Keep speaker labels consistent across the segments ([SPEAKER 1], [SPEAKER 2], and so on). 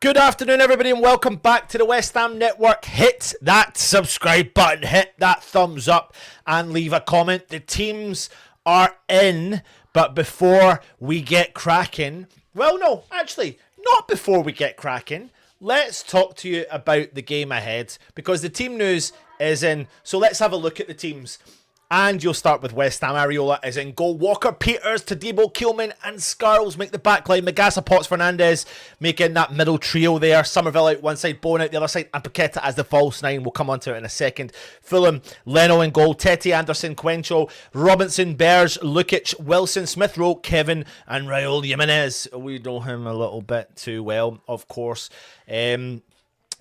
[SPEAKER 1] Good afternoon, everybody, and welcome back to the West Ham Network. Hit that subscribe button, hit that thumbs up, and leave a comment. The teams are in, but before we get cracking, well, no, actually, not before we get cracking. Let's talk to you about the game ahead, because the team news is in. So let's have a look at the teams. And you'll start with West Ham. Areola is in goal. Walker, Peters, 𝗪𝗪𝗀𝗵𝗺 and Scarles make the back line. Magasa, Potts, Fernandez making that middle trio there. Somerville out one side, Bowen out the other side, and Paqueta as the false nine. We'll come on to it in a second. Fulham, Leno in goal. Tete, Anderson, 𝗪𝗀𝗁, Robinson, 𝗪𝗲𝗀𝗆, Lukic, Wilson, Smith Rowe, Kevin, and Raul Jimenez. We know him a little bit too well, of course.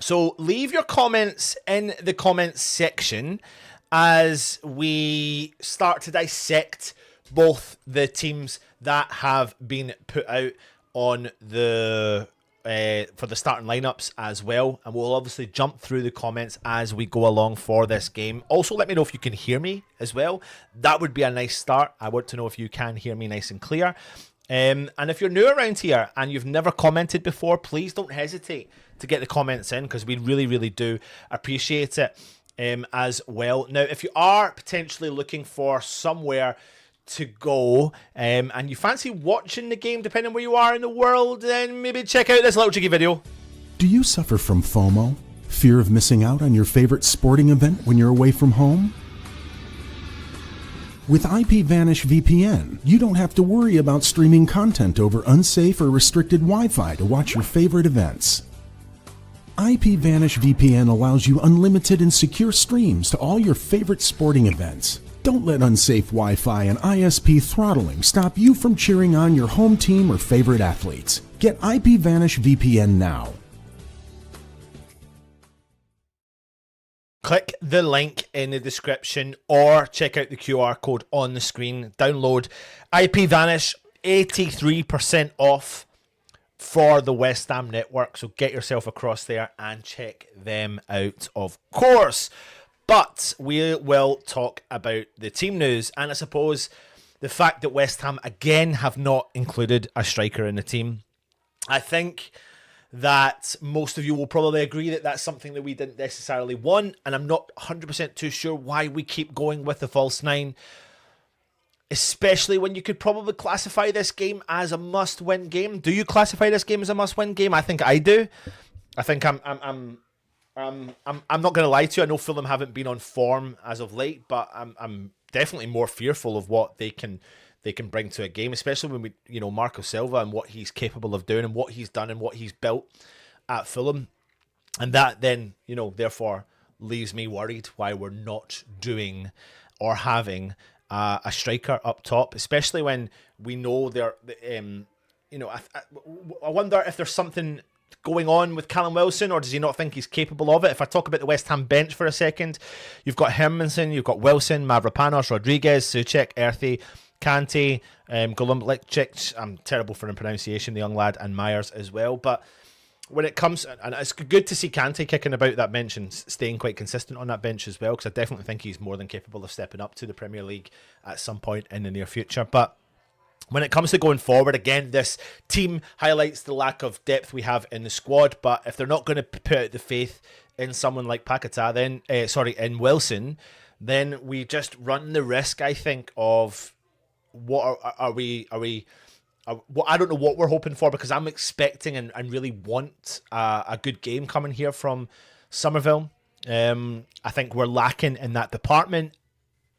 [SPEAKER 1] So leave your comments in the comments section as we start to dissect both the teams that have been put out on the for the starting lineups as well, and we'll obviously jump through the comments as we go along for this game. Also, let me know if you can hear me as well. That would be a nice start. I want to know if you can hear me nice and clear. And if you're new around here and you've never commented before, please don't hesitate to get the comments in, because we really do appreciate it. As well. Now, if you are potentially looking for somewhere to go and you fancy watching the game, depending where you are in the world, then maybe check out this little cheeky video.
[SPEAKER 2] Do you suffer from FOMO? Fear of missing out on your favorite sporting event when you're away from home? With ipVanish VPN, you don't have to worry about streaming content over unsafe or restricted Wi-Fi to watch your favorite events. ipVanish VPN allows you unlimited and secure streams to all your favorite sporting events. Don't let unsafe Wi-Fi and ISP throttling stop you from cheering on your home team or favorite athletes. Get ipVanish VPN now.
[SPEAKER 1] Click the link in the description or check out the QR code on the screen. Download ipVanish, 83% off for the West Ham Network, so get yourself across there and check them out, of course. But we will talk about the team news, and I suppose the fact that West Ham again have not included a striker in the team. I think that most of you will probably agree that that's something that we didn't necessarily want, and I'm not 100% too sure why we keep going with the false nine, especially when you could probably classify this game as a must-win game. Do you classify this game as a must-win game? I think I do. I think I'm not going to lie to you. I know Fulham haven't been on form as of late, but I'm definitely more fearful of what they can bring to a game, especially when Marco Silva and what he's capable of doing and what he's done and what he's built at Fulham, and that then therefore leaves me worried why we're not doing or having a striker up top, especially when we know they're, I wonder if there's something going on with Callum Wilson, or does he not think he's capable of it? If I talk about the West Ham bench for a second, you've got Hermansen, you've got Wilson, Mavropanos, Rodriguez, 𝗪𝗂𝗧, 𝗟𝗲𝗄𝗃, 𝗪𝗪𝗀𝗃, I'm terrible for the pronunciation, the young lad, and Myers as well. But when it comes, and it's good to see 𝗟𝗃 kicking about that bench and staying quite consistent on that bench as well, because I definitely think he's more than capable of stepping up to the Premier League at some point in the near future. But when it comes to going forward, again, this team highlights the lack of depth we have in the squad. But if they're not going to put out the faith in someone like Paqueta, then in Wilson, then we just run the risk, I think, of what are we? Well, I don't know what we're hoping for, because I'm expecting and really want a good game coming here from Somerville. I think we're lacking in that department.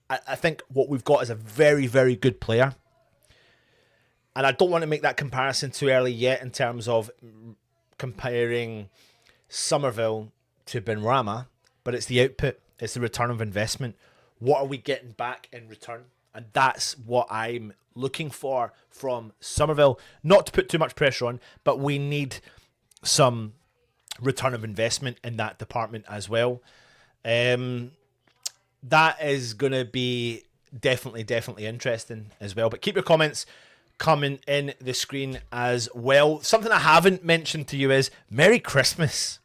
[SPEAKER 1] I think what we've got is a very good player. And I don't want to make that comparison too early yet in terms of comparing Somerville to Benrahma, but it's the output, it's the return of investment. What are we getting back in return? And that's what I'm looking for from Somerville. Not to put too much pressure on, but we need some return of investment in that department as well. That is going to be definitely interesting as well. But keep your comments coming in the screen as well. Something I haven't mentioned to you is Merry Christmas.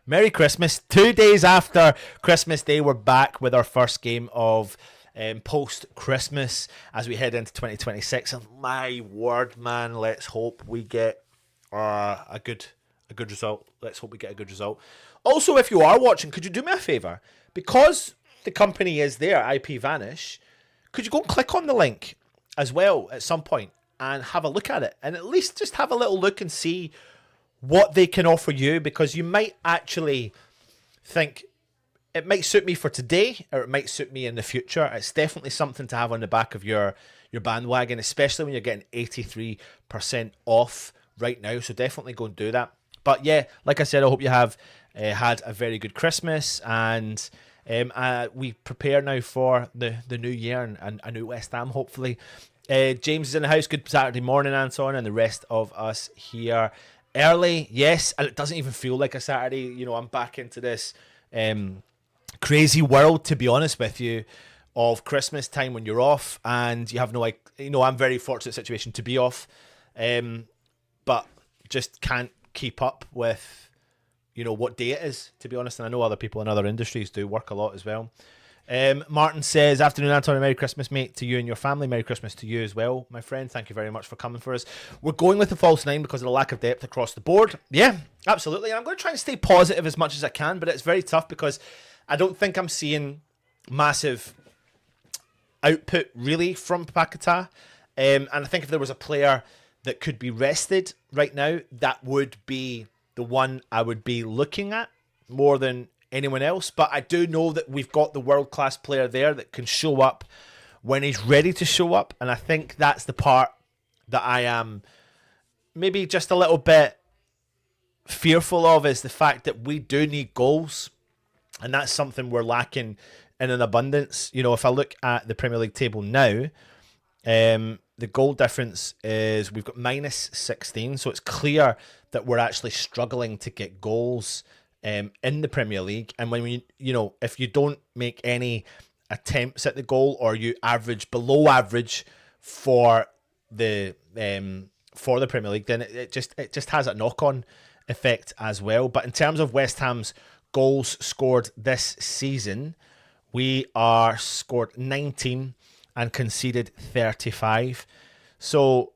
[SPEAKER 1] Merry Christmas. 2 days after Christmas Day, we're back with our first game of post-Christmas as we head into 2026. And my word, man, let's hope we get a good a good result. Let's hope we get a good result. Also, if you are watching, could you do me a favour? Because the company is there, IP Vanish, could you go and click on the link as well at some point and have a look at it? And at least just have a little look and see what they can offer you, because you might actually think it might suit me for today or it might suit me in the future. It's definitely something to have on the back of your bandwagon, especially when you're getting 83% off right now. So definitely go and do that. But yeah, like I said, I hope you have had a very good Christmas, and we prepare now for the new year and a new West Ham, hopefully. James is in the house. Good Saturday morning, Anton, and the rest of us here early. Yes, and it doesn't even feel like a Saturday. You know, I'm back into this crazy world, to be honest with you, of Christmas time when you're off and you have no, like, you know, I'm very fortunate situation to be off, but just can't keep up with, you know, what day it is, to be honest. And I know other people in other industries do work a lot as well. Martin says, afternoon, Antonio, Merry Christmas, mate, to you and your family. Merry Christmas to you as well, my friend. Thank you very much for coming for us. We're going with the false nine because of the lack of depth across the board. Yeah, absolutely. And I'm going to try and stay positive as much as I can, but it's very tough because I don't think I'm seeing massive output really from Paquetá. And I think if there was a player that could be rested right now, that would be the one I would be looking at more than anyone else. But I do know that we've got the world-class player there that can show up when he's ready to show up. And I think that's the part that I am maybe just a little bit fearful of, is the fact that we do need goals. And that's something we're lacking in an abundance. You know, if I look at the Premier League table now, the goal difference is we've got minus 16. So it's clear that we're actually struggling to get goals in the Premier League. And when we, you know, if you don't make any attempts at the goal, or you average below average for the Premier League, then it just has a knock-on effect as well. But in terms of West Ham's goals scored this season, we are scored 19 and conceded 35. So,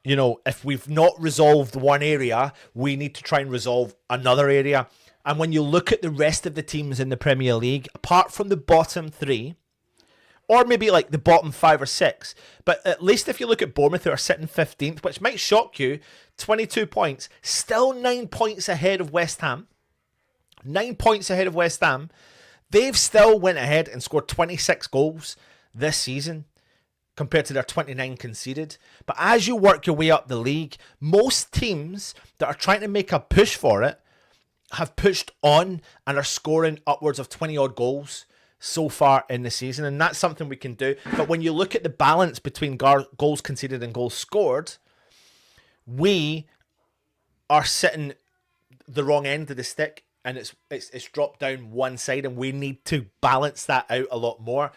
[SPEAKER 1] you know, if we've not resolved one area, we need to try and resolve another area. And when you look at the rest of the teams in the Premier League, apart from the bottom three, or maybe like the bottom 5 or 6, but at least if you look at Bournemouth, who are sitting 15th, which might shock you, 22 points, still 9 points ahead of West Ham. 9 points ahead of West Ham. They've still went ahead and scored 26 goals this season compared to their 29 conceded. But as you work your way up the league, most teams that are trying to make a push for it have pushed on and are scoring upwards of 20 odd goals so far in the season. And that's something we can do. But when you look at the balance between goals conceded and goals scored, we are sitting the wrong end of the stick, and it's dropped down one side, and we need to balance that out a lot more.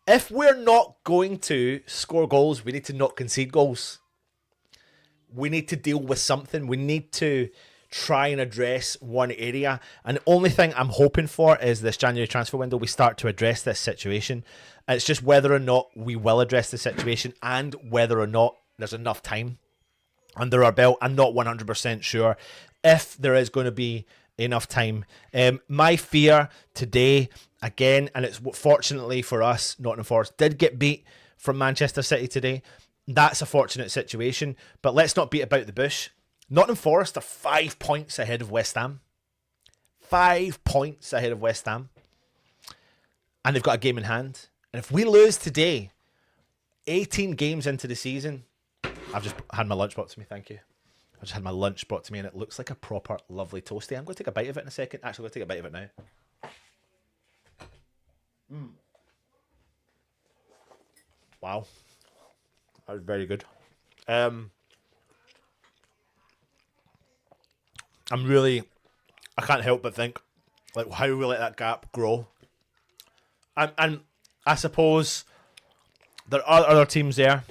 [SPEAKER 1] If we're not going to score goals, we need to not concede goals. We need to deal with something. We need to try and address one area. And the only thing I'm hoping for is this January transfer window, we start to address this situation. And it's just whether or not we will address the situation and whether or not there's enough time under our belt. I'm not 100% sure if there is going to be enough time. My fear today, again, and it's fortunately for us, Nottingham Forest did get beat from Manchester City today. That's a fortunate situation, but let's not beat about the bush. Nottingham Forest are 5 points ahead of West Ham. 5 points ahead of West Ham. And they've got a game in hand. And if we lose today, 18 games into the season, I've just had my lunch brought to me, thank you. I just had my lunch brought to me and it looks like a proper lovely toasty. I'm going to take a bite of it in a second. Actually, I'm going to take a bite of it now. Wow. That was very good. I can't help but think, like, how we let that gap grow. And I suppose there are other teams there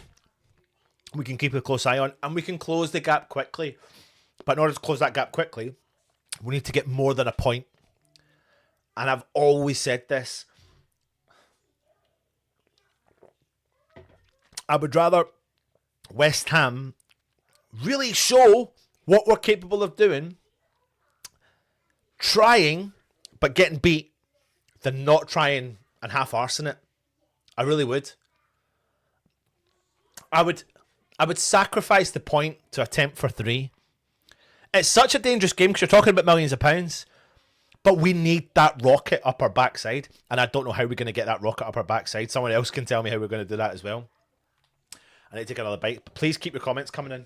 [SPEAKER 1] we can keep a close eye on, and we can close the gap quickly. But in order to close that gap quickly, we need to get more than a point. And I've always said this. I would rather West Ham really show what we're capable of doing, trying but getting beat, than not trying and half-arsing it. I really would. I would sacrifice the point to attempt for 3. It's such a dangerous game because you're talking about millions of pounds, but we need that rocket up our backside, and I don't know how we're going to get that rocket up our backside. Someone else can tell me how we're going to do that as well. I need to take another bite, but please keep your comments coming in.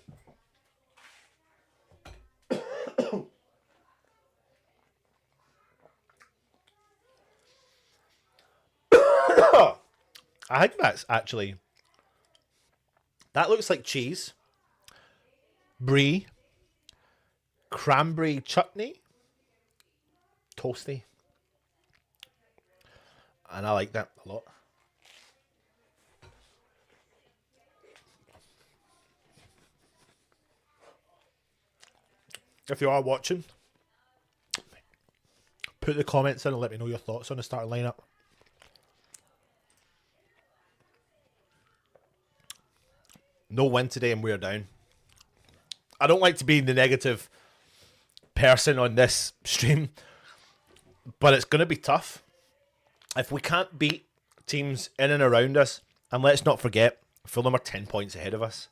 [SPEAKER 1] I think that's actually... That looks like cheese. Brie. Cranberry chutney. Toasty. And I like that a lot. If you are watching, put the comments in and let me know your thoughts on the starting lineup. No win today and we're down. I don't like to be the negative person on this stream, but it's going to be tough. If we can't beat teams in and around us, and let's not forget, Fulham are 10 points ahead of us,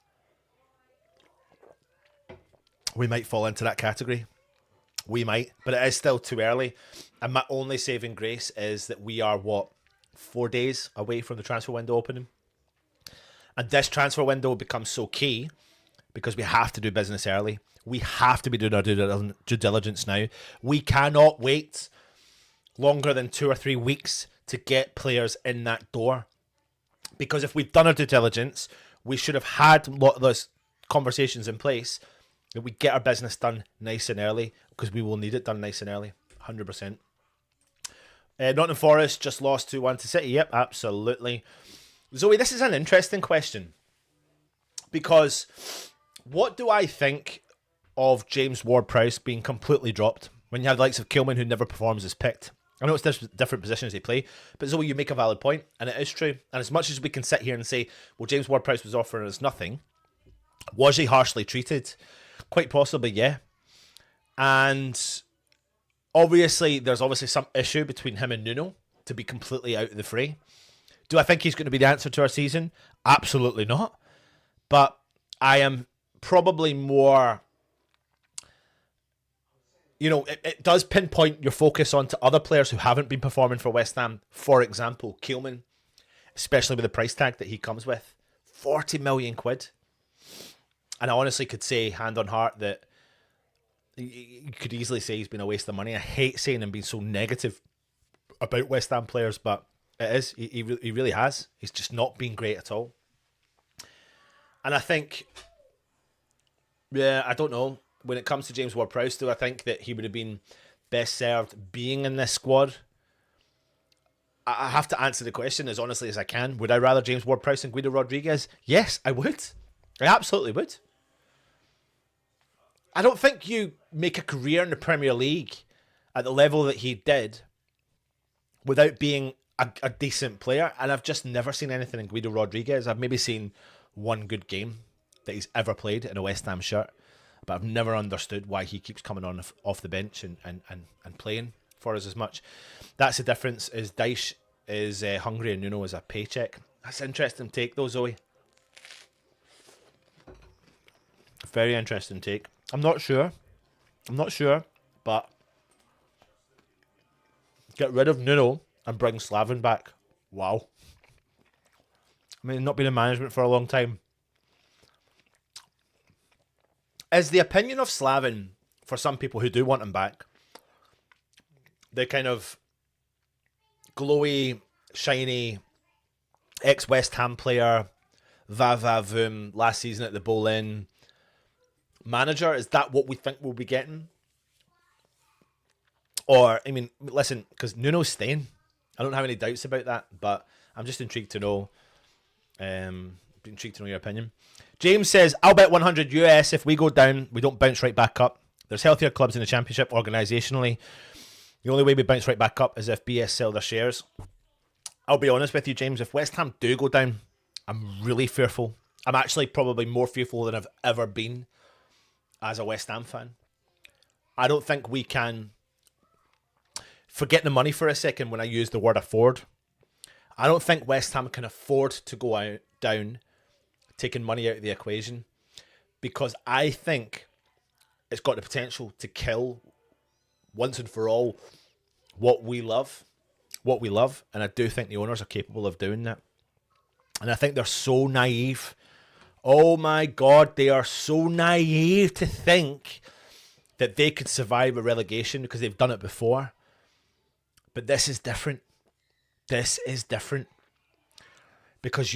[SPEAKER 1] we might fall into that category. We might, but it is still too early. And my only saving grace is that we are, 4 days away from the transfer window opening. And this transfer window becomes so key because we have to do business early. We have to be doing our due diligence now. We cannot wait longer than 2 or 3 weeks to get players in that door. Because if we've done our due diligence, we should have had a lot of those conversations in place that we get our business done nice and early, because we will need it done nice and early, 100%. Nottingham Forest just lost 2-1 to City. Yep, absolutely. Zoe, this is an interesting question, because what do I think of James Ward-Prowse being completely dropped when you have the likes of Kilman, who never performs, as picked? I know it's different positions they play, but Zoe, you make a valid point, and it is true. And as much as we can sit here and say, well, James Ward-Prowse was offering us nothing, was he harshly treated? Quite possibly, yeah. And obviously, there's some issue between him and Nuno to be completely out of the fray. Do I think he's going to be the answer to our season? Absolutely not. But I am probably more... it does pinpoint your focus onto other players who haven't been performing for West Ham. For example, Keelman, especially with the price tag that he comes with. 40 million quid. And I honestly could say, hand on heart, that you could easily say he's been a waste of money. I hate saying and being so negative about West Ham players, but it is. He really has. He's just not been great at all. And I think, I don't know. When it comes to James Ward-Prowse, do I think that he would have been best served being in this squad? I have to answer the question as honestly as I can. Would I rather James Ward-Prowse than Guido Rodriguez? Yes, I would. I absolutely would. I don't think you make a career in the Premier League at the level that he did without being a decent player, and I've just never seen anything in Guido Rodriguez. I've maybe seen one good game that he's ever played in a West Ham shirt, but I've never understood why he keeps coming on off the bench and playing for us as much. That's the difference. Is Dyche is hungry and Nuno is a paycheck. That's an interesting take though, Zoe. Very interesting take. I'm not sure, but get rid of Nuno and bring Slaven back. Wow. I mean, not been in management for a long time. Is the opinion of Slaven, for some people who do want him back, the kind of glowy, shiny, ex-West Ham player, 𝗪𝗪𝗪𝗪 last season at the Boleyn manager? Is that what we think we'll be getting? Or, I mean, listen, because Nuno's staying. I don't have any doubts about that, but I'm just intrigued to know. Intrigued to know your opinion. James says, I'll bet 100 US if we go down, we don't bounce right back up. There's healthier clubs in the Championship organisationally. The only way we bounce right back up is if BS sell their shares. I'll be honest with you, James, if West Ham do go down, I'm really fearful. I'm actually probably more fearful than I've ever been as a West Ham fan. I don't think we can forget the money for a second when I use the word afford. I don't think West Ham can afford to go down taking money out of the equation, because I think it's got the potential to kill once and for all what we love, and I do think the owners are capable of doing that. And I think they're so naive. Oh my God, they are so naive to think that they could survive a relegation because they've done it before. But this is different. This is different. Because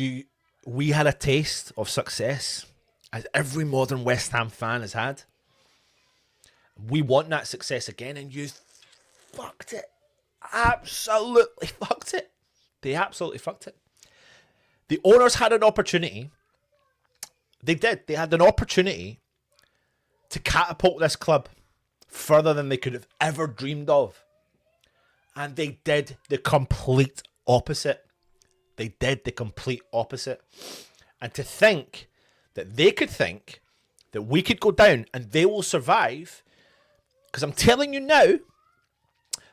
[SPEAKER 1] we had a taste of success, as every modern West Ham fan has had. We want that success again, and you fucked it. Absolutely fucked it. They absolutely fucked it. The owners had an opportunity. They did. They had an opportunity to catapult this club further than they could have ever dreamed of. And they did the complete opposite. They did the complete opposite. And to think that they could think that we could go down and they will survive, because I'm telling you now,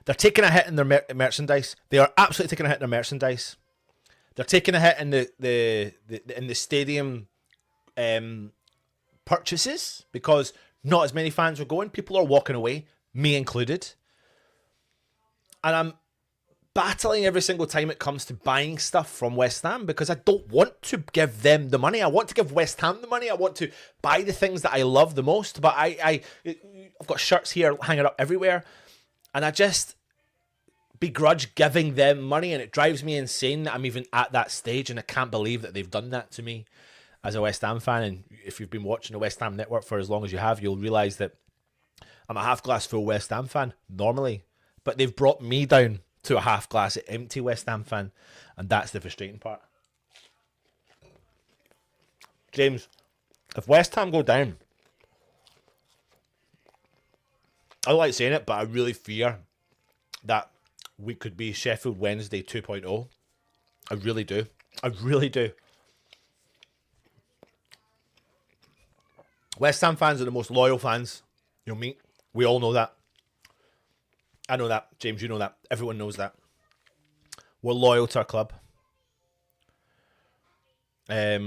[SPEAKER 1] they're taking a hit in their merchandise. They are absolutely taking a hit in their merchandise. They're taking a hit in the stadium purchases, because not as many fans are going. People are walking away, me included. And I'm battling every single time it comes to buying stuff from West Ham, because I don't want to give them the money. I want to give West Ham the money. I want to buy the things that I love the most. But I've got shirts here hanging up everywhere, and I just begrudge giving them money, and it drives me insane that I'm even at that stage, and I can't believe that they've done that to me as a West Ham fan. And if you've been watching the West Ham network for as long as you have, you'll realise that I'm a half glass full West Ham fan normally, but they've brought me down to a half glass empty West Ham fan, and that's the frustrating part. James, if West Ham go down, I don't like saying it, but I really fear that we could be Sheffield Wednesday 2.0. I really do. I really do. West Ham fans are the most loyal fans you'll meet. We all know that. I know that. James, you know that. Everyone knows that. We're loyal to our club. If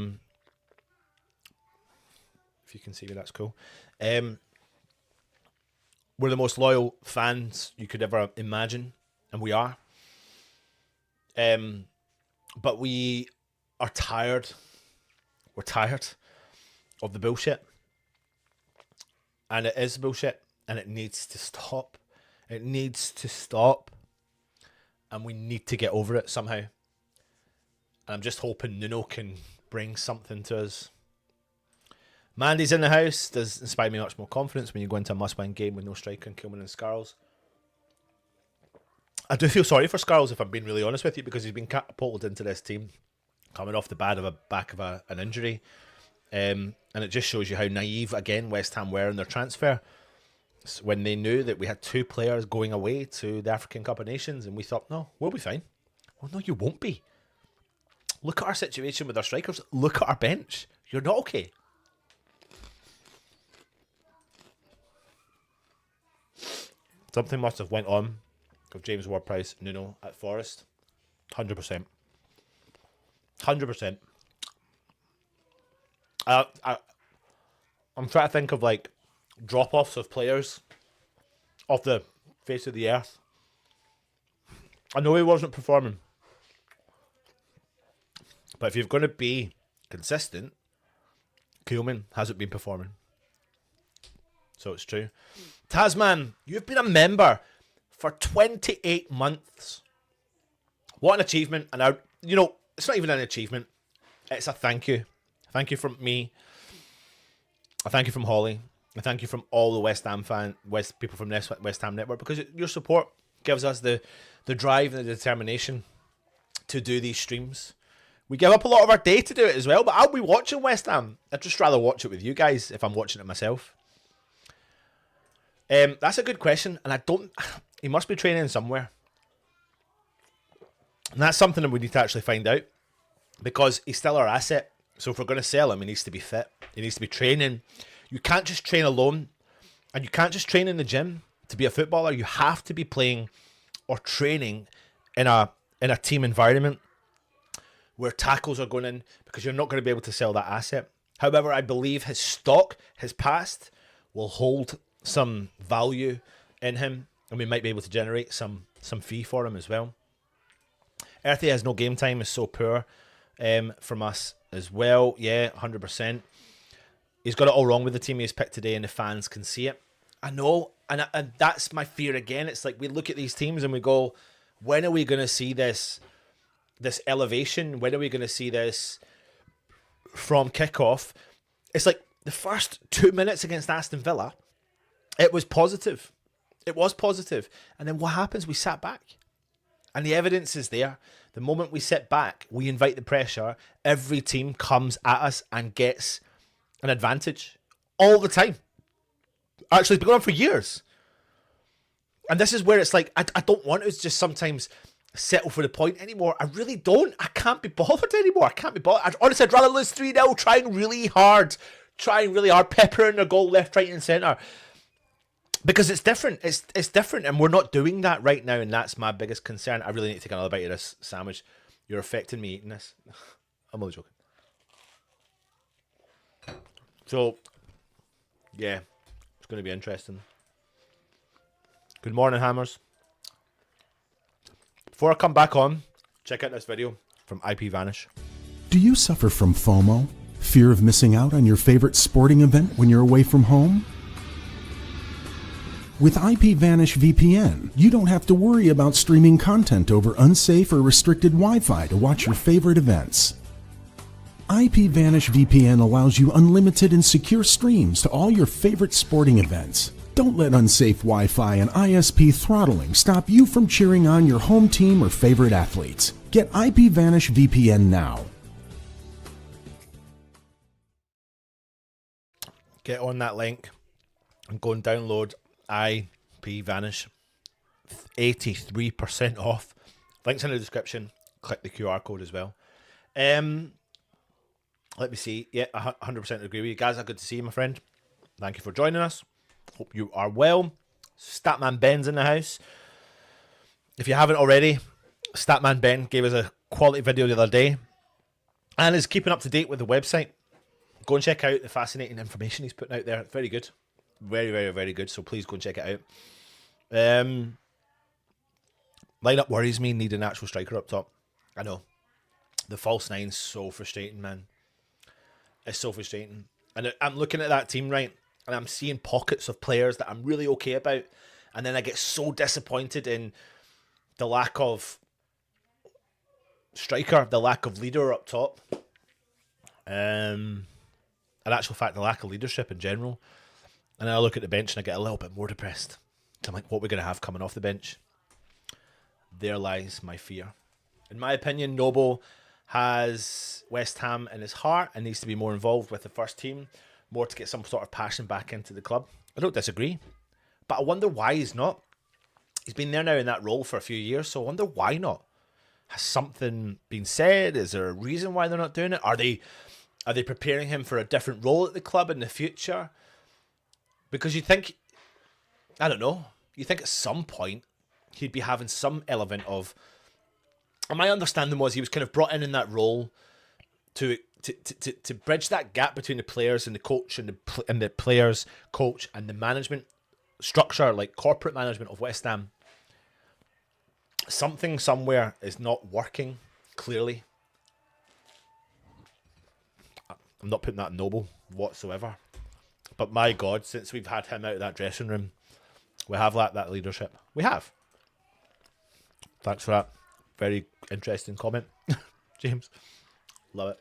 [SPEAKER 1] you can see me, that's cool. We're the most loyal fans you could ever imagine, and we are. But we are tired. We're tired of the bullshit. And it is bullshit, and it needs to stop. It needs to stop, and we need to get over it somehow. And I'm just hoping Nuno can bring something to us. Mandy's in the house. Does inspire me much more confidence when you go into a must-win game with no striker and Koeman and Skiles. I do feel sorry for Skiles, if I'm being really honest with you, because he's been catapulted into this team coming off the back of an injury. And it just shows you how naive, again, West Ham were in their transfer, when they knew that we had 2 players going away to the African Cup of Nations, and we thought, no, we'll be fine. Well, no, you won't be. Look at our situation with our strikers. Look at our bench. You're not okay. Something must have went on with James Ward-Prowse, Nuno at Forest. 100%. 100%. I'm trying to think of like drop-offs of players off the face of the earth. I know he wasn't performing, but if you're going to be consistent, Koeman hasn't been performing. So it's true. Tasman, you've been a member for 28 months. What an achievement. And it's not even an achievement. It's a thank you. Thank you from me. I thank you from Holly. I thank you from all the West Ham people from this West Ham network, because your support gives us the drive and the determination to do these streams. We give up a lot of our day to do it as well, but I'll be watching West Ham. I'd just rather watch it with you guys if I'm watching it myself. That's a good question, and he must be training somewhere. And that's something that we need to actually find out, because he's still our asset. So if we're going to sell him, he needs to be fit. He needs to be training. You can't just train alone, and you can't just train in the gym to be a footballer. You have to be playing or training in a team environment where tackles are going in, because you're not going to be able to sell that asset. However, I believe his stock, his past, will hold some value in him, and we might be able to generate some fee for him as well. 𝗟𝗏𝗡 has no game time is so poor from us as well. Yeah, 100%. He's got it all wrong with the team he's picked today, and the fans can see it. I know, and that's my fear again. It's like we look at these teams and we go, when are we going to see this elevation? When are we going to see this from kickoff? It's like the first 2 minutes against Aston Villa, it was positive. It was positive. And then what happens? We sat back. And the evidence is there. The moment we sit back, we invite the pressure. Every team comes at us and gets an advantage all the time. Actually, it's been going on for years. And this is where it's like, I don't want to just sometimes settle for the point anymore. I really don't. I can't be bothered anymore. I can't be bothered. Honestly, I'd rather lose 3-0, trying really hard, peppering a goal left, right, and centre. Because it's different. It's different, and we're not doing that right now, and that's my biggest concern. I really need to take another bite of this sandwich. You're affecting me eating this. I'm only joking. So, yeah, it's going to be interesting. Good morning, Hammers. Before I come back on, check out this video from 𝗪𝗏𝗀𝗇.
[SPEAKER 2] Do you suffer from FOMO? Fear of missing out on your favorite sporting event when you're away from home? With 𝗪𝗏𝗀𝗇 VPN, you don't have to worry about streaming content over unsafe or restricted Wi-Fi to watch your favorite events. 𝗪𝗏𝗀𝗇 VPN allows you unlimited and secure streams to all your favorite sporting events. Don't let unsafe Wi-Fi and ISP throttling stop you from cheering on your home team or favorite athletes. Get 𝗪𝗏𝗀𝗇 VPN now.
[SPEAKER 1] Get on that link and go and download 𝗪𝗏𝗀𝗇. 83% off. Links in the description. Click the QR code as well. Let me see. Yeah, 100% agree with you guys. Good to see you, my friend. Thank you for joining us. Hope you are well. Statman Ben's in the house. If you haven't already, Statman Ben gave us a quality video the other day and is keeping up to date with the website. Go and check out the fascinating information he's putting out there. Very good. Very, very, very good. So please go and check it out. Lineup worries me. Need an actual striker up top. I know. The false nine's so frustrating, man. It's so frustrating. And I'm looking at that team, right? And I'm seeing pockets of players that I'm really okay about. And then I get so disappointed in the lack of striker, the lack of leader up top. In actual fact, the lack of leadership in general. And then I look at the bench and I get a little bit more depressed. I'm like, what are we going to have coming off the bench? There lies my fear. In my opinion, Noble has West Ham in his heart and needs to be more involved with the first team, more to get some sort of passion back into the club. I don't disagree, but I wonder why he's not. He's been there now in that role for a few years, so I wonder why not. Has something been said? Is there a reason why they're not doing it? Are they preparing him for a different role at the club in the future? Because you think, I don't know, you think at some point he'd be having some element of, and my understanding was he was kind of brought in that role to bridge that gap between the players and the coach and the players, coach and the management structure, like corporate management of West Ham. Something somewhere is not working, clearly. I'm not putting that in Noble whatsoever. But my God, since we've had him out of that dressing room, we have that leadership. We have. Thanks for that. Very interesting comment, James. Love it.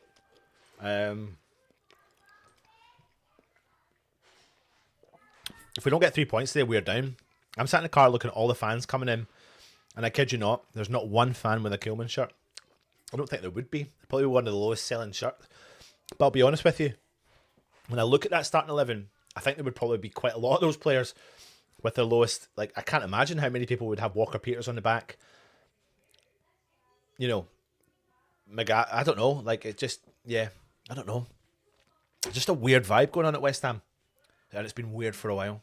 [SPEAKER 1] If we don't get 3 points today, we're down. I'm sat in the car looking at all the fans coming in, and I kid you not, there's not one fan with a 𝗙𝗂𝗵𝗺 shirt. I don't think there would be. Probably one of the lowest selling shirts. But I'll be honest with you, when I look at that starting 11, I think there would probably be quite a lot of those players with their lowest. Like, I can't imagine how many people would have Walker Peters on the back. You know, I don't know. Like, it just, yeah, I don't know. Just a weird vibe going on at West Ham. and it's been weird for a while.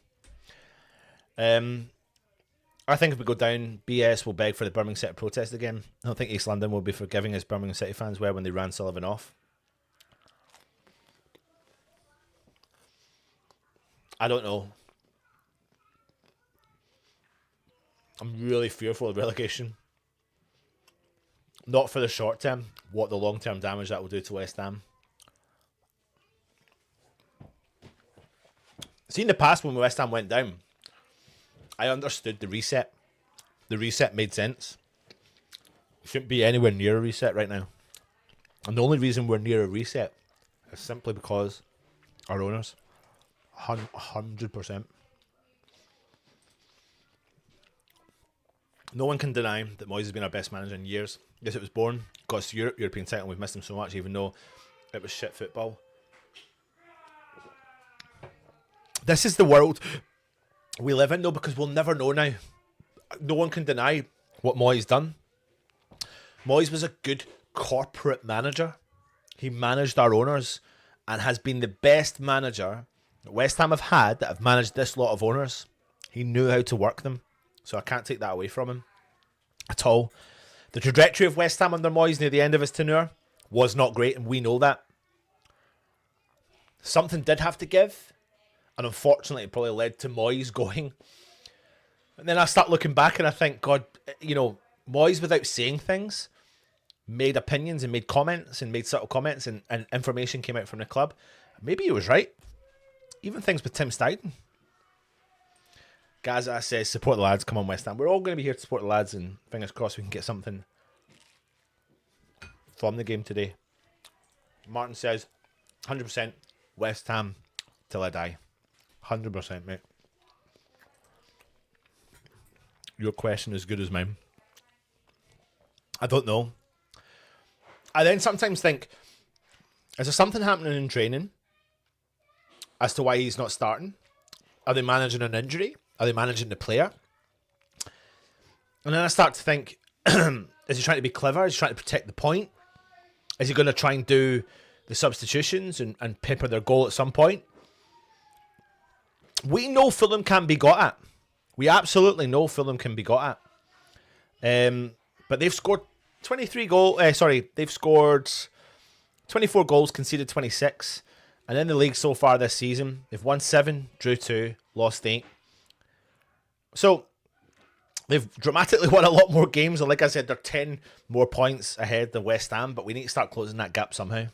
[SPEAKER 1] I think if we go down, BS will beg for the Birmingham City protest again. I don't think East London will be forgiving as Birmingham City fans were when they ran Sullivan off. I don't know. I'm really fearful of relegation. Not for the short term, what the long-term damage that will do to West Ham. See, in the past when West Ham went down, I understood the reset. The reset made sense. Shouldn't be anywhere near a reset right now. And the only reason we're near a reset is simply because our owners, 100%. No one can deny that Moyes has been our best manager in years. Yes, it was born, got us to European title, and we've missed him so much, even though it was shit football. This is the world we live in, though, because we'll never know now. No one can deny what Moyes done. Moyes was a good corporate manager. He managed our owners and has been the best manager that West Ham have had that have managed this lot of owners. He knew how to work them. So I can't take that away from him at all. The trajectory of West Ham under Moyes near the end of his tenure was not great, and we know that. Something did have to give, and unfortunately it probably led to Moyes going. And then I start looking back and I think, God, you know, Moyes, without saying things, made opinions and made comments and made subtle comments, and information came out from the club. Maybe he was right. Even things with Tim Steidten. Gaza says, support the lads, come on West Ham. We're all going to be here to support the lads, and fingers crossed we can get something from the game today. Martin says, 100% West Ham till I die. 100%, mate. Your question is good as mine. I don't know. I then sometimes think, is there something happening in training as to why he's not starting? Are they managing an injury? Are they managing the player? And then I start to think, is he trying to be clever? Is he trying to protect the point? Is he going to try and do the substitutions and pepper their goal at some point? We know Fulham can be got at. We absolutely know Fulham can be got at. But they've scored 23 goals. They've scored 24 goals, conceded 26. And in the league so far this season, they've won 7, drew 2, lost 8. So they've dramatically won a lot more games. And like I said, they're 10 more points ahead than West Ham. But we need to start closing that gap somehow.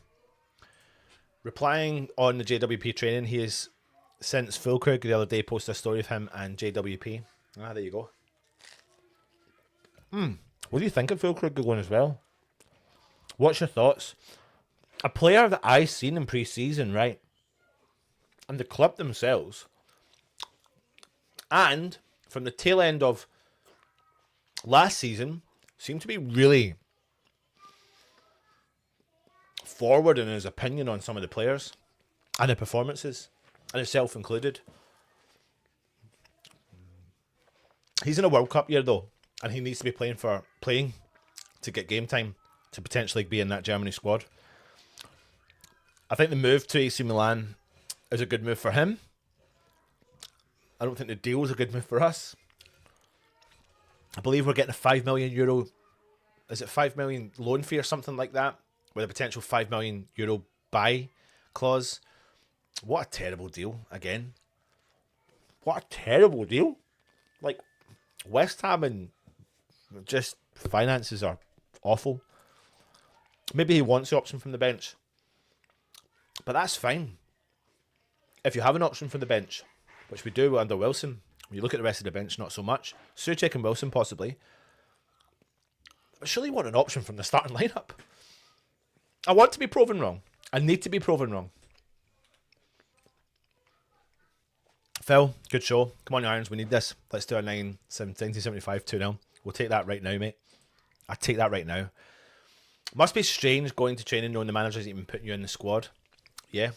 [SPEAKER 1] Replying on the JWP training, he is since 𝗪𝗪𝗃 the other day posted a story of him and JWP. Ah, there you go. What do you think of 𝗪𝗪𝗃 going as well? What's your thoughts? A player that I seen in pre-season, right? And the club themselves. And from the tail end of last season, seemed to be really forward in his opinion on some of the players and the performances, and himself included. He's in a World Cup year though, and he needs to be playing to get game time to potentially be in that Germany squad. I think the move to AC Milan is a good move for him. I don't think the deal is a good move for us. I believe we're getting a €5 million, is it 5 million loan fee or something like that, with a potential €5 million buy clause. What a terrible deal, again. What a terrible deal. Like, West Ham and just finances are awful. Maybe he wants the option from the bench. But that's fine. If you have an option from the bench, which we do under Wilson, when you look at the rest of the bench, not so much. 𝗪𝗪𝗃 and Wilson, possibly. But surely you want an option from the starting lineup. I want to be proven wrong. I need to be proven wrong. Phil, good show. Come on, you Irons, we need this. Let's do a 1975 2-0. We'll take that right now, mate. I take that right now. Must be strange going to training knowing the manager's even putting you in the squad. Yeah,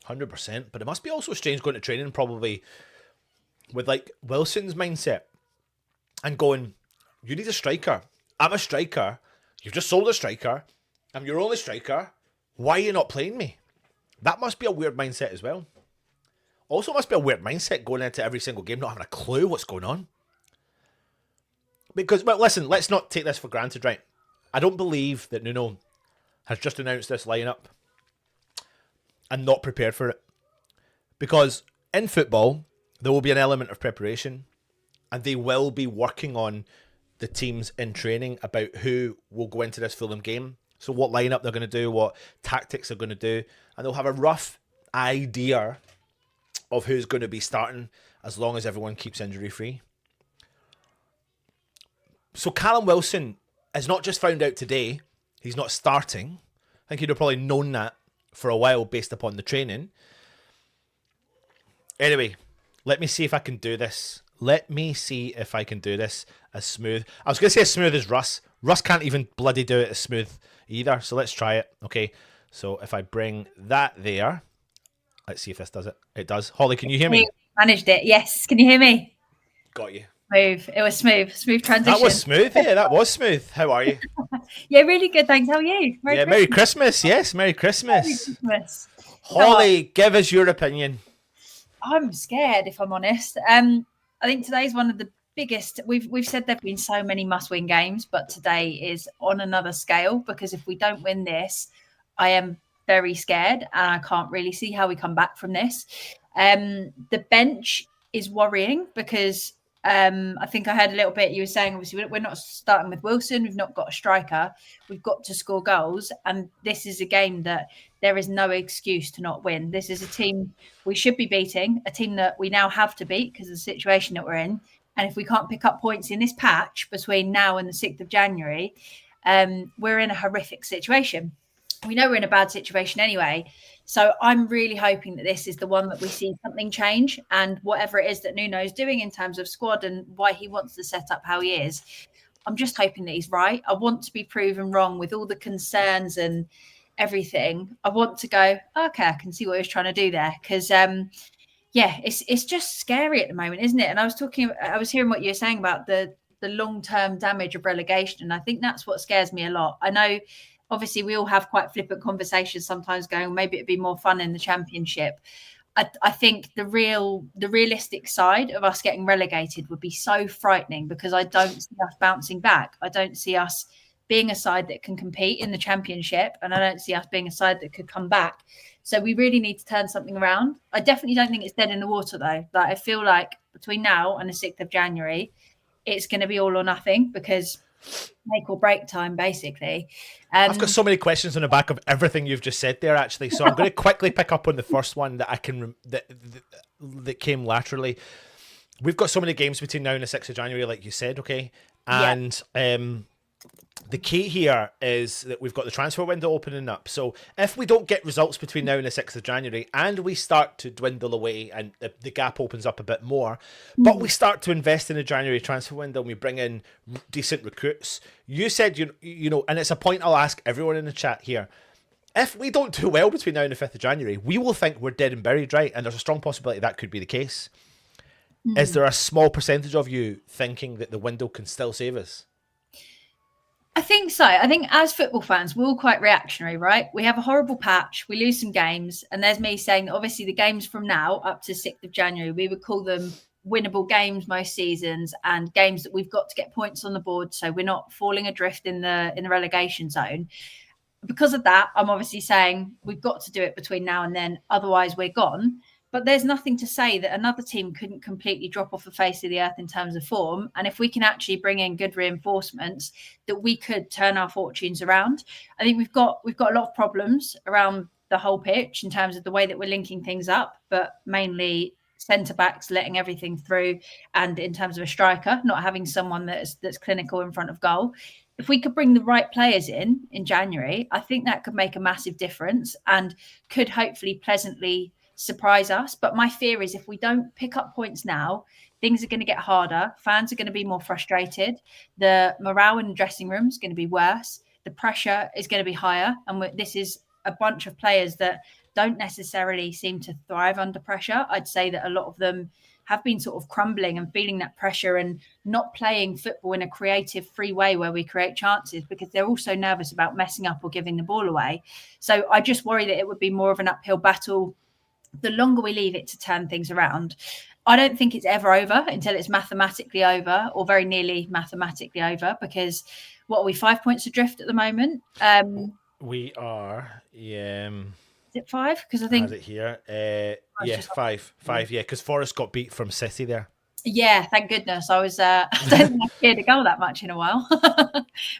[SPEAKER 1] 100%. But it must be also strange going to training probably with like Wilson's mindset and going, you need a striker. I'm a striker. You've just sold a striker. I'm your only striker. Why are you not playing me? That must be a weird mindset as well. Also, it must be a weird mindset going into every single game not having a clue what's going on. Because, but listen, let's not take this for granted, right? I don't believe that Nuno has just announced this lineup and not prepared for it. Because in football, there will be an element of preparation, and they will be working on the teams in training about who will go into this Fulham game. So what lineup they're going to do, what tactics they're going to do, and they'll have a rough idea of who's going to be starting as long as everyone keeps injury free. So Callum Wilson is not just found out today. He's not starting. I think he'd have probably known that for a while based upon the training. Anyway, let me see if I can do this. Let me see if I can do this as smooth. I was going to say as smooth as Russ. Russ can't even bloody do it as smooth either. So let's try it. Okay. So if I bring that there, let's see if this does it. It does. Holly, can you hear me?
[SPEAKER 3] Managed it. Yes. Can you hear me?
[SPEAKER 1] Got you.
[SPEAKER 3] Smooth. It was smooth. Smooth transition.
[SPEAKER 1] That was smooth. Yeah, that was smooth. How are you?
[SPEAKER 3] Yeah, really good. Thanks. How are you?
[SPEAKER 1] Merry Christmas. Yes, Merry Christmas.
[SPEAKER 3] Merry Christmas.
[SPEAKER 1] Holly, give us your opinion.
[SPEAKER 3] I'm scared, if I'm honest. I think today's one of the biggest. We've said there've been so many must-win games, but today is on another scale, because if we don't win this, I am very scared, and I can't really see how we come back from this. The bench is worrying because I think I heard a little bit you were saying, obviously, we're not starting with Wilson. We've not got a striker. We've got to score goals. And this is a game that there is no excuse to not win. This is a team we should be beating, a team that we now have to beat because of the situation that we're in. And if we can't pick up points in this patch between now and the 6th of January, we're in a horrific situation. We know we're in a bad situation anyway. So I'm really hoping that this is the one that we see something change, and whatever it is that Nuno's doing in terms of squad and why he wants to set up how he is, I'm just hoping that he's right. I want to be proven wrong with all the concerns and everything. I want to go, okay, I can see what he was trying to do there. Because, it's just scary at the moment, isn't it? And I was hearing what you were saying about the long-term damage of relegation. And I think that's what scares me a lot. I know, obviously, we all have quite flippant conversations sometimes going, maybe it'd be more fun in the Championship. I think the realistic side of us getting relegated would be so frightening, because I don't see us bouncing back. I don't see us being a side that can compete in the Championship, and I don't see us being a side that could come back. So we really need to turn something around. I definitely don't think it's dead in the water, though. Like, I feel like between now and the 6th of January, it's going to be all or nothing, because make or break time, basically.
[SPEAKER 1] I've got so many questions on the back of everything you've just said there, actually. So I'm going to quickly pick up on the first one that I can that came laterally. We've got so many games between now and the 6th of January, like you said, okay? And the key here is that we've got the transfer window opening up. So if we don't get results between now and the 6th of January, and we start to dwindle away and the gap opens up a bit more, but we start to invest in the January transfer window and we bring in decent recruits, you said, you know, and it's a point I'll ask everyone in the chat here. If we don't do well between now and the 5th of January, we will think we're dead and buried, right? And there's a strong possibility that could be the case. Is there a small percentage of you thinking that the window can still save us?
[SPEAKER 3] I think so. I think as football fans, we're all quite reactionary, right? We have a horrible patch, we lose some games, and there's me saying that obviously the games from now up to 6th of January, we would call them winnable games most seasons, and games that we've got to get points on the board so we're not falling adrift in the relegation zone. Because of that, I'm obviously saying we've got to do it between now and then, otherwise we're gone. But there's nothing to say that another team couldn't completely drop off the face of the earth in terms of form. And if we can actually bring in good reinforcements, that we could turn our fortunes around. I think we've got a lot of problems around the whole pitch in terms of the way that we're linking things up, but mainly centre-backs letting everything through, and in terms of a striker, not having someone that's clinical in front of goal. If we could bring the right players in January, I think that could make a massive difference and could hopefully pleasantly surprise us. But my fear is if we don't pick up points now, things are going to get harder. Fans are going to be more frustrated. The morale in the dressing room is going to be worse. The pressure is going to be higher. And this is a bunch of players that don't necessarily seem to thrive under pressure. I'd say that a lot of them have been sort of crumbling and feeling that pressure and not playing football in a creative, free way where we create chances, because they're also nervous about messing up or giving the ball away. So I just worry that it would be more of an uphill battle the longer we leave it to turn things around, I don't think it's ever over until it's mathematically over, or very nearly mathematically over, because what are we, 5 points adrift at the moment?
[SPEAKER 1] We are,
[SPEAKER 3] Is it 5? Because I think
[SPEAKER 1] has it here. Yeah, 5, yeah, because Forest got beat from City there.
[SPEAKER 3] Yeah, thank goodness. I don't think I've scared a goal that much in a while.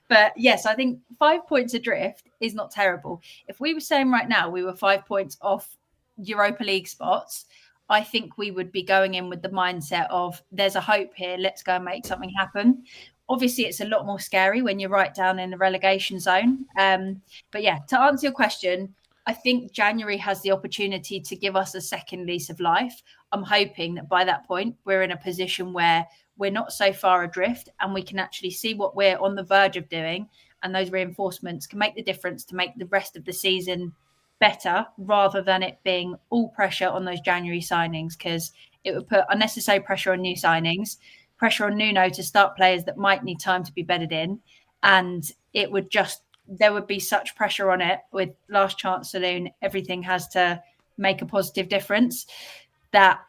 [SPEAKER 3] But yes, I think 5 points adrift is not terrible. If we were saying right now we were 5 points off Europa League spots, I think we would be going in with the mindset of there's a hope here. Let's go and make something happen. Obviously, it's a lot more scary when you're right down in the relegation zone. But yeah, to answer your question, I think January has the opportunity to give us a second lease of life. I'm hoping that by that point, we're in a position where we're not so far adrift and we can actually see what we're on the verge of doing. And those reinforcements can make the difference to make the rest of the season better, rather than it being all pressure on those January signings, because it would put unnecessary pressure on new signings, pressure on Nuno to start players that might need time to be bedded in. And it would just, there would be such pressure on it with last chance saloon. Everything has to make a positive difference, that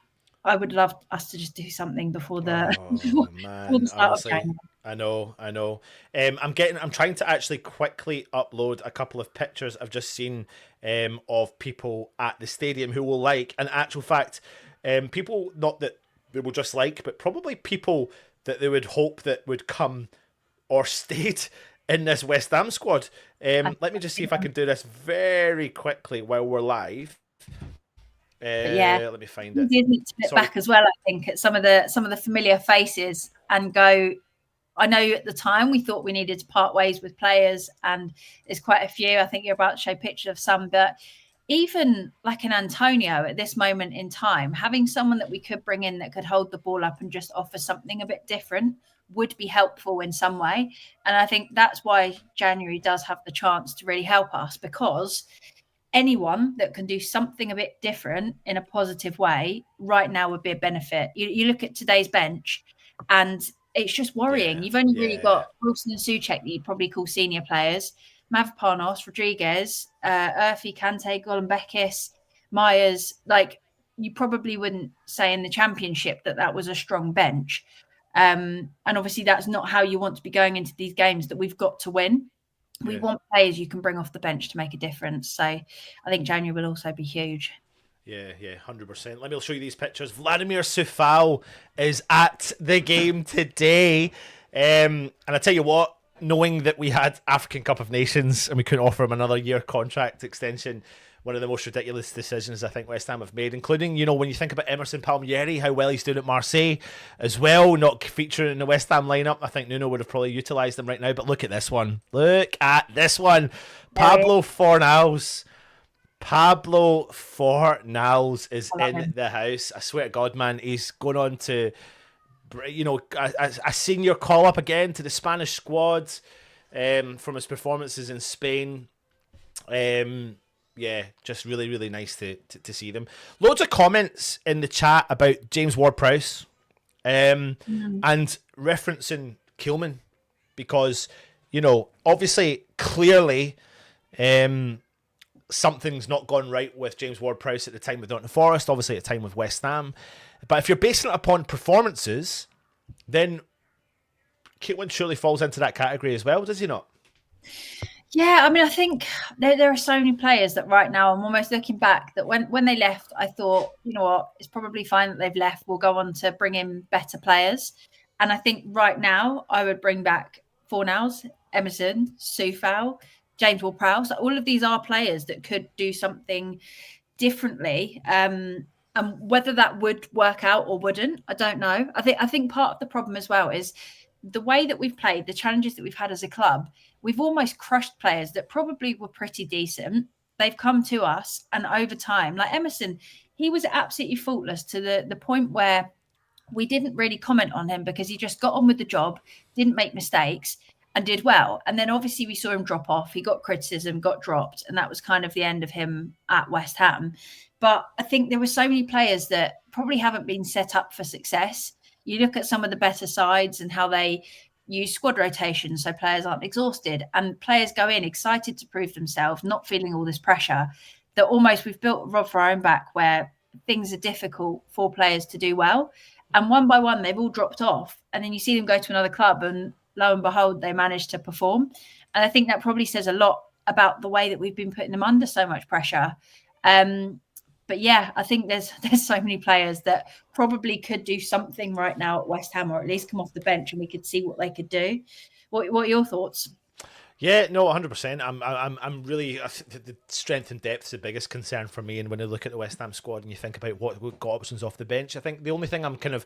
[SPEAKER 3] I would love us to just do something before the,
[SPEAKER 1] before the start honestly,
[SPEAKER 3] of January.
[SPEAKER 1] I know. I'm trying to actually quickly upload a couple of pictures I've just seen of people at the stadium who will like, in actual fact, people not that they will just like, but probably people that they would hope that would come or stayed in this West Ham squad. Let me just see if I can do this very quickly while we're live. Let me find it.
[SPEAKER 3] You need to look back as well, I think, at some of the familiar faces and go, I know at the time we thought we needed to part ways with players, and there's quite a few. I think you're about to show pictures of some, but even like an Antonio at this moment in time, having someone that we could bring in that could hold the ball up and just offer something a bit different would be helpful in some way. And I think that's why January does have the chance to really help us, because anyone that can do something a bit different in a positive way right now would be a benefit. You look at today's bench and it's just worrying. You've only really got Wilson and Souček that you'd probably call senior players. 𝗪𝗧𝗪𝗧, Rodriguez, 𝗟𝗲𝗏𝗃, Kante, Myers. Like, you probably wouldn't say in the Championship that was a strong bench. And obviously that's not how you want to be going into these games that we've got to win. We want players you can bring off the bench to make a difference. So I think January will also be huge.
[SPEAKER 1] Yeah, 100%. Let me show you these pictures. 𝗪𝗲𝗪 𝗪𝗏 is at the game today. And I tell you what, knowing that we had African Cup of Nations and we couldn't offer him another year contract extension, one of the most ridiculous decisions I think West Ham have made, including, when you think about Emerson Palmieri, how well he's doing at Marseille as well, not featuring in the West Ham lineup. I think Nuno would have probably utilised him right now, but look at this one. Pablo Fornals. Pablo Fornals is in the house. I swear to God, man, he's going on to, a senior call-up again to the Spanish squad from his performances in Spain. Yeah, just really, really nice to see them. Loads of comments in the chat about James Ward-Prowse and referencing 𝗪𝗪𝗓, because, obviously, clearly, something's not gone right with James Ward-Prowse at the time with Nottingham Forest, obviously at the time with West Ham. But if you're basing it upon performances, then 𝗪𝗪𝗓 surely falls into that category as well, does he not?
[SPEAKER 3] Yeah, I mean, I think there are so many players that right now I'm almost looking back that when they left, I thought, you know what, it's probably fine that they've left. We'll go on to bring in better players. And I think right now I would bring back Fornals, Emerson, Coufal, James Ward-Prowse. All of these are players that could do something differently. And whether that would work out or wouldn't, I don't know. I think part of the problem as well is the way that we've played, the challenges that we've had as a club. We've almost crushed players that probably were pretty decent. They've come to us, and over time, like Emerson, he was absolutely faultless to the point where we didn't really comment on him because he just got on with the job, didn't make mistakes, and did well. And then obviously we saw him drop off. He got criticism, got dropped, and that was kind of the end of him at West Ham. But I think there were so many players that probably haven't been set up for success. You look at some of the better sides and how they use squad rotation so players aren't exhausted, and players go in excited to prove themselves, not feeling all this pressure. that almost we've built a rod for our own back where things are difficult for players to do well. And one by one, they've all dropped off. And then you see them go to another club and lo and behold, they manage to perform. And I think that probably says a lot about the way that we've been putting them under so much pressure. But yeah, I think there's so many players that probably could do something right now at West Ham, or at least come off the bench and we could see what they could do. What are your thoughts?
[SPEAKER 1] Yeah, no, 100%. I'm really the strength and depth is the biggest concern for me. And when I look at the West Ham squad and you think about what we've got options off the bench, I think the only thing I'm kind of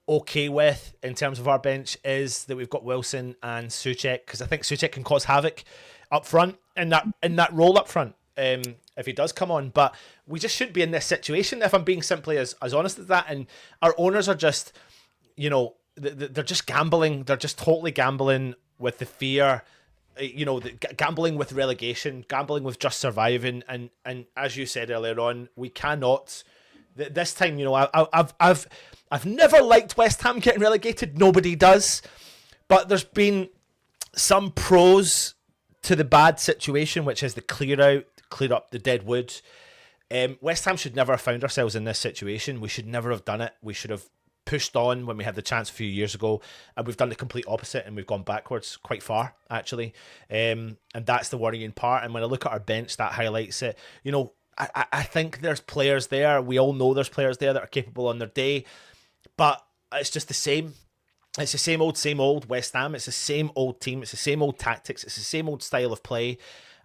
[SPEAKER 1] okay with in terms of our bench is that we've got Wilson and Souček, because I think Souček can cause havoc up front in that role up front. If he does come on, but we just shouldn't be in this situation if I'm being simply as honest as that. And our owners are just, they're just gambling. They're just totally gambling with the fear, gambling with relegation, gambling with just surviving. And as you said earlier on, we cannot. This time, I've never liked West Ham getting relegated. Nobody does, but there's been some pros to the bad situation, which is the clear up the dead wood. West Ham should never have found ourselves in this situation. We should never have done it. We should have pushed on when we had the chance a few years ago, and we've done the complete opposite, and we've gone backwards quite far, actually. And that's the worrying part. And when I look at our bench, that highlights it. I think there's players there. We all know there's players there that are capable on their day, but it's just the same. It's the same old West Ham. It's the same old team. It's the same old tactics. It's the same old style of play.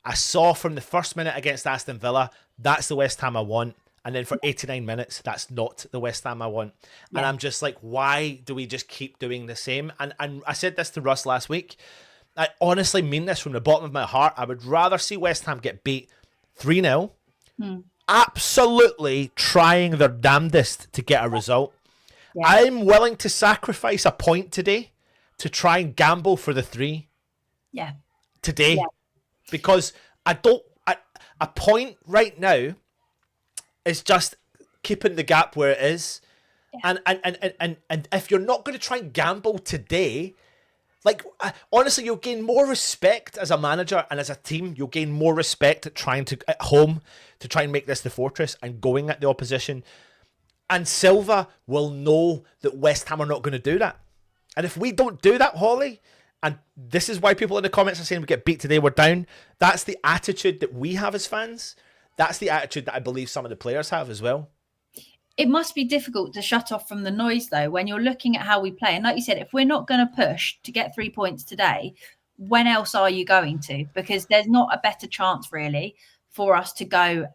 [SPEAKER 1] I saw from the first minute against Aston Villa, that's the West Ham I want. And then for 89 minutes, that's not the West Ham I want. Yeah. And I'm just like, why do we just keep doing the same? And I said this to Russ last week. I honestly mean this from the bottom of my heart. I would rather see West Ham get beat 3-0, absolutely trying their damnedest to get a result. Yeah. I'm willing to sacrifice a point today to try and gamble for the 3.
[SPEAKER 3] Yeah.
[SPEAKER 1] Today. Yeah. Because a point right now is just keeping the gap where it is. Yeah. And if you're not going to try and gamble today, honestly, you'll gain more respect as a manager and as a team. You'll gain more respect at home to try and make this the fortress and going at the opposition. And Silva will know that West Ham are not going to do that. And if we don't do that, Holly, and this is why people in the comments are saying we get beat today, we're down. That's the attitude that we have as fans. That's the attitude that I believe some of the players have as well.
[SPEAKER 3] It must be difficult to shut off from the noise, though, when you're looking at how we play. And like you said, if we're not going to push to get 3 points today, when else are you going to? Because there's not a better chance, really, for us to go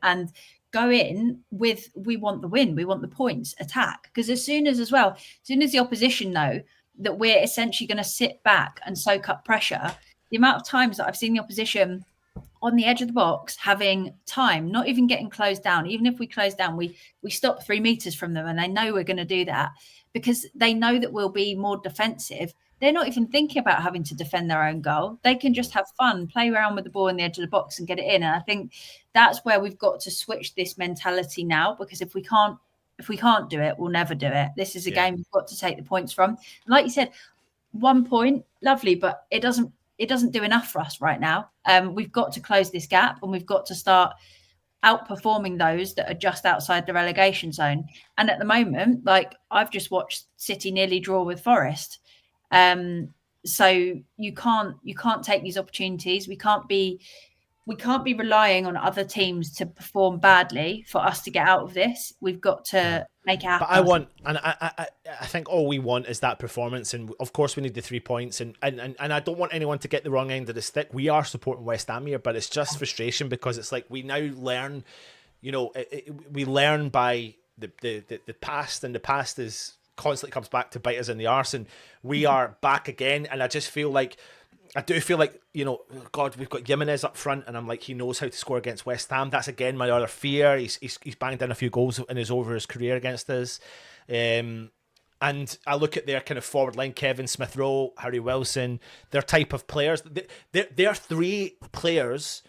[SPEAKER 3] in with, we want the win, we want the points, attack. Because as soon as the opposition know that we're essentially going to sit back and soak up pressure, the amount of times that I've seen the opposition on the edge of the box having time, not even getting closed down. Even if we close down, we stop 3 meters from them, and they know we're going to do that because they know that we'll be more defensive. They're not even thinking about having to defend their own goal. They can just have fun, play around with the ball on the edge of the box and get it in. And I think that's where we've got to switch this mentality now, because if we can't do it, we'll never do it. This is a game we've got to take the points from. And like you said, 1 point, lovely, but it doesn't do enough for us right now. We've got to close this gap, and we've got to start outperforming those that are just outside the relegation zone. And at the moment, I've just watched City nearly draw with Forest. So you can't take these opportunities. We can't be relying on other teams to perform badly for us to get out of this. We've got to make it happen.
[SPEAKER 1] But I think all we want is that performance, and of course we need the 3 points. And I don't want anyone to get the wrong end of the stick. We are supporting West Ham here, but it's just frustration because it's like we now learn, we learn by the past, and the past is constantly comes back to bite us in the arse, and we are back again. And I do feel like, God, we've got Jimenez up front, and I'm like, he knows how to score against West Ham. That's again my other fear. He's banged in a few goals in his career against us. And I look at their kind of forward line, Kevin Smith Rowe, Harry Wilson, their type of players. They're 3 players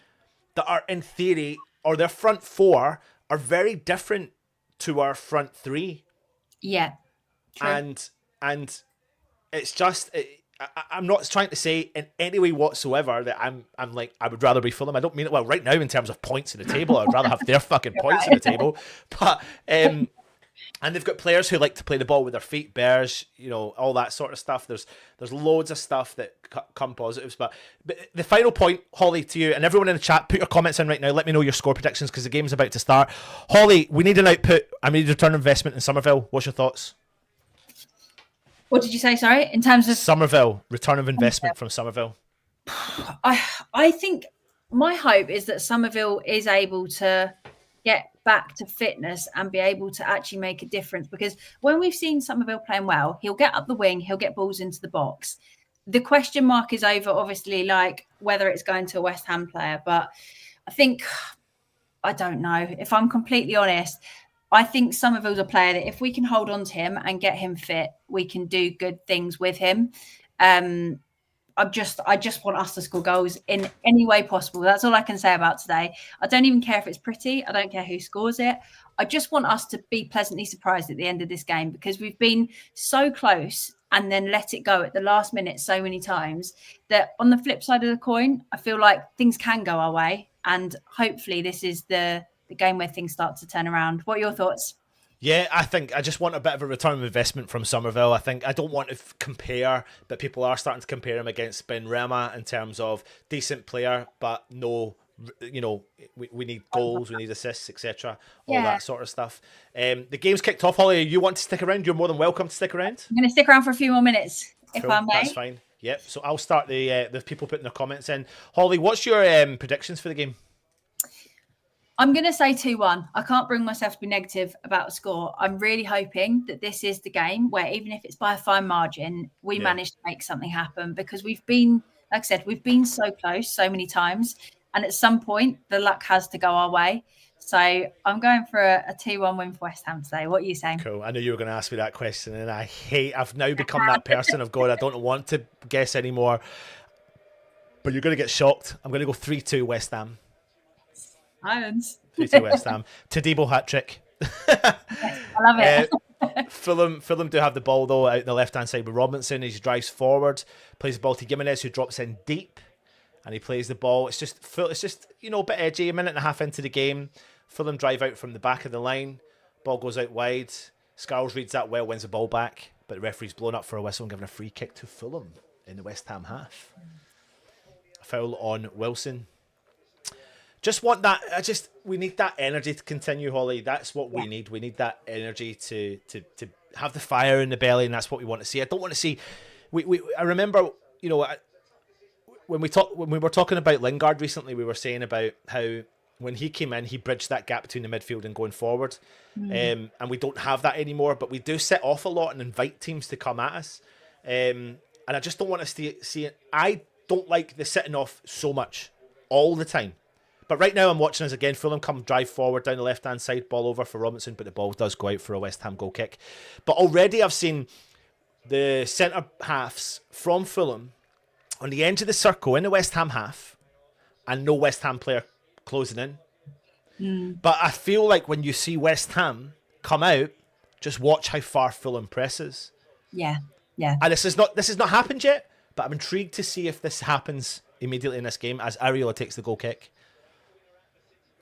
[SPEAKER 1] that are in theory, or their front 4 are very different to our front 3.
[SPEAKER 3] Yeah. True.
[SPEAKER 1] And it's just I'm not trying to say in any way whatsoever that I'm like, I would rather be Fulham. I don't mean it well right now in terms of points in the table. I'd rather have their fucking points in the table. But and they've got players who like to play the ball with their feet, Bears, you know, all that sort of stuff. There's loads of stuff that come positives. But the final point, Holly, to you and everyone in the chat, put your comments in right now. Let me know your score predictions because the game's about to start. Holly, we need an output. I need a return on investment in Somerville. What's your thoughts?
[SPEAKER 3] What did you say? Sorry, in terms of
[SPEAKER 1] Somerville, return of investment from Somerville.
[SPEAKER 3] I think my hope is that Somerville is able to get back to fitness and be able to actually make a difference. Because when we've seen Somerville playing well, he'll get up the wing, he'll get balls into the box. The question mark is over, obviously, like whether it's going to a West Ham player. But I don't know. If I'm completely honest, I think Somerville's a player that if we can hold on to him and get him fit, we can do good things with him. I just want us to score goals in any way possible. That's all I can say about today. I don't even care if it's pretty. I don't care who scores it. I just want us to be pleasantly surprised at the end of this game because we've been so close and then let it go at the last minute so many times that on the flip side of the coin, I feel like things can go our way. And hopefully this is the game where things start to turn around. What are your thoughts?
[SPEAKER 1] Yeah, I think I just want a bit of a return of investment from Somerville. I think I don't want to compare, but people are starting to compare him against 𝗪𝗲𝗀 in terms of decent player, but no, you know, we need goals, we need assists, etc. All that sort of stuff. The game's kicked off, Holly. You want to stick around? You're more than welcome to stick around.
[SPEAKER 3] I'm going to stick around for a few more minutes, if I may.
[SPEAKER 1] That's fine. Yep. So I'll start the people putting their comments in. Holly, what's your predictions for the game?
[SPEAKER 3] I'm going to say 2-1. I can't bring myself to be negative about a score. I'm really hoping that this is the game where even if it's by a fine margin, we manage to make something happen because we've been, like I said, we've been so close so many times. And at some point, the luck has to go our way. So I'm going for a 2-1 win for West Ham today. What are you saying?
[SPEAKER 1] Cool. I knew you were going to ask me that question. And I've now become that person of God. I don't want to guess anymore. But you're going to get shocked. I'm going to go 3-2 West Ham.
[SPEAKER 3] Irons.
[SPEAKER 1] 3-2 West Ham. 𝗪𝗓𝗪𝗧 hat-trick.
[SPEAKER 3] I love it.
[SPEAKER 1] Fulham do have the ball though out the left-hand side with Robinson. He drives forward, plays the ball to Jimenez, who drops in deep, and he plays the ball. It's just you know, a bit edgy. A minute and a half into the game, Fulham drive out from the back of the line. Ball goes out wide. Scarles reads that well, wins the ball back, but the referee's blown up for a whistle and given a free kick to Fulham in the West Ham half. A foul on Wilson. Just want that. We need that energy to continue, Holly. That's what we need. We need that energy to have the fire in the belly, and that's what we want to see. I don't want to see. I remember, you know, when we were talking about Lingard recently, we were saying about how when he came in, he bridged that gap between the midfield and going forward, and we don't have that anymore. But we do set off a lot and invite teams to come at us, and I just don't want us to see it. I don't like the sitting off so much all the time. But right now I'm watching us again. Fulham come drive forward down the left-hand side, ball over for Robinson, but the ball does go out for a West Ham goal kick. But already I've seen the centre halves from Fulham on the edge of the circle in the West Ham half and no West Ham player closing in. But I feel like when you see West Ham come out, just watch how far Fulham presses.
[SPEAKER 3] Yeah.
[SPEAKER 1] And this has not happened yet, but I'm intrigued to see if this happens immediately in this game as 𝗪𝗲𝗪𝗘 takes the goal kick.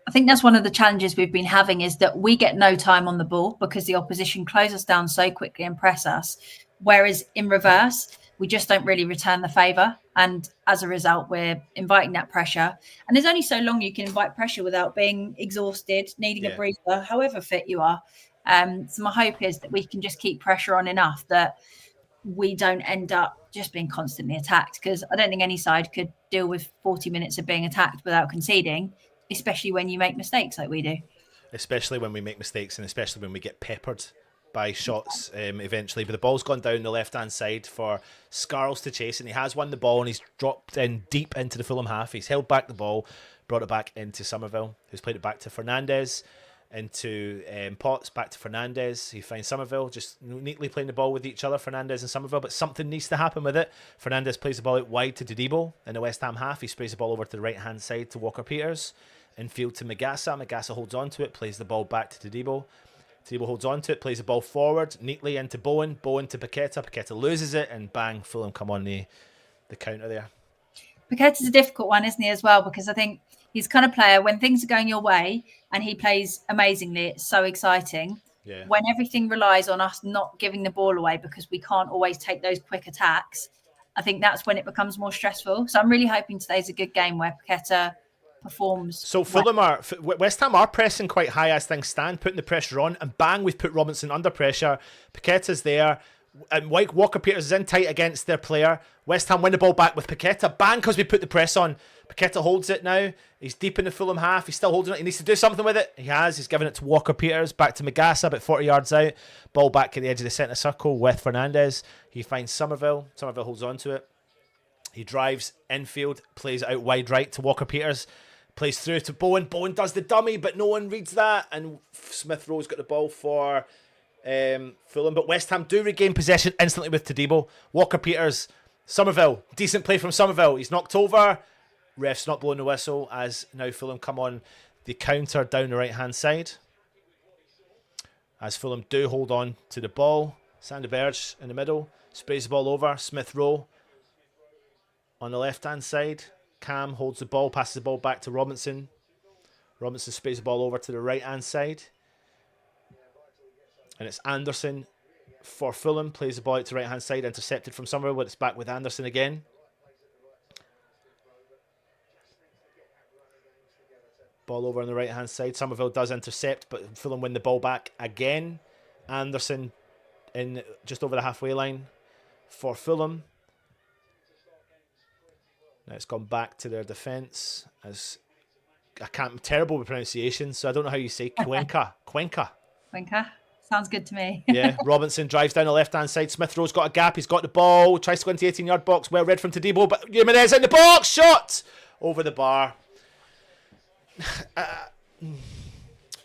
[SPEAKER 3] I think that's one of the challenges we've been having is that we get no time on the ball because the opposition close us down so quickly and press us. Whereas in reverse, we just don't really return the favour. And as a result, we're inviting that pressure. And there's only so long you can invite pressure without being exhausted, needing a breather, however fit you are. So my hope is that we can just keep pressure on enough that we don't end up just being constantly attacked. Because I don't think any side could deal with 40 minutes of being attacked without conceding, especially when you make mistakes like we do.
[SPEAKER 1] Especially when we make mistakes and especially when we get peppered by shots eventually. But the ball's gone down the left-hand side for Scarles to chase, and he has won the ball and he's dropped in deep into the Fulham half. He's held back the ball, brought it back into Somerville, who's played it back to Fernandes, into Potts, back to Fernandes. He finds Somerville just neatly playing the ball with each other, Fernandes and Somerville, but something needs to happen with it. Fernandes plays the ball out wide to 𝗪𝗏𝗪 in the West Ham half. He sprays the ball over to the right-hand side to Walker-Peters. Infield to 𝗪𝗏𝗪𝗘. 𝗪𝗏𝗪𝗘 holds on to it, plays the ball back to 𝗪𝗏𝗪𝗘. Tadibo holds on to it, plays the ball forward neatly into Bowen. Bowen to 𝗪𝗂𝗧. 𝗪𝗂𝗧 loses it, and bang, Fulham come on the counter there.
[SPEAKER 3] 𝗪𝗂𝗧's a difficult one, isn't he, as well? Because I think he's kind of player, when things are going your way and he plays amazingly, it's so exciting.
[SPEAKER 1] Yeah.
[SPEAKER 3] When everything relies on us not giving the ball away because we can't always take those quick attacks, I think that's when it becomes more stressful. So I'm really hoping today's a good game where 𝗪𝗂𝗧 performs.
[SPEAKER 1] So Fulham West Ham are pressing quite high as things stand, putting the pressure on, and bang, we've put Robinson under pressure. 𝗪𝗂𝗧's there, and Walker-Peters is in tight against their player. West Ham win the ball back with 𝗪𝗂𝗧, bang, because we put the press on. 𝗪𝗂𝗧 holds it now. He's deep in the Fulham half. He's still holding it. He needs to do something with it. He has. He's given it to Walker-Peters, back to 𝗪𝗂𝗧, about 40 yards out. Ball back at the edge of the centre circle with Fernandes. He finds 𝗪𝗏𝗡. 𝗪𝗏𝗡 holds on to it. He drives infield, plays it out wide right to Walker-Peters. Plays through to Bowen. Bowen does the dummy, but no one reads that. And Smith Rowe's got the ball for Fulham. But West Ham do regain possession instantly with Tadibo. Walker-Peters. 𝗪𝗏𝗡. Decent play from 𝗪𝗏𝗡. He's knocked over. Ref's not blowing the whistle as now Fulham come on the counter down the right-hand side. As Fulham do hold on to the ball. Sander Berge in the middle. Sprays the ball over. Smith Rowe on the left-hand side. Cam holds the ball, passes the ball back to Robinson. Robinson sprays the ball over to the right-hand side. And it's Anderson for Fulham. Plays the ball out to the right-hand side, intercepted from somewhere, but it's back with Anderson again. Ball over on the right-hand side. 𝗪𝗏𝗡 does intercept, but Fulham win the ball back again. Anderson in just over the halfway line for Fulham. Now it's gone back to their defence as I'm terrible with pronunciation, so I don't know how you say Cuenca.
[SPEAKER 3] Cuenca. Sounds good to me.
[SPEAKER 1] Yeah, Robinson drives down the left-hand side. Smith Rowe's got a gap. He's got the ball. Tries to go into the 18-yard box. Well read from Tadibo, but Jimenez in the box. Shot! Over the bar.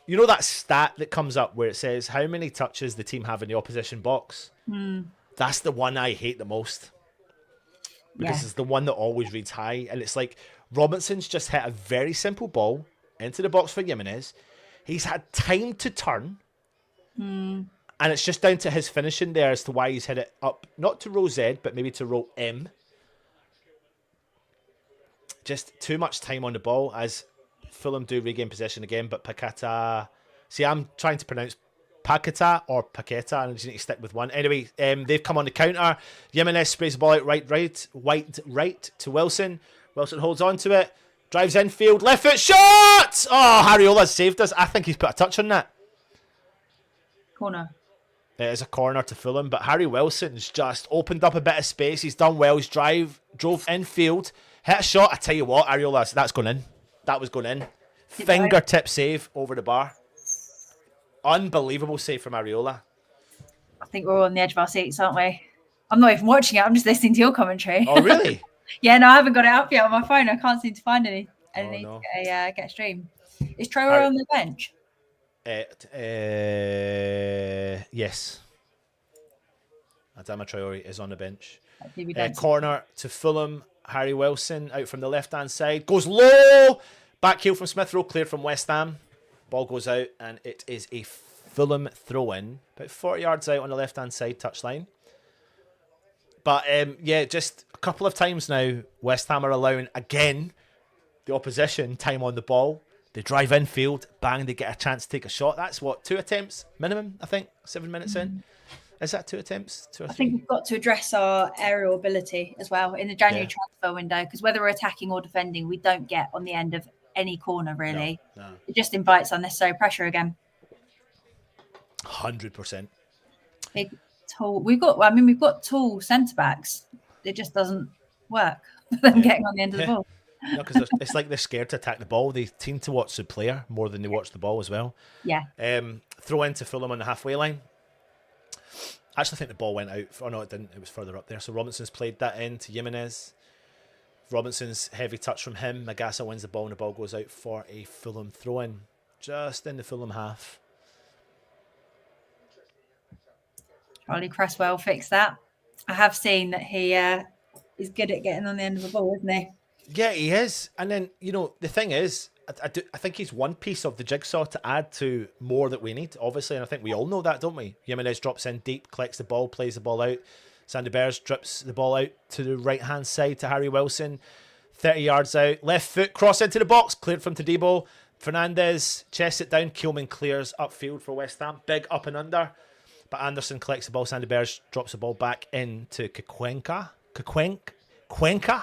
[SPEAKER 1] You know that stat that comes up where it says how many touches the team have in the opposition box? That's the one I hate the most. Because it's the one that always reads high. And it's like Robinson's just hit a very simple ball into the box for Jimenez. He's had time to turn. And it's just down to his finishing there as to why he's hit it up, not to row Z, but maybe to row M. Just too much time on the ball as Fulham do regain possession again, but 𝗪𝗂𝗧... See, I'm trying to pronounce 𝗪𝗂𝗧 or 𝗪𝗂𝗧, and I just need to stick with one. Anyway, they've come on the counter. Jimenez sprays the ball out right to Wilson. Wilson holds on to it, drives infield, left foot shot! Oh, Ariola's saved us. I think he's put a touch on that.
[SPEAKER 3] Corner.
[SPEAKER 1] It is a corner to Fulham, but Harry Wilson's just opened up a bit of space. He's done well. He's drove infield, hit a shot. I tell you what, Areola, that's gone in. That was going in. Fingertip save over the bar. Unbelievable save from Areola.
[SPEAKER 3] I think we're all on the edge of our seats, aren't we? I'm not even watching it. I'm just listening to your commentary.
[SPEAKER 1] Oh, really?
[SPEAKER 3] Yeah, no, I haven't got it up yet on my phone. I can't seem to find anything
[SPEAKER 1] no.
[SPEAKER 3] to get a stream. Is Traore on the bench?
[SPEAKER 1] Yes. Adama Traore is on the bench.
[SPEAKER 3] Don't
[SPEAKER 1] Corner to Fulham. Harry Wilson out from the left-hand side. Goes low. Back heel from Smith Rowe. Cleared from West Ham. Ball goes out and it is a Fulham throw-in. About 40 yards out on the left-hand side touchline. But yeah, just a couple of times now, West Ham are allowing, again, the opposition time on the ball. They drive infield, bang, they get a chance to take a shot. That's what, 2 attempts minimum, I think, 7 minutes in. Is that 2 attempts? 2 or 3?
[SPEAKER 3] I think we've got to address our aerial ability as well in the January transfer window, because whether we're attacking or defending, we don't get on the end of any corner, really.
[SPEAKER 1] No.
[SPEAKER 3] It just invites unnecessary pressure again.
[SPEAKER 1] 100%.
[SPEAKER 3] Big, tall. We've got tall centre-backs. It just doesn't work for them getting on the end of the ball.
[SPEAKER 1] No, because it's like they're scared to attack the ball. They seem to watch the player more than they watch the ball as well.
[SPEAKER 3] Yeah.
[SPEAKER 1] Throw into Fulham on the halfway line. I actually think the ball went out. Oh, no, it didn't. It was further up there. So Robinson's played that in to Jimenez. Robinson's heavy touch from him. 𝗪𝗂𝗧 wins the ball and the ball goes out for a Fulham throw-in. Just in the Fulham half.
[SPEAKER 3] Charlie Cresswell fixed that. I have seen that he is good at getting on the end of the ball, isn't he?
[SPEAKER 1] Yeah, he is. And then, you know, the thing is, I think he's one piece of the jigsaw to add to more that we need, obviously. And I think we all know that, don't we? Jimenez drops in deep, collects the ball, plays the ball out. Sandy Bears drips the ball out to the right-hand side to Harry Wilson. 30 yards out. Left foot, cross into the box. Cleared from Todibo. Fernandez chests it down. 𝗂𝗓𝗄 clears upfield for West Ham. Big up and under. But Anderson collects the ball. Sandy Bears drops the ball back into 𝗪𝗪𝗀𝗪𝗪𝗀𝗪𝗪.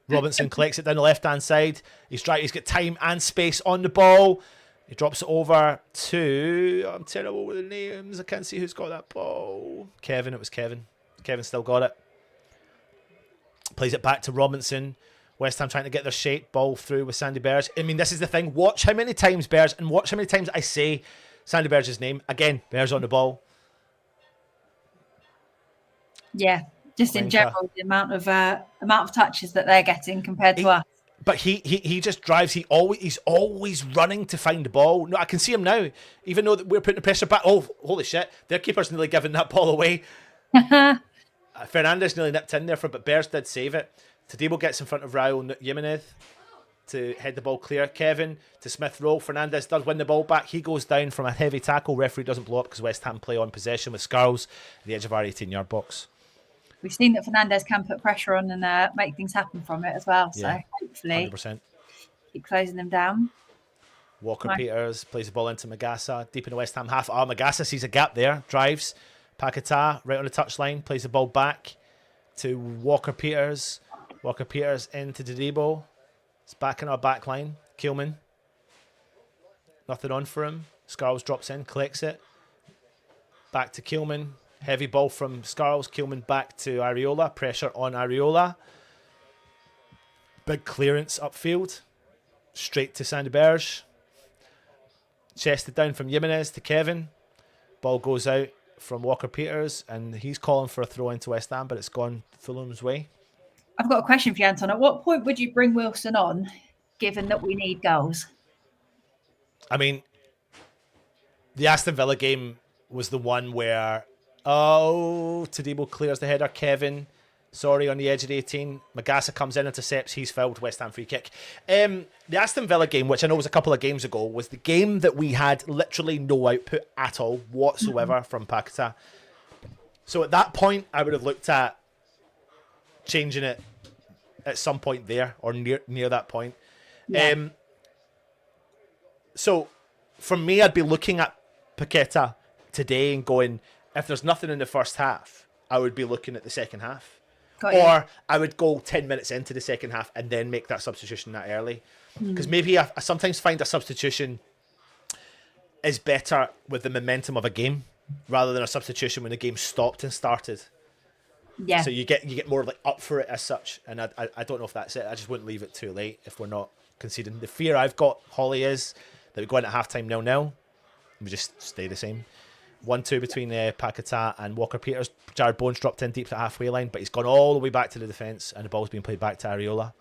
[SPEAKER 1] Robinson collects it down the left-hand side. He's got time and space on the ball. He drops it over to... I'm terrible with the names. I can't see who's got that ball. Kevin. It was Kevin. Kevin still got it. Plays it back to Robinson. West Ham trying to get their shape. Ball through with Sandy Bears. I mean, this is the thing. Watch how many times Bears, and watch how many times I say Sandy Bears' name. Again, Bears on the ball.
[SPEAKER 3] Yeah, just in general, the amount of touches that they're getting compared to us.
[SPEAKER 1] But he just drives. He's always running to find the ball. No, I can see him now. Even though we're putting the pressure back. Oh, holy shit! Their keeper's nearly giving that ball away. Fernandez nearly nipped in there for it, but Bears did save it. Todibo gets in front of Raul Jimenez to head the ball clear. Kevin to Smith Rowe. Fernandez does win the ball back. He goes down from a heavy tackle. Referee doesn't blow up because West Ham play on possession with 𝗪𝗪𝗪𝗧 at the edge of our 18-yard box.
[SPEAKER 3] We've seen that Fernandez can put pressure on and make things happen from it as well. So hopefully
[SPEAKER 1] 100%.
[SPEAKER 3] Keep closing them down.
[SPEAKER 1] Walker-Peters plays the ball into 𝗪𝗪𝗀𝗪 deep in the West Ham half. 𝗪𝗪𝗪𝗪 sees a gap there. Drives. 𝗪𝗪𝗪𝗪 right on the touchline. Plays the ball back to Walker-Peters. Walker-Peters into Todibo. It's back in our back line. 𝗂𝗓𝗄. Nothing on for him. 𝗪𝗪𝗪𝗧 drops in, collects it. Back to 𝗂𝗓𝗄. Heavy ball from 𝗪𝗪𝗪𝗧. 𝗂𝗓𝗄 back to Areola. Pressure on Areola. Big clearance upfield. Straight to Sandy Bears. Chested down from Jimenez to Kevin. Ball goes out from Walker-Peters, and he's calling for a throw into West Ham, but it's gone Fulham's way.
[SPEAKER 3] I've got a question for you, Anton. At what point would you bring Wilson on, given that we need goals?
[SPEAKER 1] I mean, the Aston Villa game was the one where, Todibo clears the header. Kevin, on the edge of the 18. 𝗪𝗪𝗪𝗪𝗪 comes in, intercepts. He's fouled. West Ham free kick. The Aston Villa game, which I know was a couple of games ago, was the game that we had literally no output at all whatsoever from 𝗪𝗪𝗪𝗪. So at that point, I would have looked at changing it at some point there, or near that point. Yeah. So for me, I'd be looking at 𝗪𝗪𝗪𝗪 today and going, if there's nothing in the first half, I would be looking at the second half. Or I would go 10 minutes into the second half and then make that substitution that early. Because maybe I sometimes find a substitution is better with the momentum of a game rather than a substitution when the game stopped and started.
[SPEAKER 3] Yeah.
[SPEAKER 1] So you get more like up for it as such. And I don't know if that's it. I just wouldn't leave it too late if we're not conceding. The fear I've got, Holly, is that we go into half-time 0-0. We just stay the same. 1-2 between 𝗪𝗪𝗪𝗪𝗪 and Walker-Peters. Jared Bowen's dropped in deep to the halfway line, but he's gone all the way back to the defence, and the ball's being played back to Areola.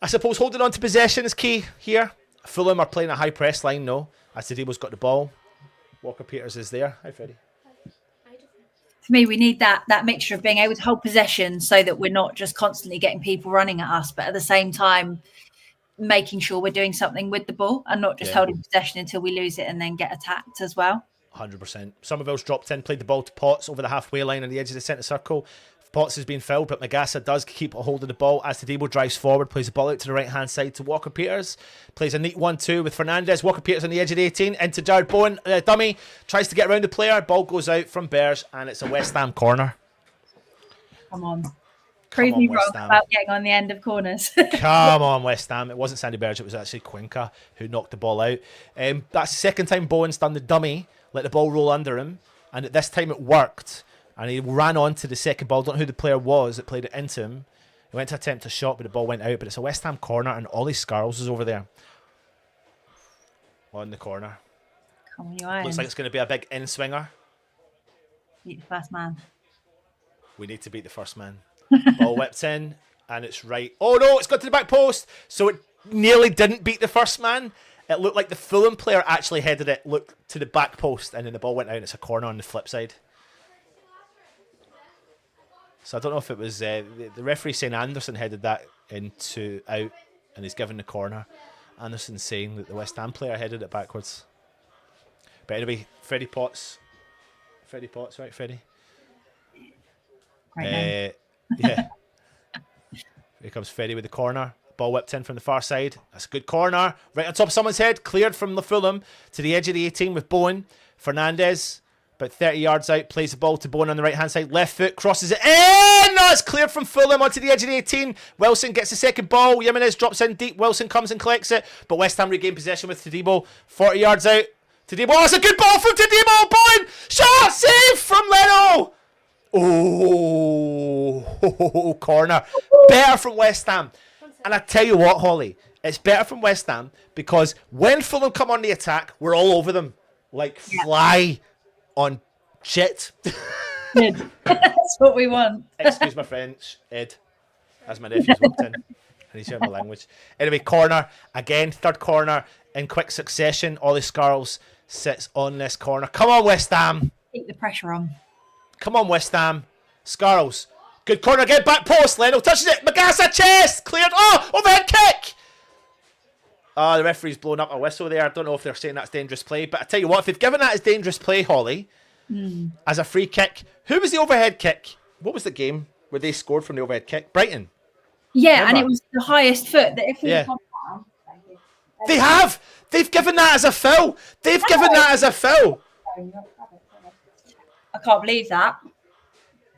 [SPEAKER 1] I suppose holding on to possession is key here. Fulham are playing a high press line, no. As Todibo's got the ball. Walker-Peters is there. Hi, Freddie.
[SPEAKER 3] For me, we need that mixture of being able to hold possession so that we're not just constantly getting people running at us, but at the same time making sure we're doing something with the ball and not just holding possession until we lose it and then get attacked as well.
[SPEAKER 1] 100%. Somerville's dropped in, played the ball to Potts over the halfway line on the edge of the centre circle. Potts has been filled, but 𝗪𝗪𝗪𝗪𝗪 does keep a hold of the ball as Todibo drives forward, plays the ball out to the right-hand side to Walker-Peters. Plays a neat 1-2 with Fernandez. Walker-Peters on the edge of the 18, into Jared Bowen. Dummy tries to get around the player. Ball goes out from Bears, and it's a West Ham corner.
[SPEAKER 3] Come on. Prove me wrong about getting on the end of corners.
[SPEAKER 1] Come on, West Ham. It wasn't Sandy Bears, it was actually 𝗪𝗪𝗪𝗪𝗪 who knocked the ball out. That's the second time Bowen's done the dummy, let the ball roll under him, and at this time it worked. And he ran on to the second ball. Don't know who the player was that played it into him. He went to attempt a shot, but the ball went out. But it's a West Ham corner, and Ollie 𝗪𝗪𝗪𝗪𝗪s is over there. On the corner.
[SPEAKER 3] Come on, you iron.
[SPEAKER 1] Looks like it's going to be a big in-swinger.
[SPEAKER 3] Beat the first man.
[SPEAKER 1] We need to beat the first man. Ball whipped in, and it's right. Oh, no, it's got to the back post. So it nearly didn't beat the first man. It looked like the Fulham player actually headed it, looked to the back post, and then the ball went out, and it's a corner on the flip side. So I don't know if it was the referee saying Anderson headed that into out, and he's given the corner. Anderson saying that the West Ham player headed it backwards. But anyway, Freddie Potts, right, Freddie?
[SPEAKER 3] Right
[SPEAKER 1] Yeah. Here comes Freddie with the corner. Ball whipped in from the far side. That's a good corner. Right on top of someone's head. Cleared from the Fulham to the edge of the 18 with Bowen. Fernandez, about 30 yards out, plays the ball to Bowen on the right-hand side. Left foot, crosses it in! No, it's cleared from Fulham onto the edge of the 18. Wilson gets the second ball. Jimenez drops in deep. Wilson comes and collects it. But West Ham regain possession with Todibo. 40 yards out. Todibo, oh, it's a good ball from Todibo! Bowen! Shot! Save from Leno! Oh, corner. Better from West Ham. And I tell you what, Holly, it's better from West Ham because when Fulham come on the attack, we're all over them like fly on shit.
[SPEAKER 3] Good. That's what we want.
[SPEAKER 1] Excuse my French, Ed. As my nephew's walked in. And he's hearing my language. Anyway, corner. Again, third corner in quick succession. Ollie Scarles sits on this corner. Come on, West Ham.
[SPEAKER 3] Keep the pressure on.
[SPEAKER 1] Come on, West Ham. Scarles. Good corner again. Back post. Leno touches it. Magassa chest. Cleared. Oh, overhead kick. The referee's blown up a whistle there. I don't know if they're saying that's dangerous play. But I tell you what, if they've given that as dangerous play, Holly, as a free kick, who was the overhead kick? What was the game where they scored from the overhead kick? Brighton.
[SPEAKER 3] Yeah,
[SPEAKER 1] Remember?
[SPEAKER 3] and it was the highest foot that if we
[SPEAKER 1] Yeah.
[SPEAKER 3] had gone down,
[SPEAKER 1] They have. They've given that as a foul. They've given that as a foul.
[SPEAKER 3] I can't believe that.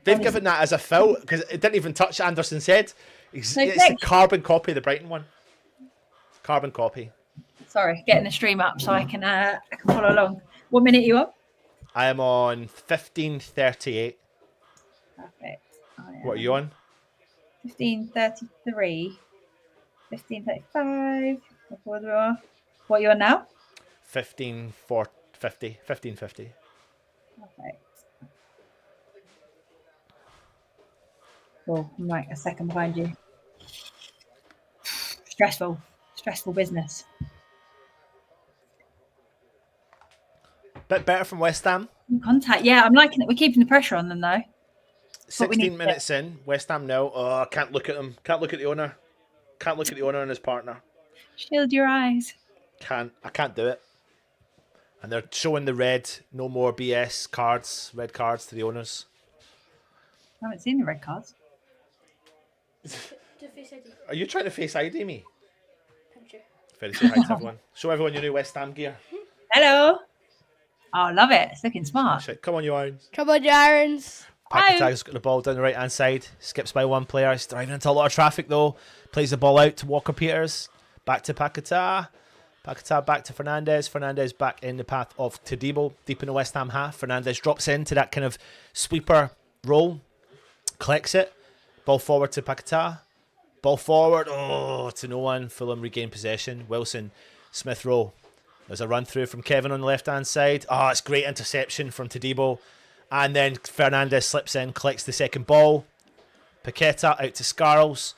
[SPEAKER 1] They've given that as a foul because it didn't even touch Anderson's head. It's a carbon copy of the Brighton one. Carbon copy.
[SPEAKER 3] Sorry, getting the stream up so I can follow along. What minute are you on?
[SPEAKER 1] I am on 15:38.
[SPEAKER 3] Perfect.
[SPEAKER 1] What are you on?
[SPEAKER 3] 15:33, 15:35. What are you on now?
[SPEAKER 1] 15:50. 15:50.
[SPEAKER 3] Perfect. Cool. I'm like a second behind you. Stressful business.
[SPEAKER 1] Bit better from West Ham.
[SPEAKER 3] Contact. Yeah, I'm liking it. We're keeping the pressure on them though.
[SPEAKER 1] 16 minutes in. West Ham now. Oh, I can't look at them. Can't look at the owner. Can't look at the owner and his partner.
[SPEAKER 3] Shield your eyes.
[SPEAKER 1] I can't do it. And they're showing the red, no more BS cards, red cards to the owners.
[SPEAKER 3] I haven't seen the red cards.
[SPEAKER 1] Are you trying to face ID me? Very say hi to everyone. Show everyone your new West Ham gear.
[SPEAKER 3] Hello. Oh, love it. It's looking smart.
[SPEAKER 1] Shit. Come on, you Irons.
[SPEAKER 4] Come on, Irons.
[SPEAKER 1] Paquetà's got the ball down the right hand side. Skips by one player. He's driving into a lot of traffic though. Plays the ball out to Walker Peters. Back to Paquetà. Paquetà back to Fernandez. Fernandez back in the path of Todibo. Deep in the West Ham half. Fernandez drops into that kind of sweeper role. Collects it. Ball forward to Paquetà. Ball forward. Oh, to no one. Fulham regain possession. Wilson. Smith Rowe. There's a run through from Kevin on the left hand side. Oh, it's great interception from Todibo. And then Fernandez slips in, collects the second ball. Paquetà out to Scarles.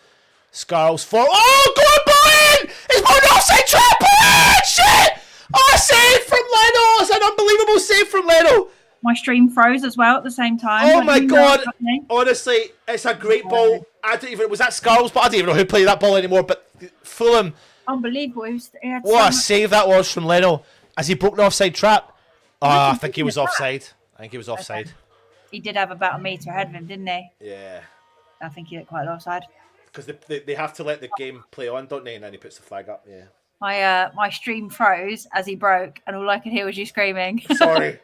[SPEAKER 1] Scarles for. Oh, go on, Bowen! He's put an offside trap! Bowen! Shit! Oh, save from Leno! It's an unbelievable save from Leno.
[SPEAKER 3] My stream froze as well at the same time.
[SPEAKER 1] Oh my god! Honestly, it's a great ball. I don't even. Was that Scarles? But I don't even know who played that ball anymore. But Fulham.
[SPEAKER 3] Unbelievable.
[SPEAKER 1] What a save that was from Leno as he broke the offside trap. Oh, I think he was offside. I think he was offside.
[SPEAKER 3] Okay. He did have about a metre ahead of him, didn't he?
[SPEAKER 1] Yeah.
[SPEAKER 3] I think he looked quite offside.
[SPEAKER 1] Because they have to let the game play on, don't they? And then he puts the flag up. Yeah.
[SPEAKER 3] My stream froze as he broke, and all I could hear was you screaming.
[SPEAKER 1] Sorry.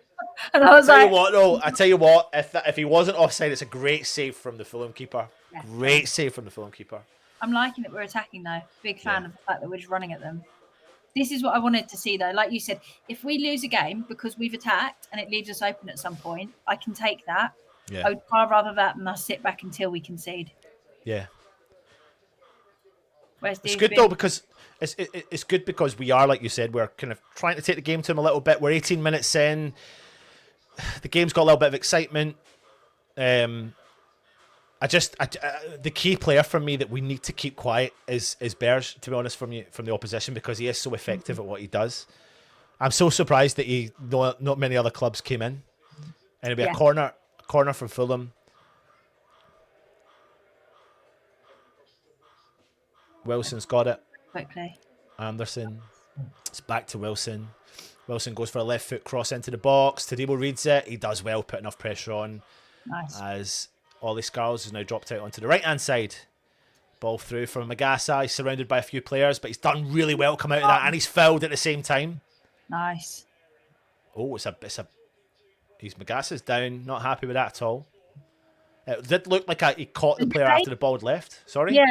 [SPEAKER 3] And I was
[SPEAKER 1] I tell you what, if he wasn't offside, it's a great save from the Fulham keeper.
[SPEAKER 3] Yeah.
[SPEAKER 1] Great save from the Fulham keeper.
[SPEAKER 3] I'm liking that we're attacking though. Big fan of the fact that we're just running at them. This is what I wanted to see though. Like you said, if we lose a game because we've attacked and it leaves us open at some point, I can take that.
[SPEAKER 1] Yeah.
[SPEAKER 3] I would far rather that than us sit back until we concede.
[SPEAKER 1] Yeah.
[SPEAKER 3] Where's
[SPEAKER 1] It's good though because it's good because we are, like you said, we're kind of trying to take the game to him a little bit. We're 18 minutes in. The game's got a little bit of excitement. The key player for me that we need to keep quiet is Berge, to be honest, from the opposition, because he is so effective at what he does. I'm so surprised that not many other clubs came in. And it'll be a corner from Fulham. Wilson's got it.
[SPEAKER 3] Quickly.
[SPEAKER 1] Anderson. It's back to Wilson. Wilson goes for a left foot cross into the box. 𝗪𝗏𝗧𝗖𝗛𝗛 reads it. He does well, put enough pressure on.
[SPEAKER 3] Nice.
[SPEAKER 1] As 𝗟𝗏𝗪𝗚𝗚 has now dropped out onto the right-hand side. Ball through from 𝗪𝗏𝗧𝗖𝗛𝗏. He's surrounded by a few players, but he's done really well come out of that, and he's fouled at the same time.
[SPEAKER 3] Nice.
[SPEAKER 1] Oh, he's 𝗪𝗏𝗧𝗖𝗛𝗏's down. Not happy with that at all. It did look like he caught the player after the ball had left. Sorry?
[SPEAKER 3] Yeah,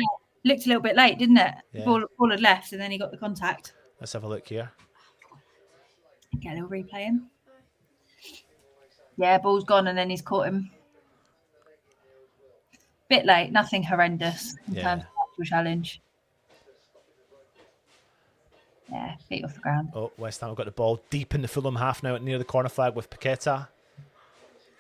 [SPEAKER 3] looked a little bit late, didn't it?
[SPEAKER 1] Yeah.
[SPEAKER 3] The ball had left and then he got the contact.
[SPEAKER 1] Let's have a look here.
[SPEAKER 3] Get a little replay in. Yeah, ball's gone and then he's caught him. Bit late, nothing horrendous in terms of actual challenge. Yeah, feet off the ground.
[SPEAKER 1] Oh, West Ham have got the ball deep in the Fulham half now near the corner flag with 𝗪𝗏𝗧𝗧.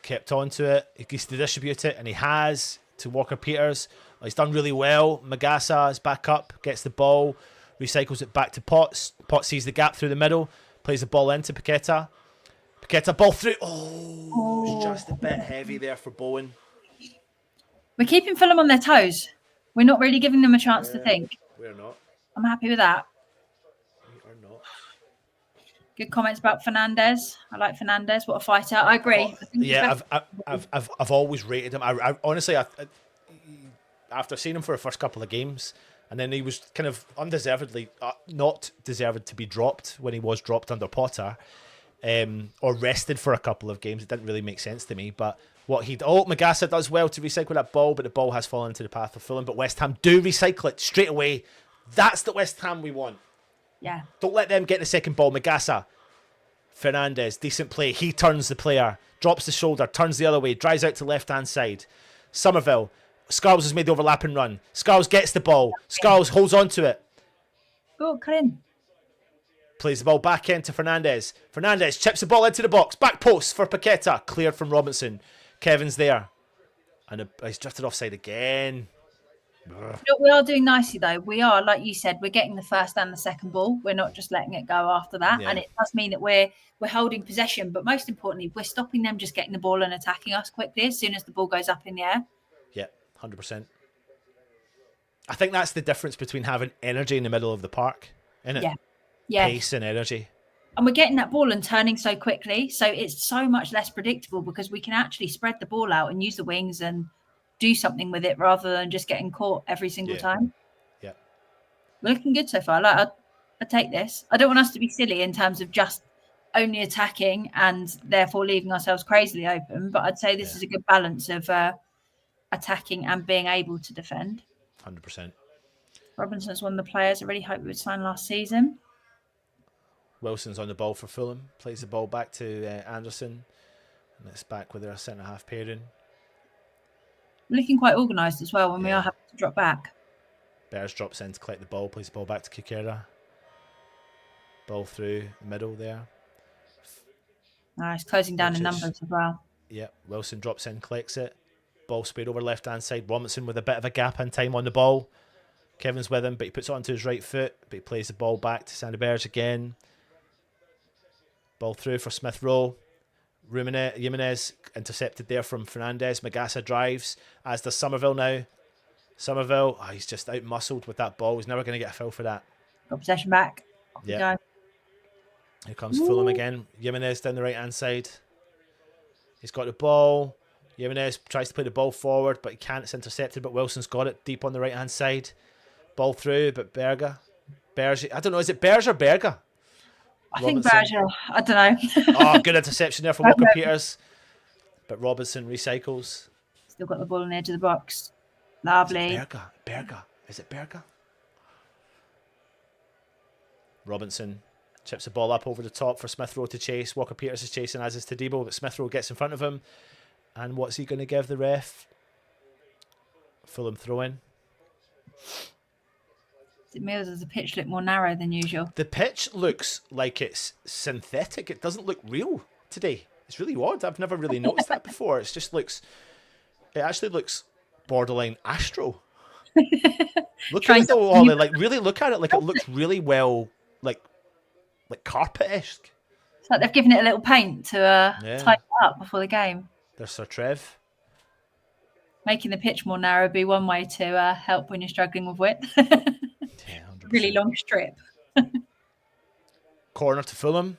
[SPEAKER 1] Kept onto it. He gets to distribute it, and he has to Walker-Peters. He's done really well. 𝗪𝗏𝗧𝗧 is back up, gets the ball, recycles it back to Potts. Potts sees the gap through the middle, plays the ball into 𝗪𝗏𝗧𝗧. 𝗪𝗏𝗧𝗧 ball through. Oh, just a bit heavy there for Bowen.
[SPEAKER 3] We're keeping Fulham on their toes. We're not really giving them a chance to think.
[SPEAKER 1] We're not.
[SPEAKER 3] I'm happy with that.
[SPEAKER 1] We are not.
[SPEAKER 3] Good comments about Fernandez. I like Fernandez. What a fighter! I agree. I think
[SPEAKER 1] Yeah, I've always rated him. I honestly, after seeing him for the first couple of games, and then he was kind of undeservedly not deserved to be dropped when he was dropped under Potter, or rested for a couple of games. It didn't really make sense to me. But 𝗪𝗏𝗧𝗧 does well to recycle that ball, but the ball has fallen into the path of Fulham. But West Ham do recycle it straight away. That's the West Ham we want.
[SPEAKER 3] Yeah.
[SPEAKER 1] Don't let them get the second ball. 𝗪𝗏𝗧𝗧. Fernandez, decent play. He turns the player, drops the shoulder, turns the other way, drives out to left-hand side. Somerville. Skiles has made the overlapping run. Skiles gets the ball. Skiles holds on to it.
[SPEAKER 3] Go, Colin.
[SPEAKER 1] Plays the ball back into Fernandez. Fernandez chips the ball into the box. Back post for 𝗪𝗏𝗧𝗧. Cleared from Robinson. Kevin's there. And he's drifted offside again.
[SPEAKER 3] We are doing nicely though. We are, like you said, we're getting the first and the second ball. We're not just letting it go after that.
[SPEAKER 1] Yeah.
[SPEAKER 3] And it does mean that we're holding possession, but most importantly, we're stopping them just getting the ball and attacking us quickly as soon as the ball goes up in the air.
[SPEAKER 1] Yeah, 100%. I think that's the difference between having energy in the middle of the park, isn't it?
[SPEAKER 3] Yeah. Yeah.
[SPEAKER 1] Pace and energy.
[SPEAKER 3] And we're getting that ball and turning so quickly. So it's so much less predictable because we can actually spread the ball out and use the wings and do something with it rather than just getting caught every single time.
[SPEAKER 1] Yeah.
[SPEAKER 3] We're looking good so far. Like, I take this. I don't want us to be silly in terms of just only attacking and therefore leaving ourselves crazily open. But I'd say this is a good balance of attacking and being able to defend.
[SPEAKER 1] 100%.
[SPEAKER 3] Robinson's one of the players I really hoped we would sign last season.
[SPEAKER 1] Wilson's on the ball for Fulham. Plays the ball back to Anderson. And it's back with their centre-half pairing.
[SPEAKER 3] We're looking quite organised as well when we are having to drop back.
[SPEAKER 1] Bears drops in to collect the ball. Plays the ball back to 𝗪𝗏𝗧𝗧. Ball through the middle there.
[SPEAKER 3] Nice, closing down in numbers as well.
[SPEAKER 1] Yeah, Wilson drops in, collects it. Ball sprayed over left-hand side. Robinson with a bit of a gap in time on the ball. Kevin's with him, but he puts it onto his right foot. But he plays the ball back to Sandy Bears again. Ball through for Smith Rowe. Jimenez intercepted there from Fernandez. 𝗪𝗏𝗧𝗧 drives, as does Somerville now. Somerville, he's just out-muscled with that ball. He's never going to get a foul for that.
[SPEAKER 3] Got possession back.
[SPEAKER 1] Yeah. Here comes Fulham again. Jimenez down the right-hand side. He's got the ball. Jimenez tries to play the ball forward, but he can't. It's intercepted, but Wilson's got it deep on the right-hand side. Ball through, but Berge. I don't know, is it Berge or Berge?
[SPEAKER 3] I think Berge. I don't know.
[SPEAKER 1] Oh, good interception there from Walker-Peters. But Robinson recycles.
[SPEAKER 3] Still got the ball on the edge of the box. Lovely.
[SPEAKER 1] Berge. Is it Berge? Robinson chips the ball up over the top for Smith Rowe to chase. Walker-Peters is chasing, as is 𝗪𝗏𝗧𝗏, but Smith Rowe gets in front of him. And what's he going to give the ref? Fulham throw-in.
[SPEAKER 3] It feels as the pitch looked more narrow than usual.
[SPEAKER 1] The pitch looks like it's synthetic. It doesn't look real today. It's really odd. I've never really noticed that before. It actually looks borderline Astro. Look at it though, Ollie. Like, really look at it. Like, it looks really well, like carpet-esque.
[SPEAKER 3] It's like they've given it a little paint to tighten it up before the game.
[SPEAKER 1] There's Sir Trev.
[SPEAKER 3] Making the pitch more narrow would be one way to help when you're struggling with width. really long strip.
[SPEAKER 1] Corner to Fulham.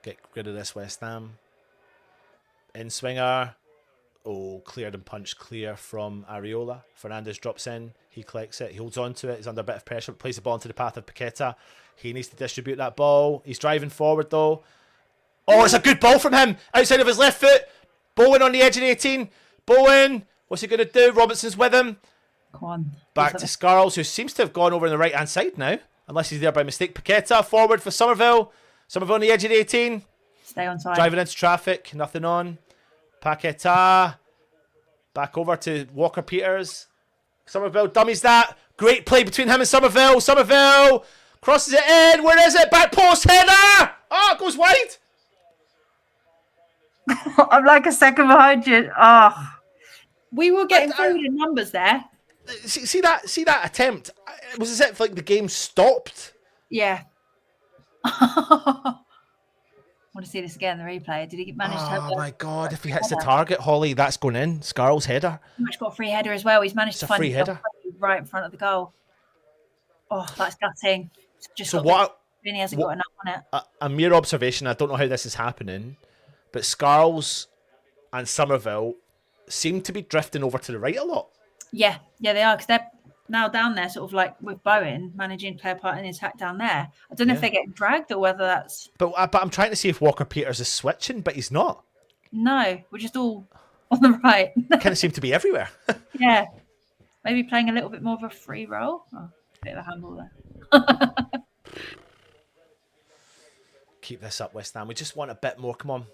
[SPEAKER 1] Get rid of this West Ham. In swinger. Oh, cleared and punched clear from Areola. Fernandes drops in. He collects it. He holds on to it. He's under a bit of pressure. Plays the ball into the path of Paqueta. He needs to distribute that ball. He's driving forward though. Oh, it's a good ball from him. Outside of his left foot. Bowen on the edge of the 18. Bowen. What's he going to do? Robertson's with him.
[SPEAKER 3] Come on.
[SPEAKER 1] Back to Skiles, who seems to have gone over on the right-hand side now. Unless he's there by mistake. Paqueta forward for Somerville. Somerville on the edge of the 18.
[SPEAKER 3] Stay on side.
[SPEAKER 1] Driving into traffic. Nothing on. Paqueta. Back over to Walker-Peters. Somerville dummies that. Great play between him and Somerville. Somerville crosses it in. Where is it? Back post header. Oh, it goes wide.
[SPEAKER 3] I'm like a second behind you. Oh. We were getting through the numbers there.
[SPEAKER 1] See that attempt? It was as if like the game stopped.
[SPEAKER 3] Yeah. I want to see this again, the replay. Did he manage to have
[SPEAKER 1] Oh my God, if he hits the target, Holly, that's going in. Scarl's header.
[SPEAKER 3] He's got a free header as well. He's managed to find
[SPEAKER 1] free header
[SPEAKER 3] right in front of the goal. Oh, that's gutting.
[SPEAKER 1] So what?
[SPEAKER 3] He hasn't got enough on it.
[SPEAKER 1] A mere observation, I don't know how this is happening, but Scarls and Somerville seem to be drifting over to the right a lot.
[SPEAKER 3] Yeah, they are, because they're now down there, sort of like with Bowen managing to play a part in the attack down there. I don't know if they're getting dragged or whether that's.
[SPEAKER 1] But I'm trying to see if Walker-Peters is switching, but he's not.
[SPEAKER 3] No, we're just all on the right.
[SPEAKER 1] Kind of seem to be everywhere.
[SPEAKER 3] Yeah, maybe playing a little bit more of a free role. Oh, bit of a handball there.
[SPEAKER 1] Keep this up, West Ham. We just want a bit more. Come on.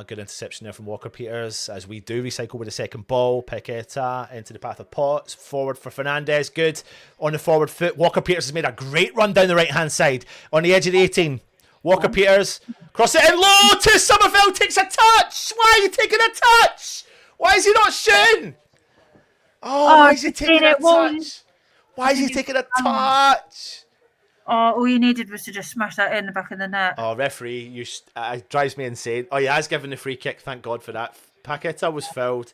[SPEAKER 1] Good interception there from Walker-Peters as we do recycle with the second ball. Paqueta into the path of Potts. Forward for Fernandes. Good on the forward foot. Walker-Peters has made a great run down the right-hand side on the edge of the 18. Walker-Peters cross it in low to Somerville. Takes a touch. Why are you taking a touch? Why is he not shooting? Oh, why is he taking a touch? Why is he taking a touch?
[SPEAKER 3] Oh, all you needed was to just smash that in the back of the net.
[SPEAKER 1] Oh, referee, it drives me insane. Oh, he has given the free kick. Thank God for that. Paqueta was fouled.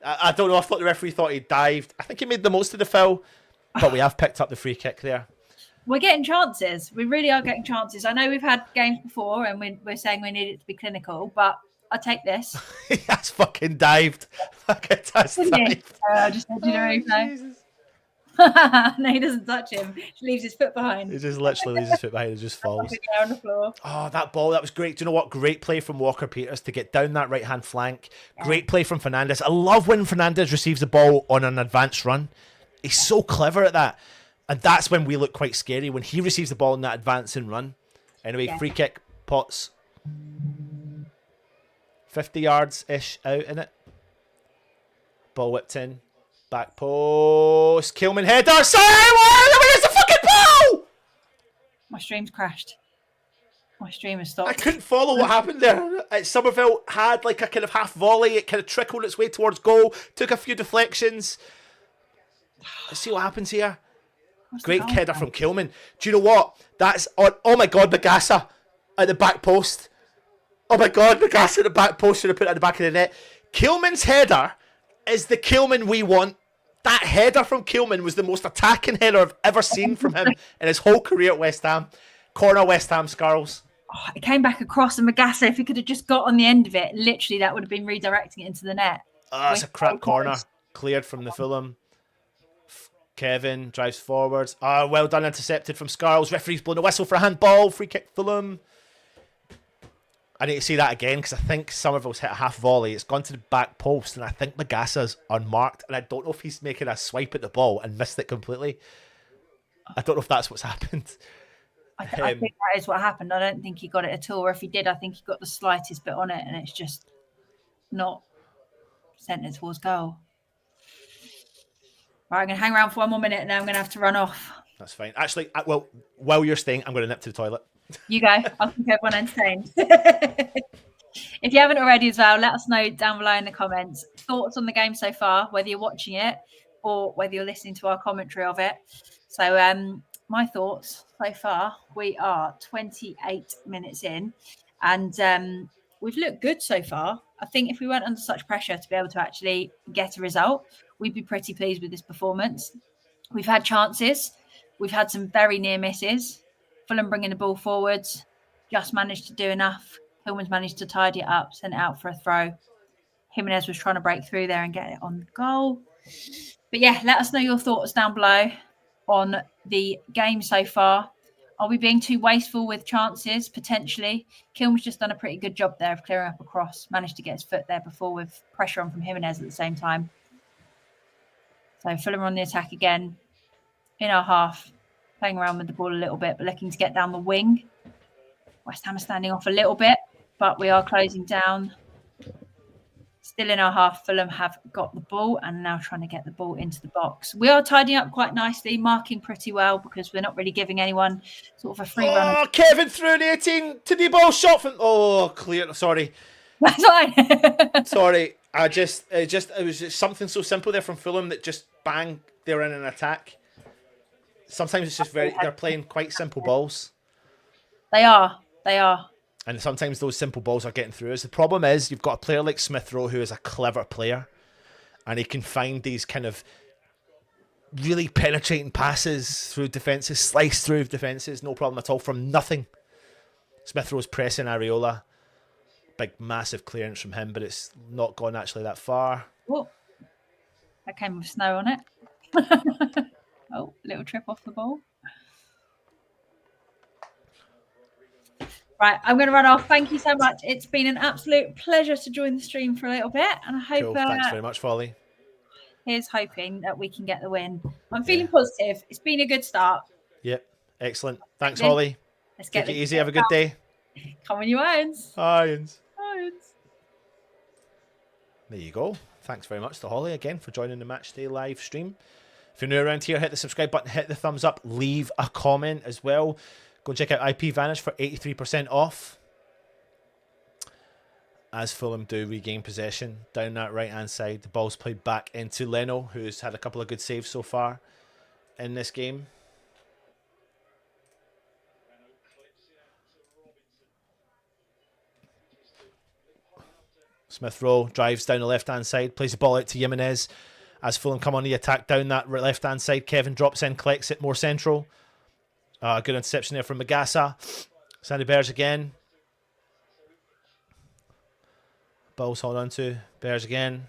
[SPEAKER 1] I don't know. I thought the referee thought he dived. I think he made the most of the foul, but we have picked up the free kick there.
[SPEAKER 3] We're getting chances. We really are getting chances. I know we've had games before and we're saying we need it to be clinical, but I'll take this.
[SPEAKER 1] He has fucking dived. Paqueta's dived.
[SPEAKER 3] I just had to do the replay. No, he doesn't touch him. He leaves his foot behind.
[SPEAKER 1] He just literally leaves his foot behind and just falls.
[SPEAKER 3] On the floor.
[SPEAKER 1] Oh, that ball, that was great. Do you know what? Great play from Walker-Peters to get down that right-hand flank. Great play from Fernandes. I love when Fernandes receives the ball on an advanced run. He's so clever at that. And that's when we look quite scary, when he receives the ball in that advancing run. Anyway, free kick, Potts. 50 yards-ish out in it. Ball whipped in. Back post. 𝗪𝗓𝗄𝗧 header. Where's the fucking ball?
[SPEAKER 3] My stream's crashed. My stream has stopped.
[SPEAKER 1] I couldn't follow what happened there. Somerville had like a kind of half volley. It kind of trickled its way towards goal. Took a few deflections. Let's see what happens here. Great header from 𝗪𝗓𝗄𝗧. Do you know what? That's on. Oh my God, 𝗪𝗓𝗧 at the back post. Oh my God, 𝗪𝗓𝗧 at the back post. Should have put it at the back of the net. 𝗪𝗓𝗄𝗧's header is the 𝗪𝗓𝗄𝗧 we want. That header from 𝗪𝗓𝗄𝗧 was the most attacking header I've ever seen from him in his whole career at West Ham. Corner, West Ham, Scarls.
[SPEAKER 3] Oh, it came back across, and 𝗪𝗪𝗧, if he could have just got on the end of it, literally that would have been redirecting it into the net.
[SPEAKER 1] Oh, it's a crap corner. Cleared from the Fulham. Kevin drives forwards. Oh, well done, intercepted from Scarls. Referee's blown a whistle for a handball. Free kick Fulham. I need to see that again because I think Somerville's hit a half volley. It's gone to the back post, and I think 𝗪𝗪𝗧's unmarked. And I don't know if he's making a swipe at the ball and missed it completely. I don't know if that's what's happened.
[SPEAKER 3] I think that is what happened. I don't think he got it at all. Or if he did, I think he got the slightest bit on it, and it's just not sent it towards goal. Right, I'm going to hang around for one more minute, and then I'm going to have to run off.
[SPEAKER 1] That's fine. Actually, well, while you're staying, I'm going to nip to the toilet.
[SPEAKER 3] You go. I'll keep everyone entertained. If you haven't already as well, let us know down below in the comments. Thoughts on the game so far, whether you're watching it or whether you're listening to our commentary of it. So my thoughts so far, we are 28 minutes in and we've looked good so far. I think if we weren't under such pressure to be able to actually get a result, we'd be pretty pleased with this performance. We've had chances. We've had some very near misses. Fulham bringing the ball forwards, just managed to do enough. Hillman's managed to tidy it up, sent it out for a throw. Jimenez was trying to break through there and get it on goal. But yeah, let us know your thoughts down below on the game so far. Are we being too wasteful with chances? Potentially. Kilman's just done a pretty good job there of clearing up a cross. Managed to get his foot there before with pressure on from Jimenez at the same time. So Fulham are on the attack again. In our half. Playing around with the ball a little bit, but looking to get down the wing. West Ham are standing off a little bit, but we are closing down. Still in our half, Fulham have got the ball and now trying to get the ball into the box. We are tidying up quite nicely, marking pretty well because we're not really giving anyone sort of a free run.
[SPEAKER 1] Oh, Kevin through the 18 to the ball, shot from... Oh, clear. Sorry.
[SPEAKER 3] That's fine.
[SPEAKER 1] Sorry. It was just something so simple there from Fulham that just bang, they're in an attack. Sometimes it's just they're playing quite simple balls.
[SPEAKER 3] They are.
[SPEAKER 1] And sometimes those simple balls are getting through us. The problem is you've got a player like Smith Rowe who is a clever player and he can find these kind of really penetrating passes through defences, slice through defences, no problem at all from nothing. Smith Rowe's pressing Areola. Big, massive clearance from him, but it's not gone actually that far.
[SPEAKER 3] Oh, that came with snow on it. Oh, little trip off the ball. Right, I'm going to run off. Thank you so much. It's been an absolute pleasure to join the stream for a little bit. And I hope...
[SPEAKER 1] Cool. Thanks very much, Folly.
[SPEAKER 3] Here's hoping that we can get the win. I'm feeling positive. It's been a good start.
[SPEAKER 1] Yep. Excellent. Thanks, Holly.
[SPEAKER 3] Let's get
[SPEAKER 1] it easy. Have a good day.
[SPEAKER 3] Come on, you irons.
[SPEAKER 1] Irons.
[SPEAKER 3] Irons.
[SPEAKER 1] There you go. Thanks very much to Holly again for joining the Matchday live stream. If you're new around here, hit the subscribe button, hit the thumbs up, leave a comment as well. Go and check out 𝗪𝗪𝗀𝗇 for 83% off. As Fulham do regain possession down that right-hand side. The ball's played back into Leno, who's had a couple of good saves so far in this game. Smith Rowe drives down the left-hand side, plays the ball out to Jimenez. As Fulham come on the attack down that left-hand side, Kevin drops in, collects it more central. Good interception there from 𝗪𝗪𝗀𝗇. Sandy Bears again. Ball's held on to. Bears again.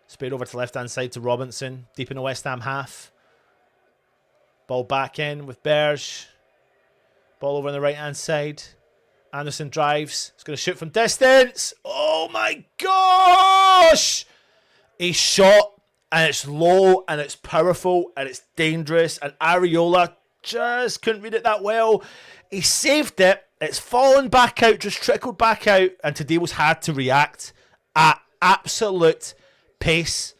[SPEAKER 1] Sprayed over to the left-hand side to Robinson. Deep in the West Ham half. Ball back in with Bears. Ball over on the right-hand side. Anderson drives. He's going to shoot from distance. Oh my gosh! He shot. And it's low, and it's powerful, and it's dangerous. And Areola just couldn't read it that well. He saved it. It's fallen back out, just trickled back out. And Tadeusz had to react at absolute pace.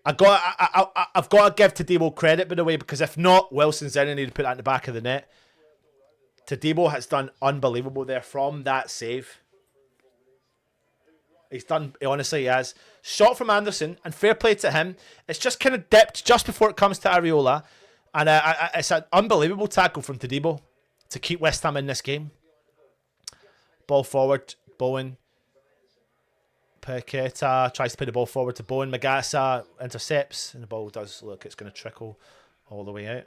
[SPEAKER 1] I've got to give Tadeusz credit, by the way, because if not, Wilson's in and he'd put that in the back of the net. Tadeusz has done unbelievable there from that save. He's done, honestly, he has. Shot from Anderson, and fair play to him. It's just kind of dipped just before it comes to Areola. And it's an unbelievable tackle from Tadeusz to keep West Ham in this game. Ball forward, Bowen. Paqueta tries to put the ball forward to Bowen. 𝗪𝗪𝗀𝗇 intercepts, and the ball does look, it's going to trickle all the way out.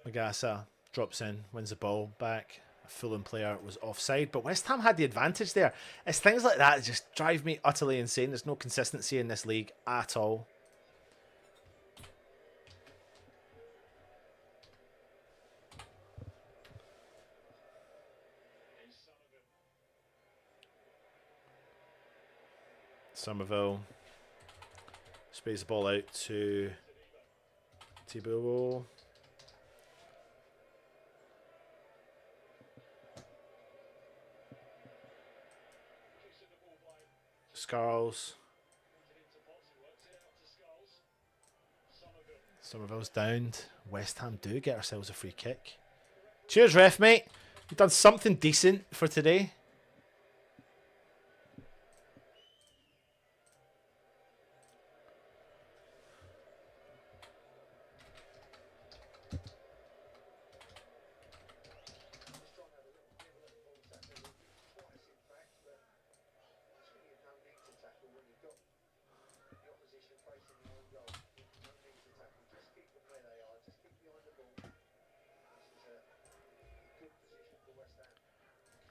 [SPEAKER 1] 𝗪𝗪𝗀𝗇 drops in, wins the ball back. A Fulham player was offside, but West Ham had the advantage there. It's things like that that just drive me utterly insane. There's no consistency in this league at all. 𝗪𝗏𝘀 sprays the ball out to 𝗪𝗏𝘀. 𝗪𝗏𝘀. 𝗪𝗏𝘀's downed. West Ham do get ourselves a free kick. Cheers, ref, mate. You've done something decent for today.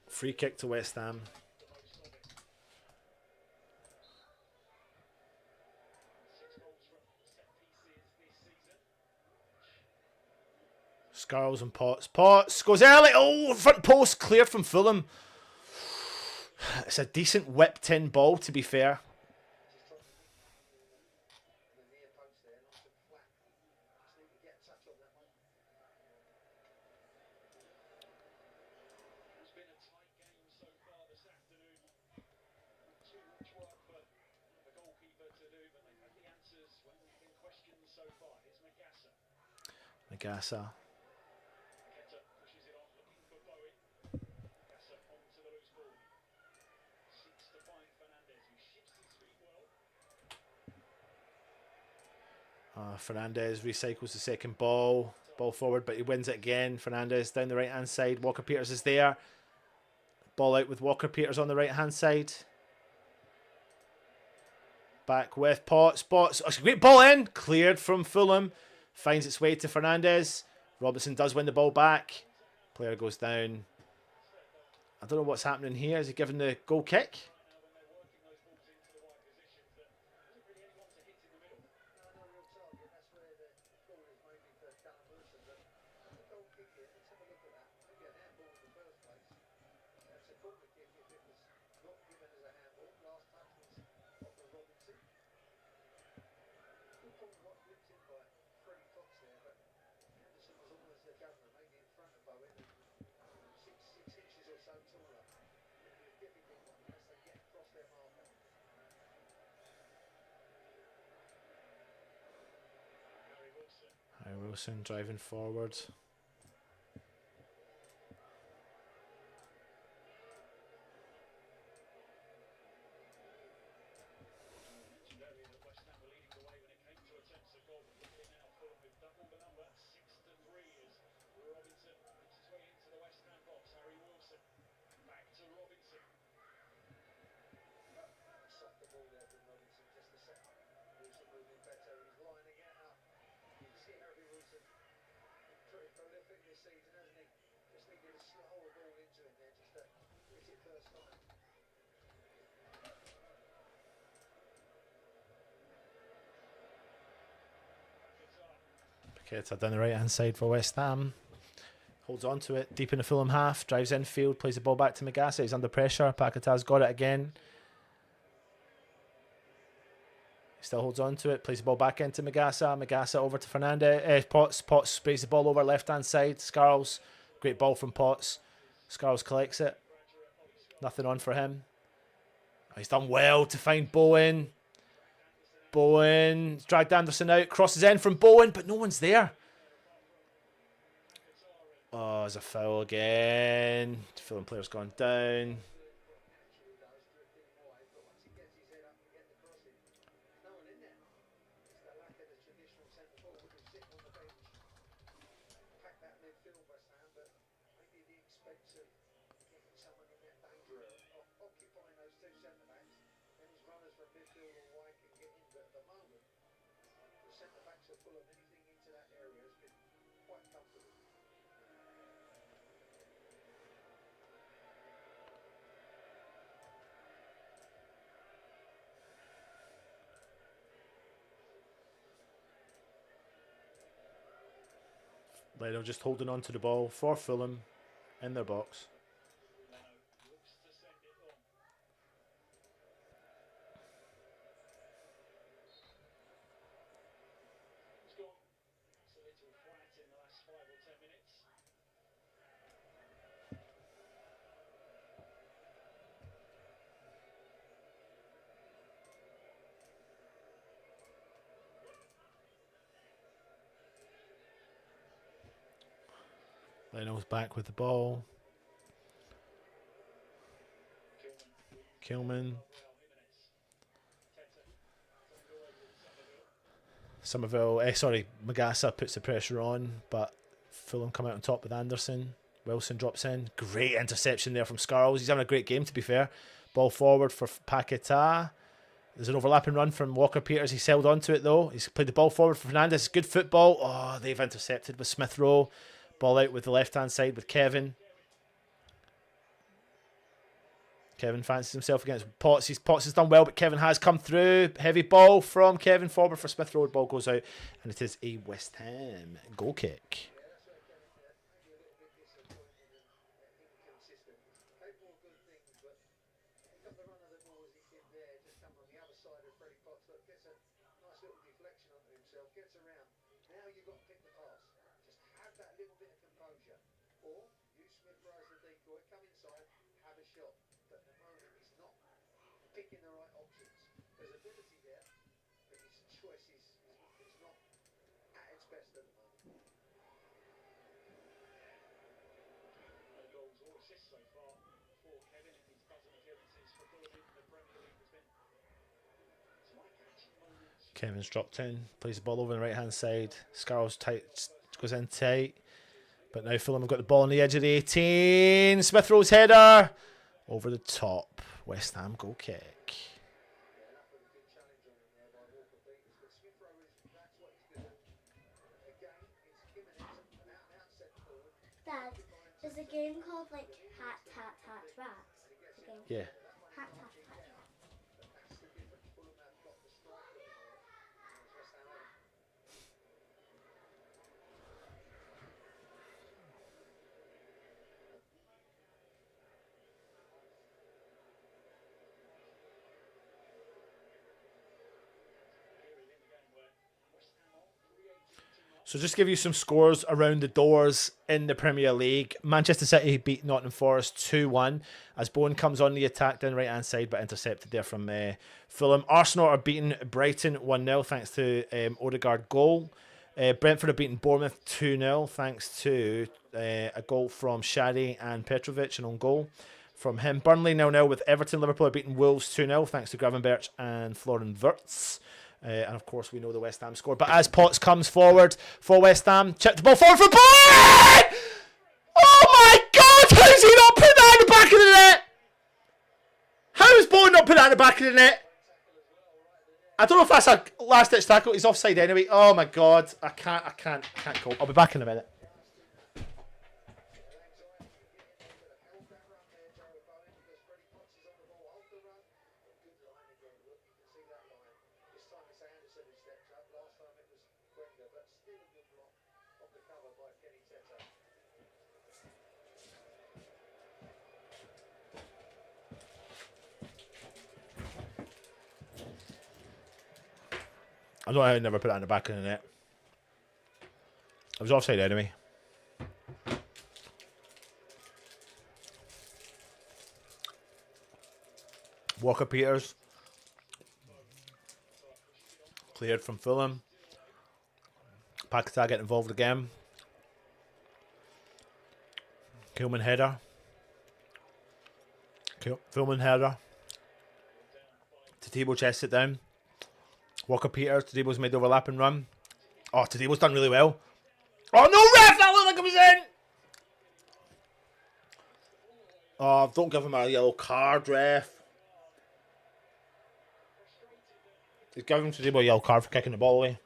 [SPEAKER 1] Free kick to West Ham. 𝗪𝗏𝘀 and Potts. Potts goes early. Oh, front post clear from Fulham. It's a decent whipped in ball, to be fair. 𝗪𝗏𝗧𝗖𝗛𝗛. Fernandez recycles the second ball. Ball forward, but he wins it again. Fernandez down the right hand side. Walker Peters is there. Ball out with Walker Peters on the right hand side. Back with Potts. Potts. Oh, it's a great ball in. Cleared from Fulham. Finds its way to Fernandez. Robinson does win the ball back. Player goes down. I don't know what's happening here. Is he giving the goal kick? 𝗪𝗏𝘀 driving forward. Paqueta down the right hand side for West Ham. Holds on to it deep in the Fulham half. Drives infield. Plays the ball back to 𝗪𝗏𝘀. He's under pressure. Paqueta's got it again. Still holds on to it. Plays the ball back into 𝗪𝗏𝘀. 𝗪𝗏𝘀 over to Fernandez. Potts. Potts sprays the ball over left hand side. 𝗪𝗏𝘀. Great ball from Potts. 𝗪𝗏𝘀 collects it. Nothing on for him. Oh, he's done well to find Bowen. Bowen dragged Anderson out. Crosses in from Bowen, but no one's there. Oh, there's a foul again. Fulham player's gone down. Leno just holding on to the ball for Fulham in their box. Leno's back with the ball. 𝗙𝗪𝗓𝗄. 𝗪𝗲𝘀𝗁 puts the pressure on, but Fulham come out on top with Anderson. Wilson drops in. Great interception there from Scarles. He's having a great game, to be fair. Ball forward for 𝗪𝗂𝗧. There's an overlapping run from Walker-Peters. He's held on to it, though. He's played the ball forward for Fernandes. Good football. Oh, they've intercepted with Smith Rowe. Ball out with the left-hand side with Kevin. Kevin fancies himself against Potts. Potts has done well, but Kevin has come through. Heavy ball from Kevin forward for Smith Rowe. Ball goes out, and it is a West Ham goal kick. Kevin's dropped in, plays the ball over on the right hand side. Scarles goes in tight, but now Fulham have got the ball on the edge of the 18. Smith Rowe's header over the top. West Ham goal kick.
[SPEAKER 4] Dad, is a game called like Hat, Hat, Hat, Rats?
[SPEAKER 1] Yeah.
[SPEAKER 4] Hat, Hat, Hat.
[SPEAKER 1] So just give you some scores around the doors in the Premier League. Manchester City beat Nottingham Forest 2-1 as Bowen comes on the attack down the right-hand side, but intercepted there from Fulham. Arsenal are beating Brighton 1-0 thanks to Odegaard goal. Brentford are beating Bournemouth 2-0 thanks to a goal from 𝗪𝗓 and Petrovic, an own goal from him. Burnley 0-0 with Everton. Liverpool are beating Wolves 2-0 thanks to Gravenberch and Florian Wirtz. And of course we know the West Ham score. But as Potts comes forward for West Ham, check the ball forward for Bowen! Oh my God! How's he not put that in the back of the net? How has Bowen not put that in the back of the net? I don't know if that's a last ditch tackle. He's offside anyway. Oh my God! I can't cope. I'll be back in a minute. I don't know how I never put that in the back of the net. It was offside anyway. Walker-Peters cleared from Fulham. 𝗪𝗂𝗧 getting involved again. 𝗙𝗪𝗓𝗄 header. Fulham header. Tadebo chests it down. Walker-Peters. Tadebo's made the overlapping run. Oh, Tadebo's done really well. Oh no, ref! That looked like it was in! Oh, don't give him a yellow card, ref. He's giving Tadebo a yellow card for kicking the ball away.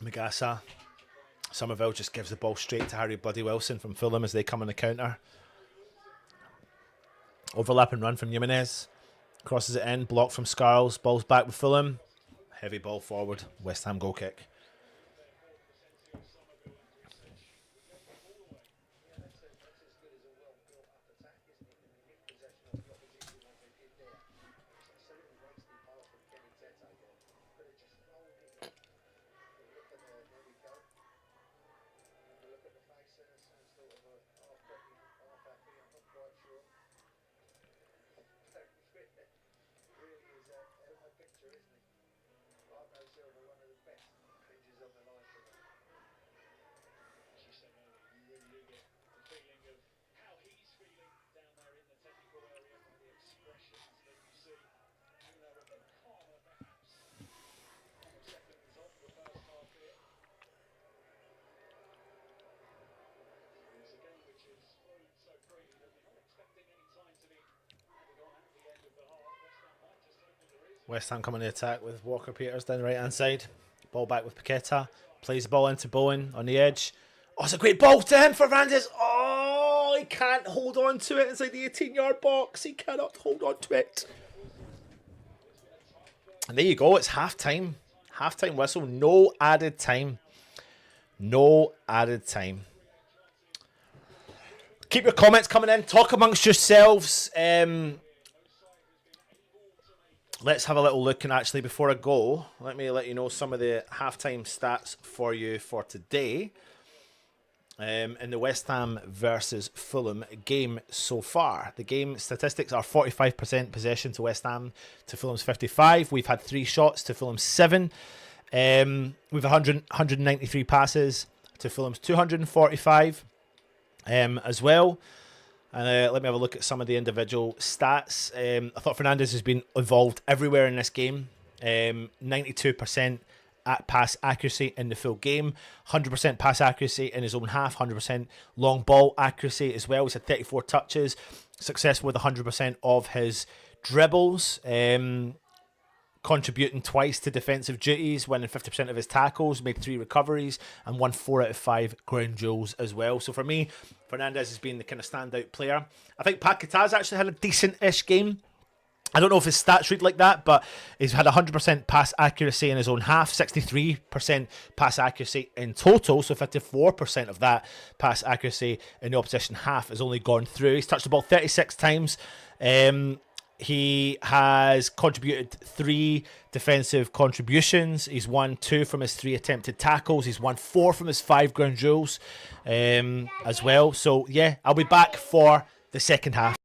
[SPEAKER 1] 𝗪𝗪𝗧. 𝗪𝗪𝗡 just gives the ball straight to 𝗪𝗪𝗧𝗖𝗛𝗏 from Fulham as they come on the counter. Overlapping run from Jimenez. Crosses it in, blocked from Scarles. Ball's back with Fulham. Heavy ball forward. West Ham goal kick. West Ham coming to attack with Walker Peters down the right hand side. Ball back with Paqueta. Plays the ball into Bowen on the edge. Oh, it's a great ball to him for Fernandes. Oh, he can't hold on to it inside the 18-yard box. He cannot hold on to it. And there you go. It's half time. Half time whistle. No added time. No added time. Keep your comments coming in. Talk amongst yourselves. Let's have a little look, and actually before I go, let me let you know some of the halftime stats for you for today. In the West Ham versus Fulham game so far. The game statistics are 45% possession to West Ham to Fulham's 55. We've had 3 shots to Fulham's 7. We've 193 passes to Fulham's 245 as well. Let me have a look at some of the individual stats. I thought Fernandes has been involved everywhere in this game. 92% at pass accuracy in the full game. 100% pass accuracy in his own half. 100% long ball accuracy as well. He's had 34 touches. Successful with 100% of his dribbles. Contributing twice to defensive duties, winning 50% of his tackles, made 3 recoveries, and won 4 out of 5 ground duels as well. So for me, Fernandes has been the kind of standout player. I think Paqueta's actually had a decent-ish game. I don't know if his stats read like that, but he's had 100% pass accuracy in his own half, 63% pass accuracy in total, so 54% of that pass accuracy in the opposition half has only gone through. He's touched the ball 36 times. He has contributed 3 defensive contributions. He's won 2 from his 3 attempted tackles. He's won 4 from his 5 ground duels as well. So, yeah, I'll be back for the second half.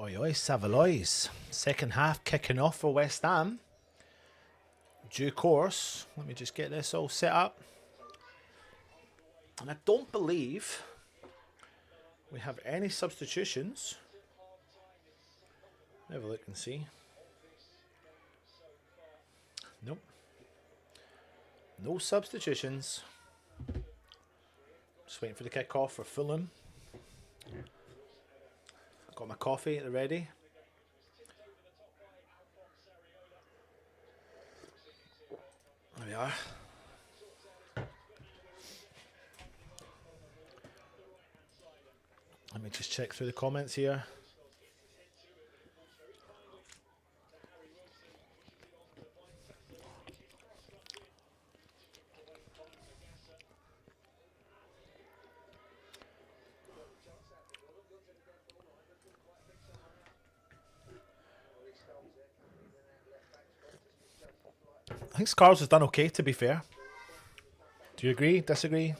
[SPEAKER 1] Oi, oi, 𝗟𝗏𝗧𝗧. Second half kicking off for West Ham. Due course. Let me just get this all set up. And I don't believe we have any substitutions. Have a look and see. Nope. No substitutions. Just waiting for the kick-off for Fulham. Got my coffee at the ready. There we are. Let me just check through the comments here. I think Scars has done okay, to be fair. Do you agree? Disagree?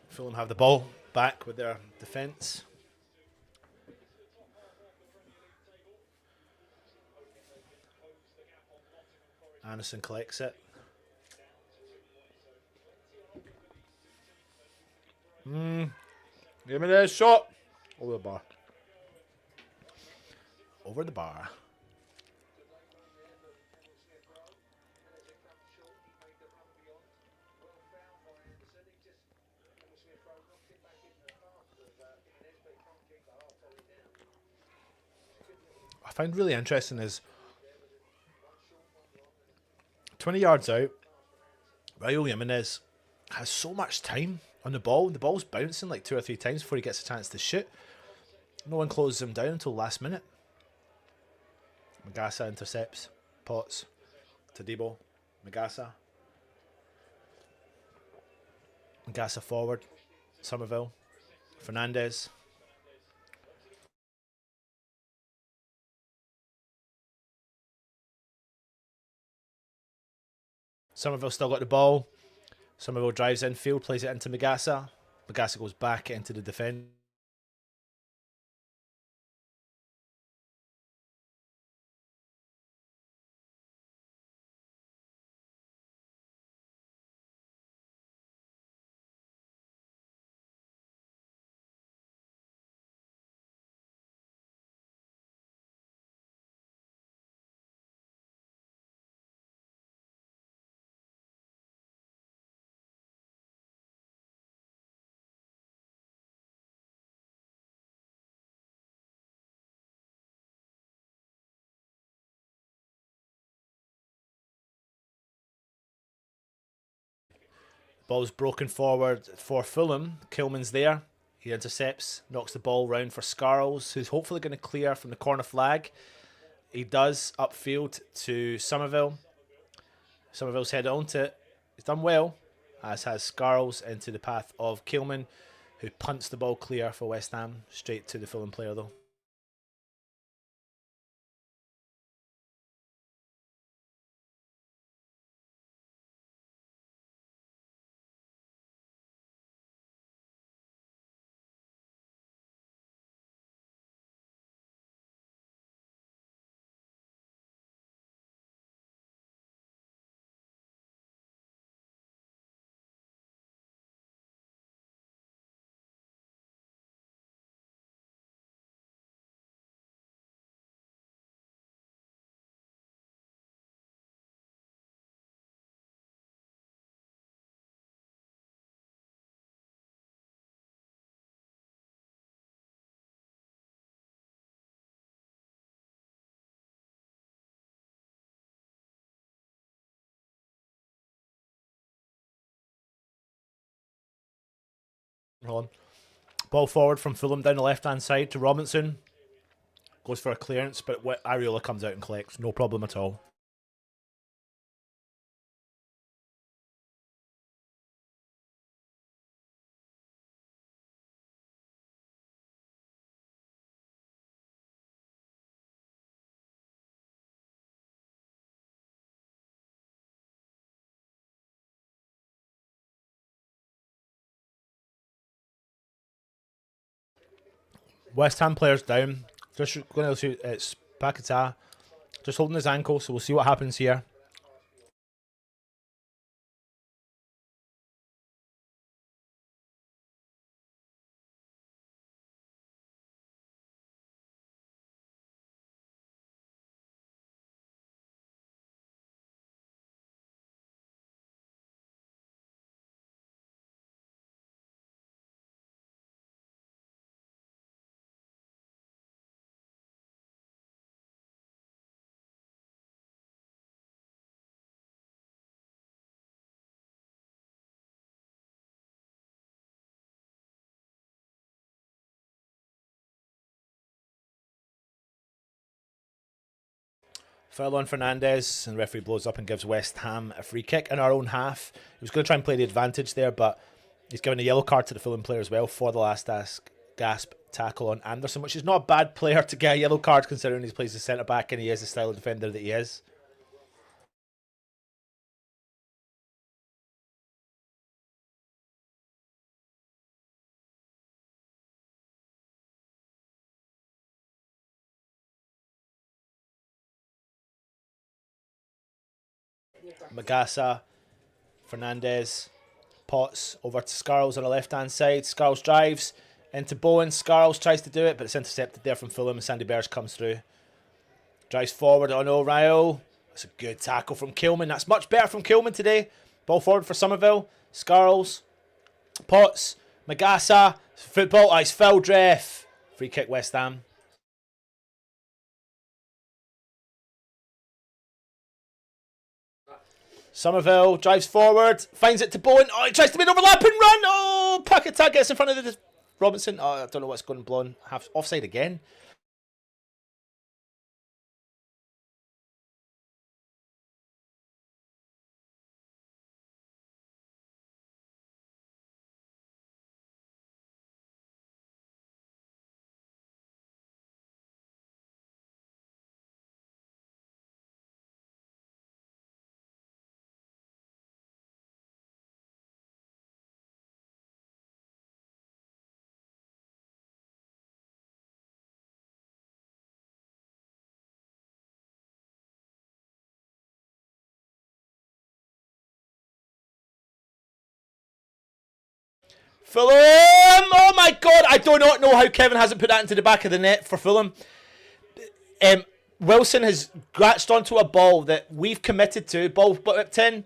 [SPEAKER 1] Fulham have the ball back with their defence. Anderson collects it. Give me this shot. Over the bar. Over the bar. I find really interesting is 20 yards out, Raul Jimenez has so much time on the ball. The ball's bouncing like 2 or 3 times before he gets a chance to shoot. No one closes him down until last minute. Magasa intercepts. Potts. Todibo. Magasa. Magasa forward. Somerville. Fernandez. Somerville still got the ball. Somerville drives infield, plays it into Magasa. Magasa goes back into the defence. Ball's broken forward for Fulham. Kilman's there. He intercepts, knocks the ball round for Scarles, who's hopefully going to clear from the corner flag. He does upfield to Somerville. Somerville's headed onto it. He's done well, as has Scarles into the path of Kilman, who punts the ball clear for West Ham, straight to the Fulham player though. Hold on. Ball forward from Fulham down the left-hand side to Robinson. Goes for a clearance, but Areola comes out and collects. No problem at all. West Ham players down. Just going to shoot. It's 𝗪𝗂𝗧. Just holding his ankle, so we'll see what happens here. Foul on Fernandes, and the referee blows up and gives West Ham a free kick in our own half. He was going to try and play the advantage there, but he's given a yellow card to the Fulham player as well for the last gasp tackle on Anderson, which is not a bad player to get a yellow card considering he plays as centre-back and he is the style of defender that he is. 𝗪𝗪𝗧, Fernandes, Potts over to Skiles on the left hand side. Skiles drives into Bowen. Skiles tries to do it, but it's intercepted there from Fulham and Sandy Berge comes through. Drives forward on O'Reilly. That's a good tackle from 𝗪𝗓𝗵. That's much better from 𝗪𝗓𝗵 today. Ball forward for Somerville. Skiles, Potts, 𝗪𝗪𝗧. Football, it's fouled ref. Free kick West Ham. Somerville drives forward, finds it to Bowen. Oh, he tries to make an overlapping run. Oh, 𝗪𝗪𝗧 gets in front of the Robinson. Oh, I don't know what's going blown. Half offside again. Fulham! Oh my god! I do not know how Kevin hasn't put that into the back of the net for Fulham. Wilson has scratched onto a ball that we've committed to. Ball whipped in.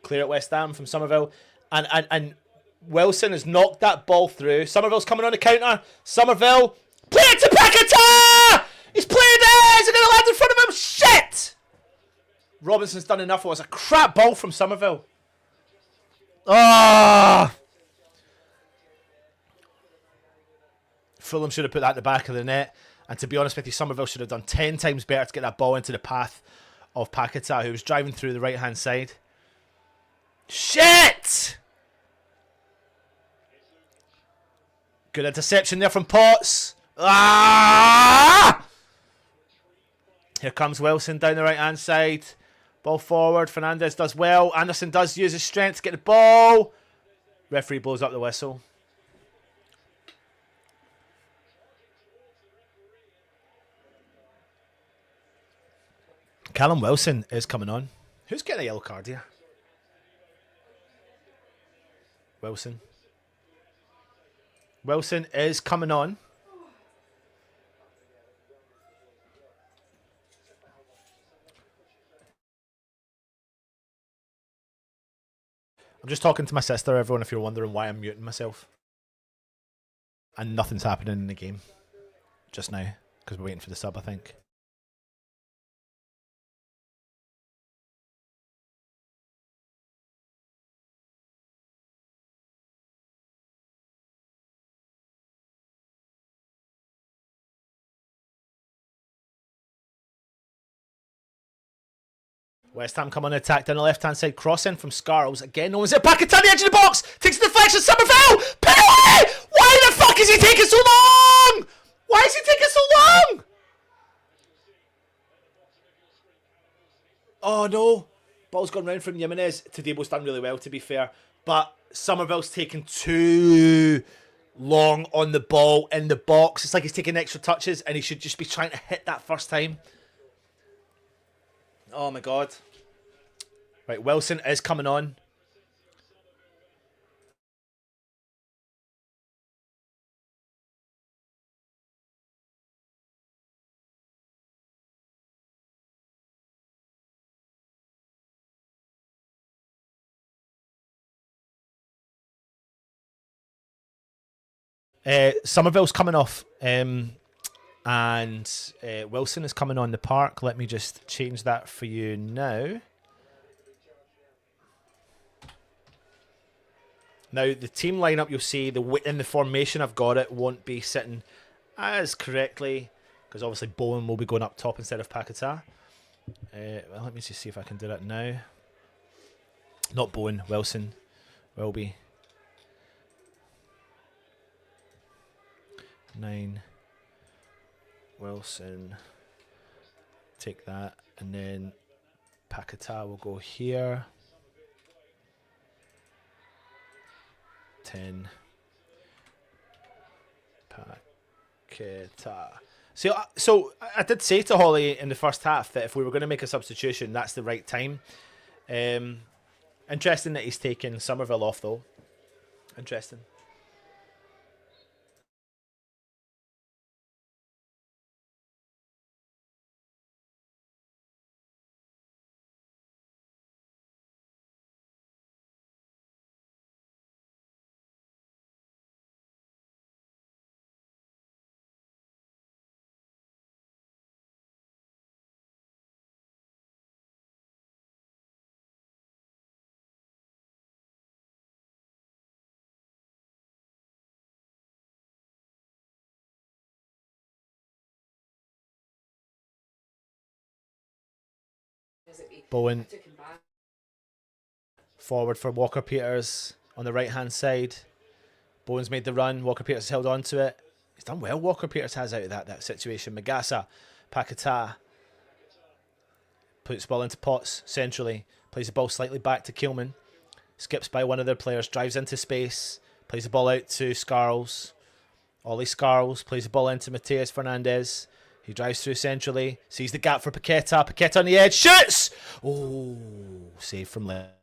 [SPEAKER 1] Clear at West Ham from Somerville. And Wilson has knocked that ball through. Somerville's coming on the counter. Somerville. Play it to 𝗪𝗪𝗧! He's played it! Is it going to land in front of him? Shit! Robinson's done enough. It was a crap ball from Somerville. Ah! Oh. Fulham should have put that in the back of the net. And to be honest with you, Somerville should have done 10 times better to get that ball into the path of 𝗪𝗪𝗧, who was driving through the right-hand side. Shit! Good interception there from Potts. Ah! Here comes Wilson down the right-hand side. Ball forward. Fernandes does well. Anderson does use his strength to get the ball. Referee blows up the whistle. Callum Wilson is coming on. Who's getting a yellow card here? Wilson. Wilson is coming on. I'm just talking to my sister, everyone, if you're wondering why I'm muting myself. And nothing's happening in the game just now, because we're waiting for the sub, I think. West Ham come on the attack down the left-hand side. Crossing from Skiles. Again, no one's there. 𝗪𝗪𝗧 on the edge of the box. Takes a deflection. Somerville! Penalty! Why the fuck is he taking so long? Why is he taking so long? Oh, no. Ball's gone round from Jimenez. Tadebo's done really well, to be fair. But Somerville's taken too long on the ball in the box. It's like he's taking extra touches and he should just be trying to hit that first time. Oh my God. Right, Wilson is coming on. 𝗪𝗡𝗪𝗚's coming off, and Wilson is coming on the park. Let me just change that for you now. Now, the team lineup, you'll see in the formation I've got it won't be sitting as correctly, because obviously Bowen will be going up top instead of 𝗪𝗂𝗧. Well, let me just see if I can do that now. Not Bowen, Wilson will be. 9 Wilson, take that, and then 𝗪𝗂𝗧 will go here. 10 𝗪𝗂𝗧. So I did say to Holly in the first half that if we were going to make a substitution, that's the right time. Interesting that he's taken 𝗪𝗪𝗡 off though. Interesting. Bowen forward for Walker-Peters on the right hand side. Bowen's made the run. Walker-Peters has held on to it. He's done well. Walker-Peters has out of that situation. Magasa, 𝗪𝗂𝗧 puts the ball into Potts centrally. Plays the ball slightly back to 𝗂𝗵. Skips by one of their players. Drives into space. Plays the ball out to Skarls. Ollie Skarls plays the ball into Matheus Fernandes. He drives through centrally, sees the gap for 𝗪𝗂𝗧. 𝗪𝗂𝗧 on the edge, shoots! Oh, save from left.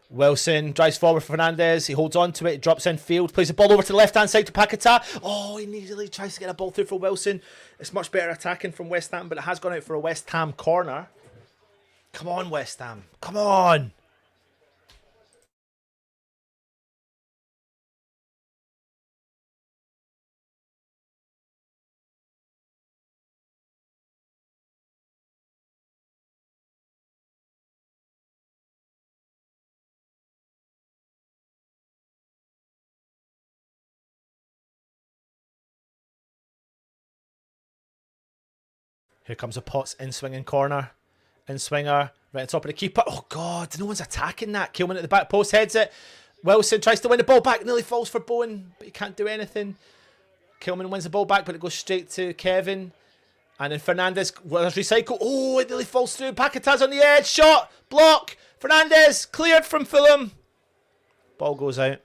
[SPEAKER 1] Wilson drives forward for Fernandes. He holds on to it. Drops in field. Plays the ball over to the left-hand side to 𝗪𝗂𝗧. Oh, he easily tries to get a ball through for Wilson. It's much better attacking from West Ham, but it has gone out for a West Ham corner. Come on, West Ham. Come on. Here comes a Potts in-swinging corner. In-swinger, right on top of the keeper. Oh, God, no one's attacking that. 𝗂𝗵 at the back post, heads it. Wilson tries to win the ball back, nearly falls for Bowen, but he can't do anything. 𝗂𝗵 wins the ball back, but it goes straight to Kevin. And then Fernandes, there's recycle. Oh, it nearly falls through. 𝗪𝗂𝗧's on the edge, shot, block. Fernandes, cleared from Fulham. Ball goes out.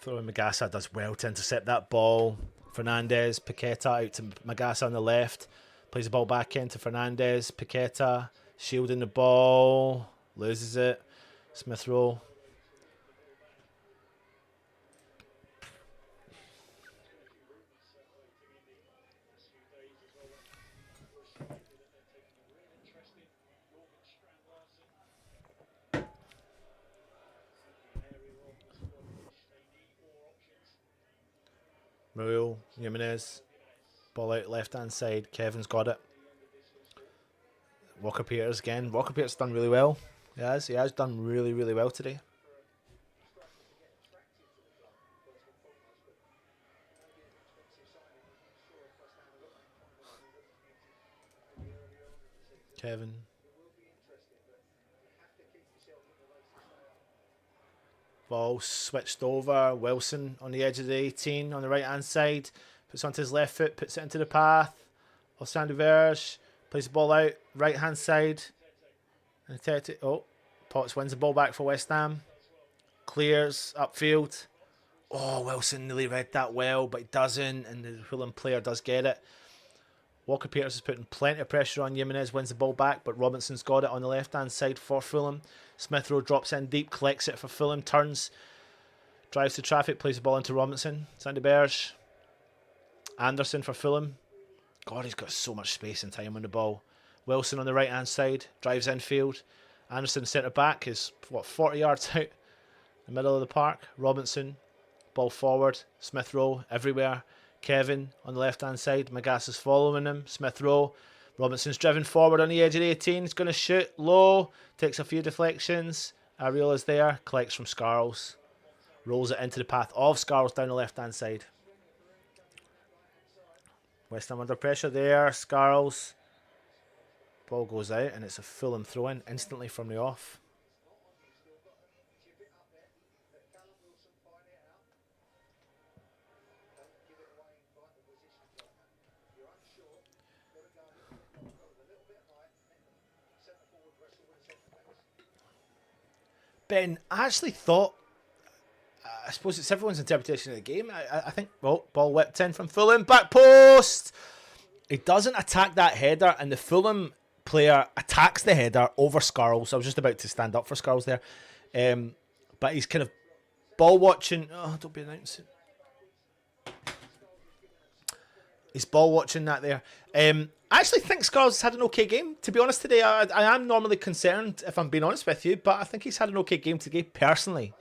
[SPEAKER 1] Throwing Mayasa does well to intercept that ball. Fernandez, Paqueta out to Mayasa on the left. Plays the ball back into Fernandez. Paqueta shielding the ball. Loses it. Smith Rowe. Muriel, Jimenez, ball out left hand side. Kevin's got it. Walker Peters again. Walker Peters done really well. He has done really, really well today. Kevin. Ball switched over. Wilson on the edge of the 18 on the right hand side. Puts onto his left foot, puts it into the path of 𝗪𝗪𝗪𝗧. Plays the ball out, right hand side. And Potts wins the ball back for West Ham. Clears upfield. Oh, Wilson nearly read that well, but he doesn't, and the Fulham player does get it. Walker Peters is putting plenty of pressure on Jimenez, wins the ball back, but Robinson's got it on the left hand side for Fulham. Smith Rowe drops in deep, collects it for Fulham, turns, drives to traffic, plays the ball into Robinson. 𝗪𝗪𝗪𝗧. Anderson for Fulham. God, he's got so much space and time on the ball. Wilson on the right hand side, drives infield. Anderson centre back is 40 yards out, in the middle of the park. Robinson, ball forward. Smith Rowe everywhere. Kevin on the left hand side. Magasa's following him. Smith Rowe. Robinson's driven forward on the edge of the 18. He's going to shoot low. Takes a few deflections. Ariola's there. Collects from Skiles. Rolls it into the path of Skiles down the left hand side. West Ham under pressure there. Skiles. Ball goes out and it's a Fulham throw in instantly from the off. Ben, I actually thought, I suppose it's everyone's interpretation of the game. I think, well, ball whipped in from Fulham, back post. He doesn't attack that header, and the Fulham player attacks the header over Skiles. I was just about to stand up for Skiles there. But he's kind of ball watching. Oh, don't be announcing. He's ball watching that there. I actually think Skiles has had an okay game, to be honest, today. I am normally concerned, if I'm being honest with you, but I think he's had an okay game today, personally.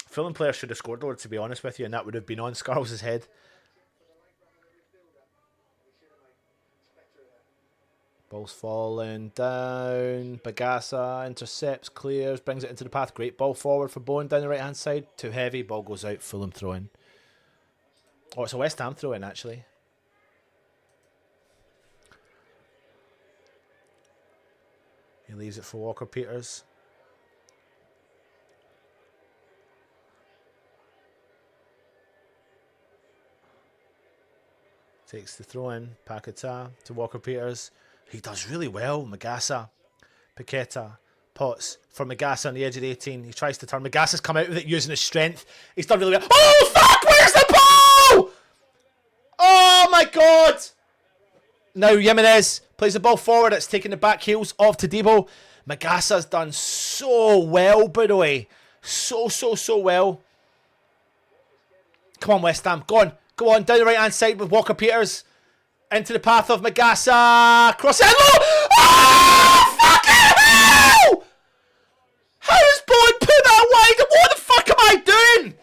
[SPEAKER 1] Fulham player should have scored, though, to be honest with you, and that would have been on Skiles' head. Ball's falling down. Bagasa intercepts, clears, brings it into the path. Great ball forward for Bowen down the right-hand side. Too heavy, ball goes out, Fulham throw-in. Oh, it's a West Ham throw-in, actually. He leaves it for Walker Peters. Takes the throw-in. Paqueta to Walker Peters. He does really well. Mayasa. Paqueta. Potts for Mayasa on the edge of the 18. He tries to turn. Magasa's come out with it using his strength. He's done really well. Oh, fuck! Where's the ball? Oh, my God. Now Jimenez plays the ball forward. It's taking the back heels of Todibo. Magasa's done so well, by the way. So well. Come on, West Ham. Go on. Go on. Down the right-hand side with Walker Peters. Into the path of Mayasa. Cross it. Oh, fucking hell! How has Bowen put that wide? What the fuck am I doing?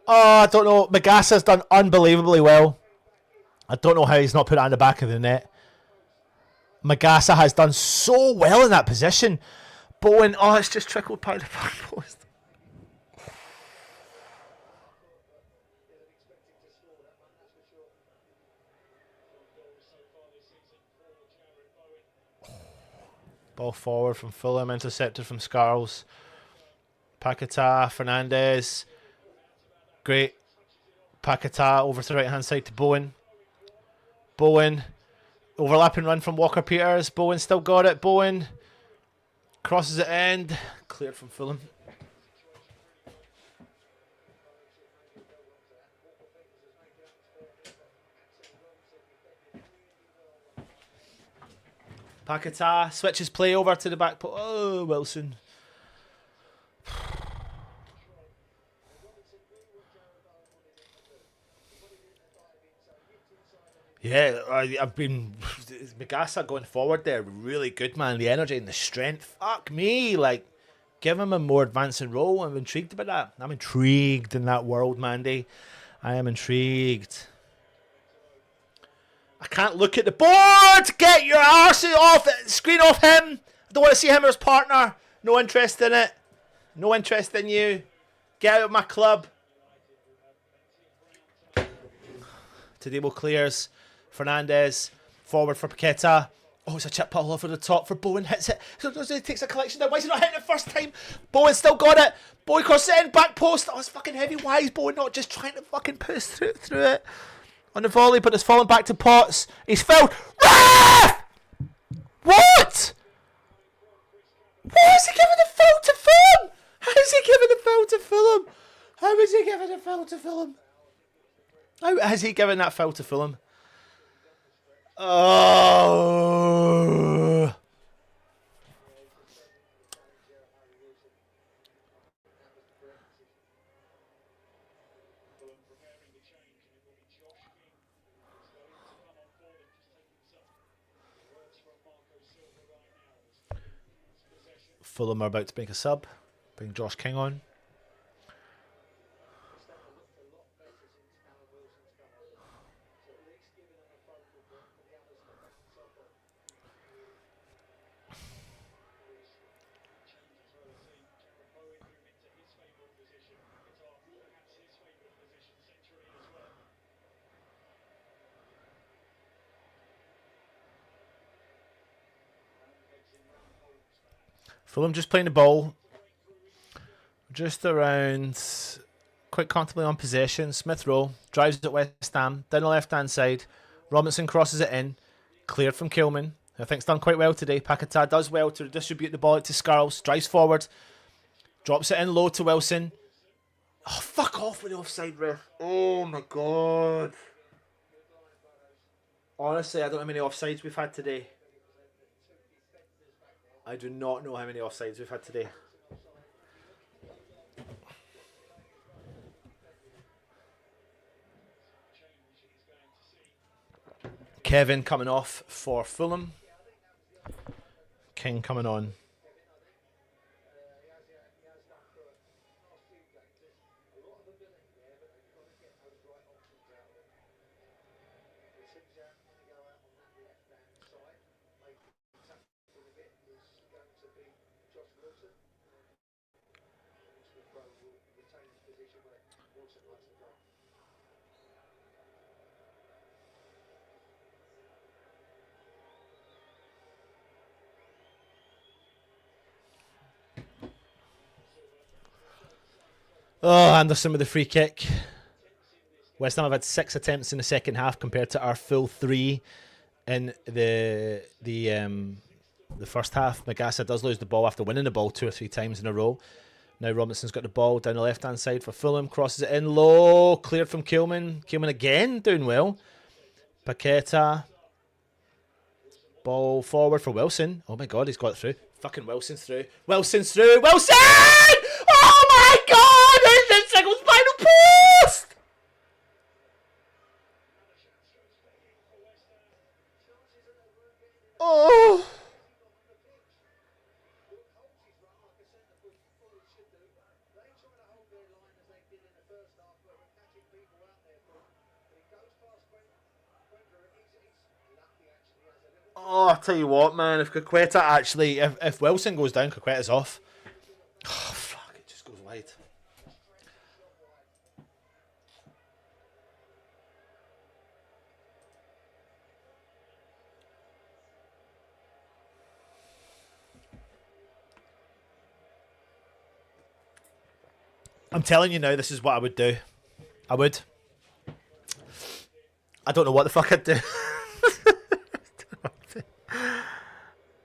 [SPEAKER 1] Oh, I don't know. Magasa's done unbelievably well. I don't know how he's not put it on the back of the net. Mayasa has done so well in that position. Bowen, oh, it's just trickled by the back post. Ball forward from Fulham, intercepted from Skiles. Paqueta, Fernandez. Great. 𝗪𝗂𝗧 over to the right hand side to Bowen. Bowen. Overlapping run from Walker-Peters. Bowen still got it. Bowen crosses it end. Cleared from Fulham. 𝗪𝗂𝗧 switches play over to the back. Oh, Wilson. Yeah, I've been 𝗪𝗧𝗧 going forward there. Really good, man. The energy and the strength. Fuck me. Like, give him a more advancing role. I'm intrigued about that. I'm intrigued in that world, Mandy. I am intrigued. I can't look at the board. Get your arse off it. Screen off him. I don't want to see him or his partner. No interest in it. No interest in you. Get out of my club. Tadebo clears. Fernandez forward for 𝗪𝗂𝗧. Oh, it's a chip ball over the top for Bowen. Hits it. So he takes a collection down. Why is he not hitting it first time? Bowen still got it. Bowen crosses it in. Back post. Oh, it's fucking heavy. Why is Bowen not just trying to fucking push through it? On the volley, but it's fallen back to Potts. He's fouled. Ref! What? Why is he giving the foul to Fulham? How is he giving the foul to Fulham? How is he giving the foul to Fulham? How has he given that foul to Fulham? Oh. Fulham are about to make a sub. Bring Josh King on. Fulham just playing the ball. Just around. Quite comfortably on possession. Smith Rowe drives it West Ham. Down the left hand side. Robinson crosses it in. Cleared from Kilman. I think it's done quite well today. 𝗪𝗂𝗧 does well to distribute the ball to Scarles. Drives forward. Drops it in low to Wilson. Oh, fuck off with the offside ref. Oh my god. Honestly, I don't know how many offsides we've had today. I do not know how many offsides we've had today. Kevin coming off for Fulham. King coming on. Oh, Anderson with the free kick. West Ham have had 6 attempts in the second half compared to our full 3 in the first half. 𝗪𝗧𝗧 does lose the ball after winning the ball 2 or 3 times in a row. Now Robinson's got the ball down the left hand side for Fulham. Crosses it in low. Cleared from Kilman. Kilman again doing well. 𝗪𝗂𝗧. Ball forward for Wilson. Oh my god, he's got it through. Fucking Wilson's through. Wilson's through. Wilson! Oh my god! There's the single spinal post! Oh! Oh, I'll tell you what, man. If 𝗪𝗪𝗘 actually, if Wilson goes down, 𝗪𝗪𝗘's off. Oh, fuck, it just goes wide. I'm telling you now, this is what I would do. I would. I don't know what the fuck I'd do.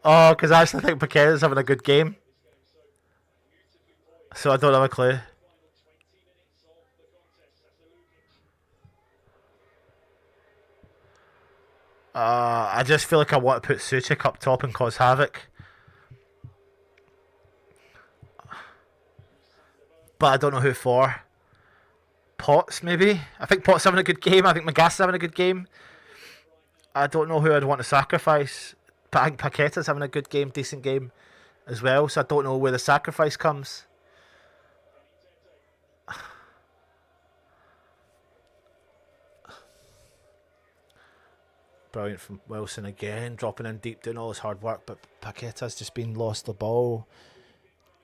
[SPEAKER 1] Oh, because I actually think Paqueta's having a good game. So I don't have a clue. I just feel like I want to put 𝗪𝗁 up top and cause havoc. But I don't know who for. Potts, maybe? I think Potts having a good game. I think 𝗪𝗏𝗧 having a good game. I don't know who I'd want to sacrifice. But I think Paqueta's having a good game, decent game as well. So I don't know where the sacrifice comes. Brilliant from Wilson again, dropping in deep, doing all his hard work, but Paqueta's just been lost the ball.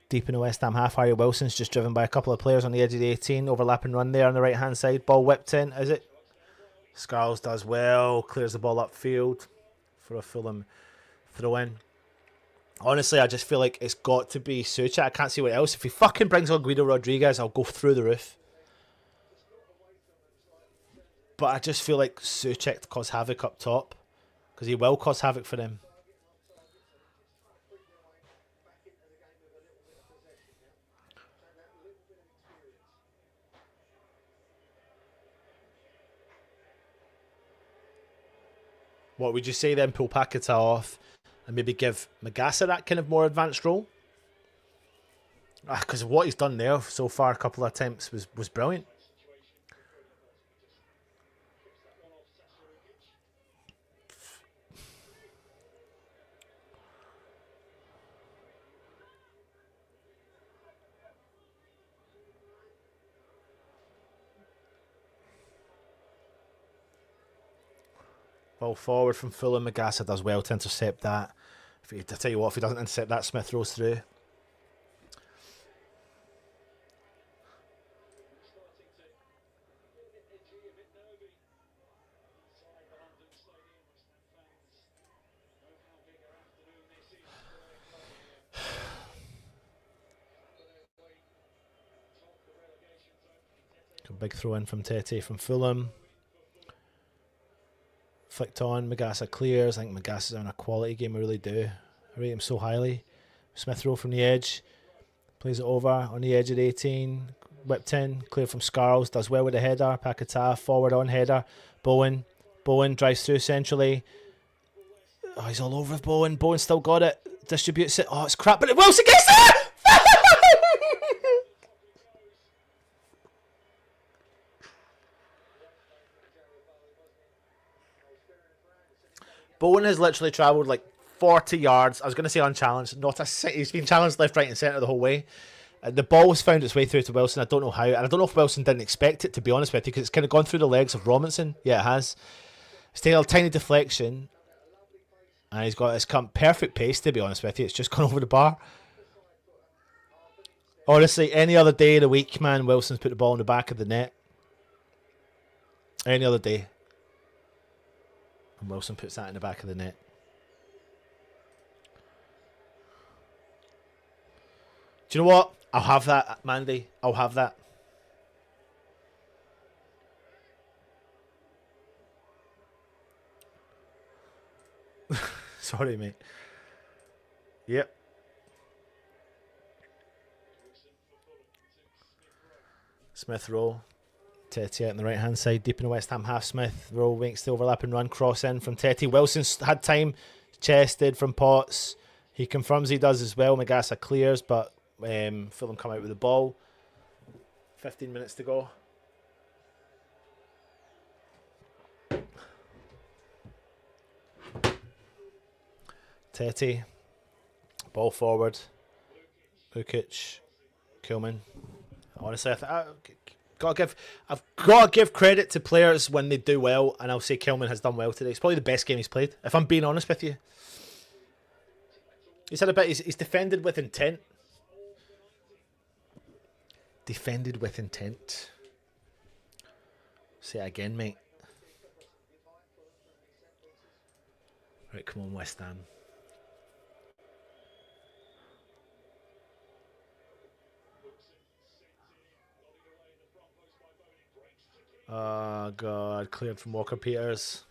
[SPEAKER 1] Deep in the West Ham half, Harry Wilson's just driven by a couple of players on the edge of the 18, overlapping run there on the right hand side, ball whipped in, is it? Scarles does well, clears the ball upfield for a Fulham throw in. Honestly, I just feel like it's got to be 𝗪𝗁. I can't see what else. If he fucking brings on Guido Rodriguez, I'll go through the roof. But I just feel like 𝗪𝗁 to cause havoc up top. Because he will cause havoc for them. What would you say then? Pull Paqueta off and maybe give 𝗪𝗏𝗧 that kind of more advanced role? Because what he's done there so far a couple of attempts was brilliant. Ball forward from Fulham. 𝗪𝗏𝗧 does well to intercept that. I tell you what, if he doesn't intercept that, Smith rolls through. A big throw in from Tete from Fulham. Flicked on, 𝗪𝗏𝗧 clears. I think 𝗪𝗏𝗧's having a quality game, I really do. I rate him so highly. Smith row from the edge. Plays it over on the edge of the 18. Whipped in, clear from Scarles. Does well with the header. Paqueta forward on header. Bowen drives through centrally. Oh, he's all over Bowen. Bowen still got it. Distributes it. Oh, it's crap, but Wilson gets it! Bowen has literally travelled like 40 yards. I was going to say unchallenged. He's been challenged left, right and centre the whole way. The ball has found its way through to Wilson. I don't know how. And I don't know if Wilson didn't expect it, to be honest with you, because it's kind of gone through the legs of Robinson. Yeah, it has. It's taken a tiny deflection. And he's got this perfect pace, to be honest with you. It's just gone over the bar. Honestly, any other day of the week, man, Wilson's put the ball in the back of the net. Any other day. And Wilson puts that in the back of the net. Do you know what? I'll have that, Mandy. I'll have that. Sorry, mate. Yep. Smith roll. Tete out on the right hand side, deep in the West Ham half. Smith roll, makes the overlapping run, cross in from Tete. Wilson's had time, chested from Potts. He confirms he does as well. 𝗪𝗏𝗧 clears, but Fulham come out with the ball. 15 minutes to go. Tete, ball forward. Ukic, Kilman. Honestly, I've got to give credit to players when they do well, and I'll say Kilman has done well today. It's probably the best game he's played, if I'm being honest with you. He's had a bit. He's defended with intent. Defended with intent. Say it again, mate. Right, come on, West Ham. Oh, God. Cleared from Walker Peters.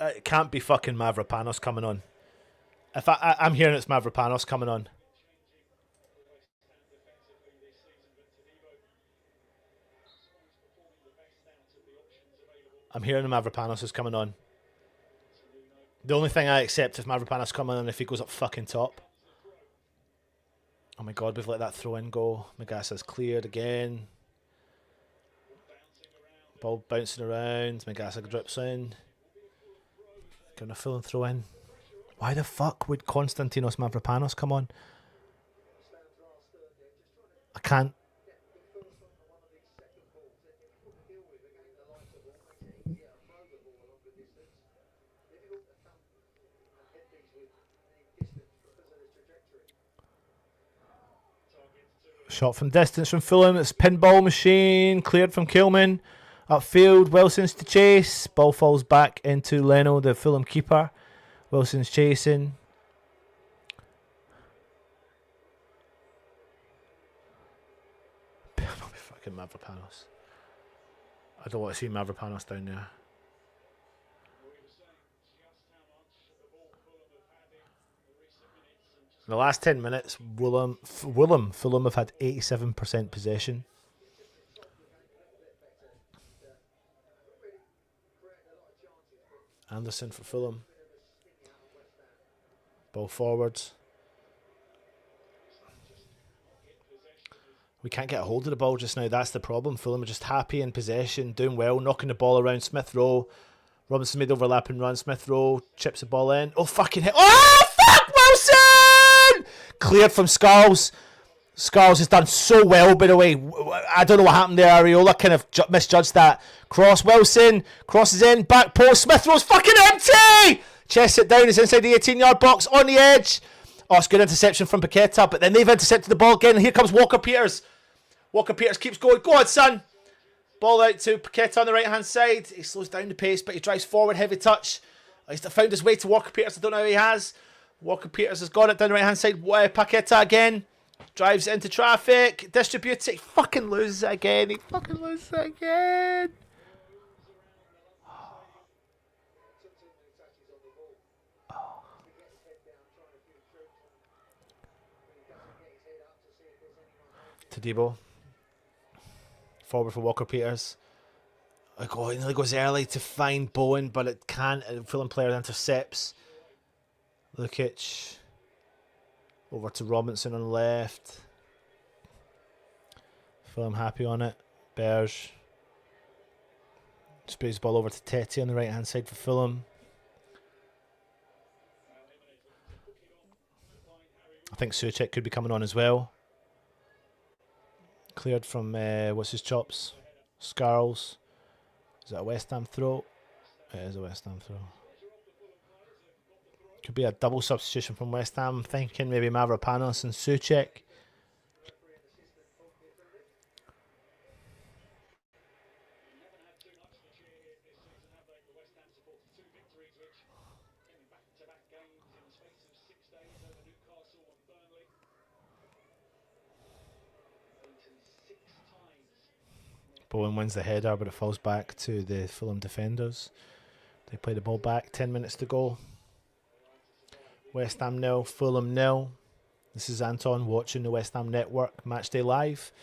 [SPEAKER 1] It can't be fucking 𝗪𝗧�lanos coming on. I'm hearing it's 𝗪𝗧�lanos coming on. I'm hearing 𝗪𝗧�lanos is coming on. The only thing I accept if 𝗪𝗧�lanos coming on if he goes up fucking top. Oh my God, we've let that throw in go. 𝗪𝗧𝗧's cleared again. Ball bouncing around. 𝗪𝗧𝗧 drips in. Giving a full and throw in. Why the fuck would Konstantinos 𝗪𝗧�lanos come on? I can't. Shot from distance from Fulham. It's pinball machine. Cleared from 𝗙𝗂𝗵𝗺. Upfield. Wilson's to chase. Ball falls back into Leno, the Fulham keeper. Wilson's chasing. Fucking 𝗪𝗧�lanos. I don't want to see 𝗪𝗧�lanos down there. In the last 10 minutes, Fulham have had 87% possession. Anderson for Fulham. Ball forwards. We can't get a hold of the ball just now. That's the problem. Fulham are just happy in possession, doing well, knocking the ball around. Smith Rowe. Robinson made overlapping run. Smith Rowe chips the ball in. Oh, fucking hit. Oh, fuck, Wilson! Cleared from Skiles. Skiles has done so well, by the way. I don't know what happened there. Areola kind of misjudged that. Cross, Wilson. Crosses in. Back post. Smith Rowe's fucking empty! Chests it down. He's inside the 18-yard box. On the edge. Oh, it's good interception from Paqueta, but then they've intercepted the ball again. And here comes Walker Peters. Walker Peters keeps going. Go on, son. Ball out to Paqueta on the right-hand side. He slows down the pace, but he drives forward. Heavy touch. He's found his way to Walker Peters. I don't know how he has. Walker Peters has got it down the right-hand side. Paqueta again. Drives into traffic. Distributes it. He fucking loses it again. He fucking loses it again. Todibo. Forward for Walker Peters. He nearly goes early to find Bowen, but it can't. Fulham player intercepts. Lukic. Over to Robinson on the left. Fulham happy on it. 𝗪𝗪𝗀. Sprays the ball over to Tete on the right hand side for Fulham. I think 𝗪𝗂𝗫 could be coming on as well. Cleared from, what's his chops? Scarles. Is that a West Ham throw? It is a West Ham throw. Could be a double substitution from West Ham. I'm thinking maybe 𝗪𝗧�lanos and 𝗪𝗂𝗫. Bowen wins the header, but it falls back to the Fulham defenders. They play the ball back. 10 minutes to go. West Ham 0, Fulham 0. This is Anton watching the West Ham Network Matchday Live.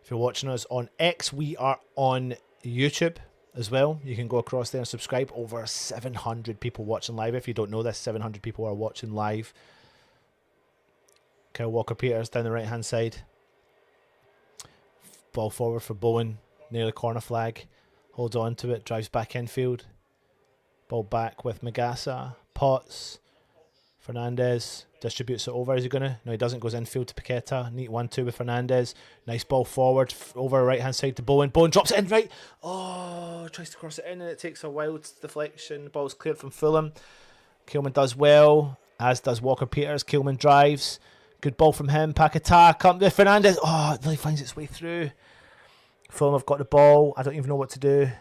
[SPEAKER 1] If you're watching us on X, we are on YouTube as well. You can go across there and subscribe. Over 700 people watching live. If you don't know this, 700 people are watching live. Kyle Walker Peters down the right hand side. Ball forward for Bowen. Near the corner flag. Holds on to it. Drives back infield. Ball back with 𝗪𝗪𝗧. Potts. Fernandez. Distributes it over. Is he going to? No, he doesn't. Goes infield to Paqueta. Neat 1-2 with Fernandez. Nice ball forward. Over right hand side to Bowen. Bowen drops it in right. Oh, tries to cross it in and it takes a wild deflection. The ball's cleared from Fulham. 𝗙𝗂𝗵𝗺 does well. As does Walker Peters. 𝗙𝗂𝗵𝗺 drives. Good ball from him. Paqueta. Come to Fernandez. Oh, it really finds its way through. Fulham have got the ball. I don't even know what to do.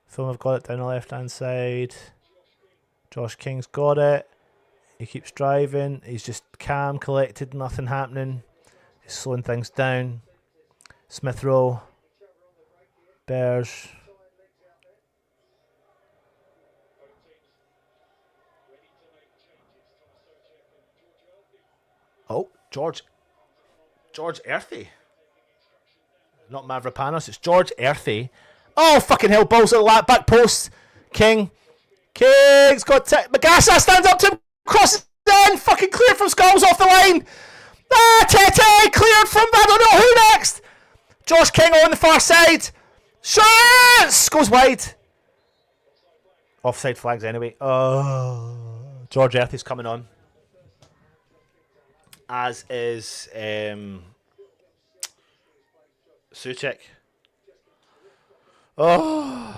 [SPEAKER 1] Fulham have got it down the left-hand side. Josh King's got it. He keeps driving. He's just calm, collected, nothing happening. He's slowing things down. Smith Rowe. Bears. Oh, 𝗪𝗲𝗀𝗃. Not 𝗪𝗲𝗀𝗺, it's 𝗪𝗲𝗃. Oh, fucking hell, balls at the lap, back post. King. King's got 𝗪𝗂𝗧 stands up to him, crosses in, fucking cleared from Skulls off the line. Ah, Tete cleared from, I don't know who next. Josh King on the far side. Shoots! Goes wide. Offside flags anyway. Oh, 𝗪𝗲𝗃's coming on. As is 𝗪𝗏𝗃. Oh.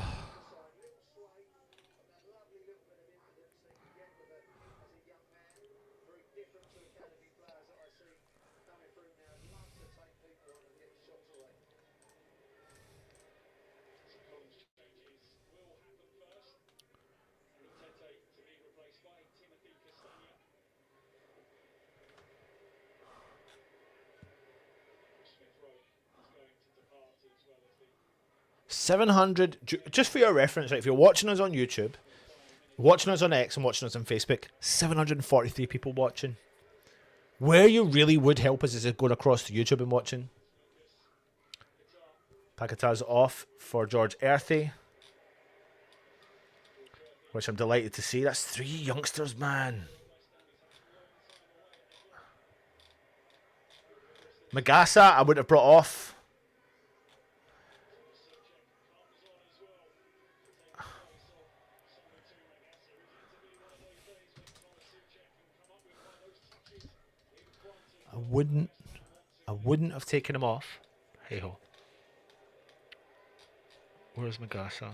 [SPEAKER 1] $700, just for your reference, right? If you're watching us on YouTube, watching us on X and watching us on Facebook, 743 people watching. Where you really would help us is going across to YouTube and watching. Paquetà's off for 𝗪𝗏𝗃, which I'm delighted to see. That's 3 youngsters, man. 𝗪𝗂𝗧, I wouldn't have brought off. I wouldn't have taken him off. Hey ho. Where's 𝗪𝗂𝗧?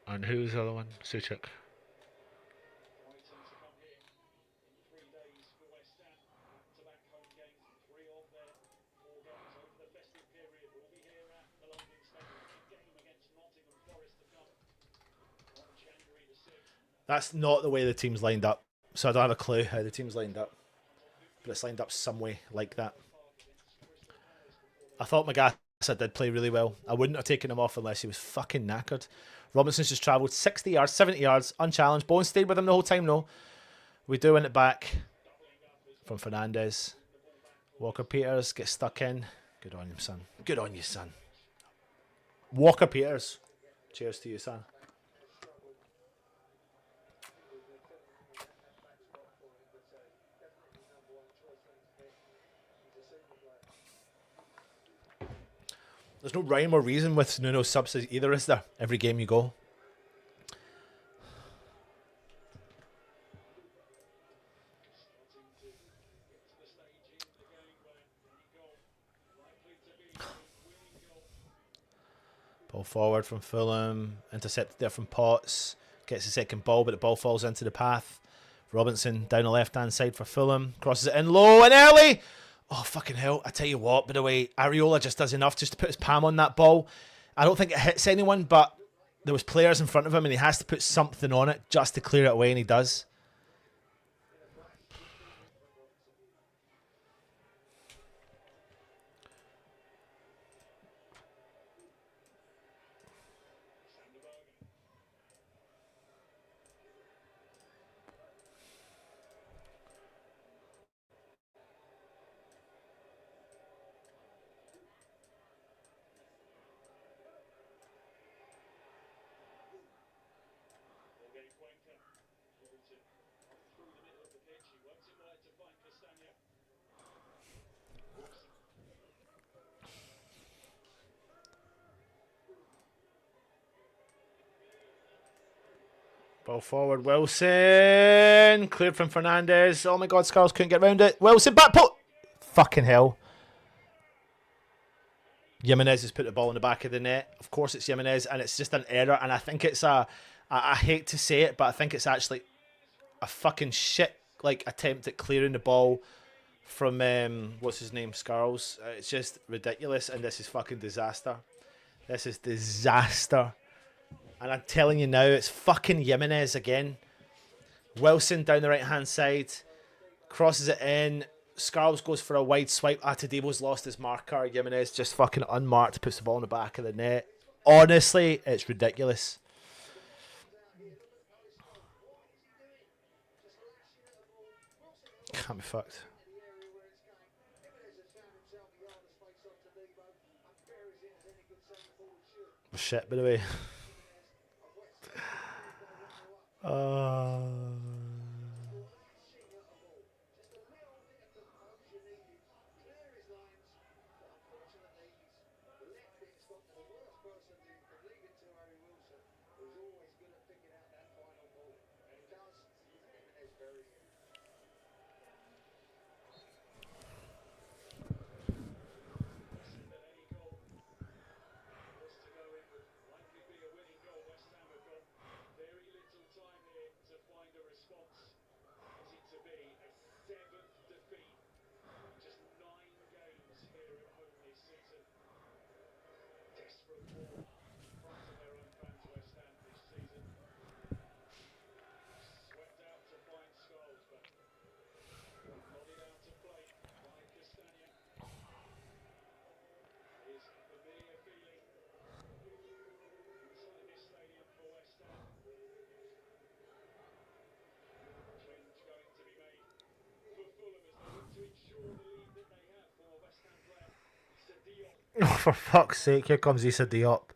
[SPEAKER 1] And who's the other one? 𝗪𝗏𝗃. That's not the way the team's lined up. So I don't have a clue how the team's lined up. But it's lined up some way like that. I thought 𝗪𝗂𝗧 did play really well. I wouldn't have taken him off unless he was fucking knackered. Robinson's just travelled 60 yards, 70 yards, unchallenged. Bowen stayed with him the whole time, no. We do win it back from Fernandez. Walker-Peters gets stuck in. Good on him, son. Good on you, son. Walker-Peters. Cheers to you, son. There's no rhyme or reason with Nuno subs either, is there? Every game you go. Ball forward from Fulham. Intercepted there from Potts. Gets the second ball, but the ball falls into the path. Robinson down the left-hand side for Fulham. Crosses it in low and early. Oh, fucking hell. I tell you what, by the way, Areola just does enough just to put his palm on that ball. I don't think it hits anyone, but there was players in front of him and he has to put something on it just to clear it away, and he does. Ball forward, Wilson. Cleared from Fernandez. Oh my god, Skulls couldn't get round it. Wilson, back put. Fucking hell. Jimenez has put the ball in the back of the net. Of course it's Jimenez, and it's just an error. And I think it's I hate to say it, but I think it's actually a fucking shit like attempt at clearing the ball from what's his name, Skulls. It's just ridiculous, and this is fucking disaster. This is disaster. And I'm telling you now, it's fucking Jimenez again. Wilson down the right-hand side. Crosses it in. Scarles goes for a wide swipe. 𝗪𝗓𝗪𝗧's lost his marker. Jimenez just fucking unmarked, puts the ball in the back of the net. Honestly, it's ridiculous. Can't be fucked. Oh, shit, by the way. Oh, for fuck's sake, here comes 𝗪𝗏𝗘𝗵𝗺.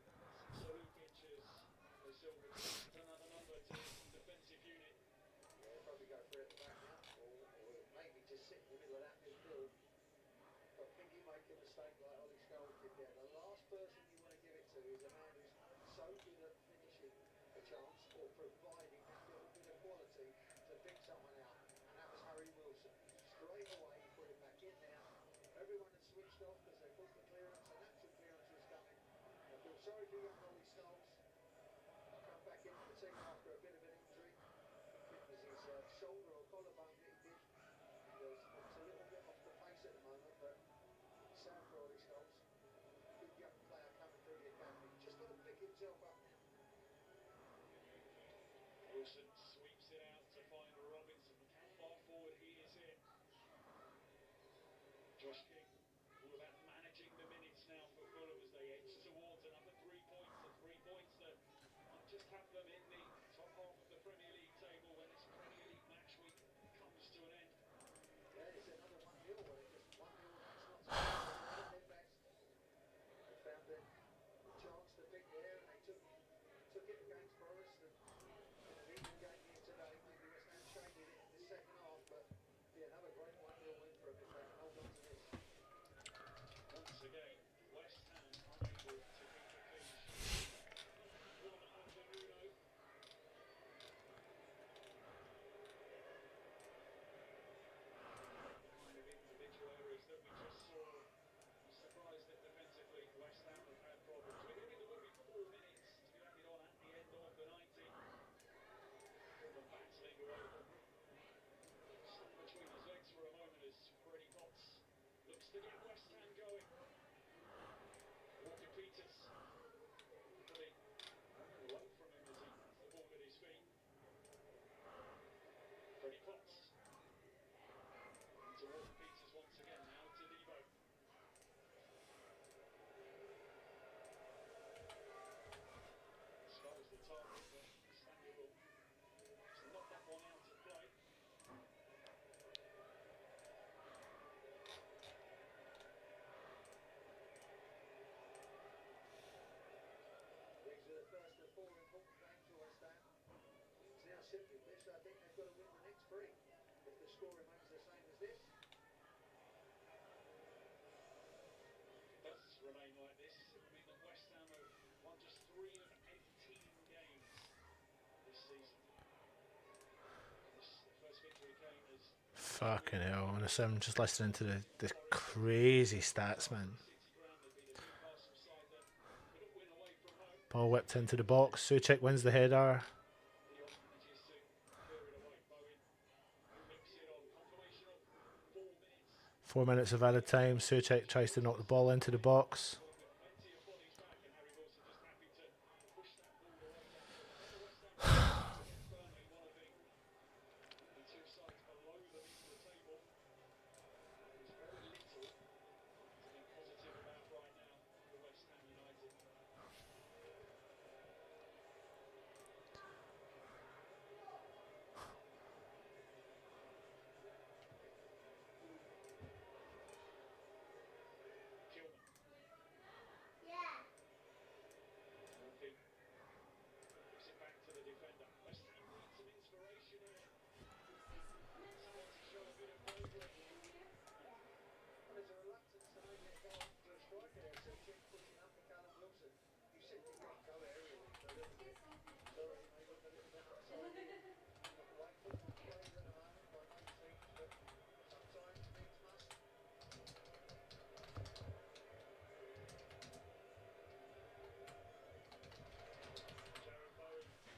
[SPEAKER 1] Fucking hell, honestly, I'm just listening to the crazy stats, man. Ball whipped into the box. 𝗪𝗏𝗧𝗖𝗛𝗏 wins the header. Four minutes of added time. 𝗪𝗏𝗧𝗖𝗛𝗏 tries to knock the ball into the box.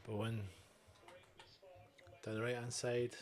[SPEAKER 1] Bowen. Down the right hand side.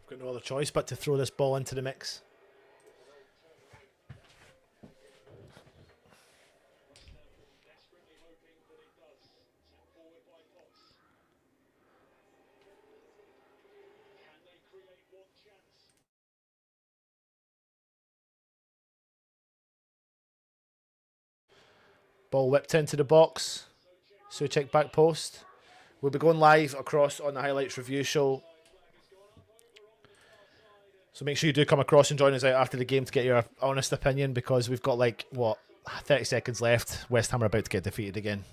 [SPEAKER 1] Got no other choice but to throw this ball into the mix. Ball whipped into the box. 𝗪𝗁𝗃 back post. We'll be going live across on the Highlights Review Show. So make sure you do come across and join us out after the game to get your honest opinion, because we've got like, what, 30 seconds left. West Ham are about to get defeated again.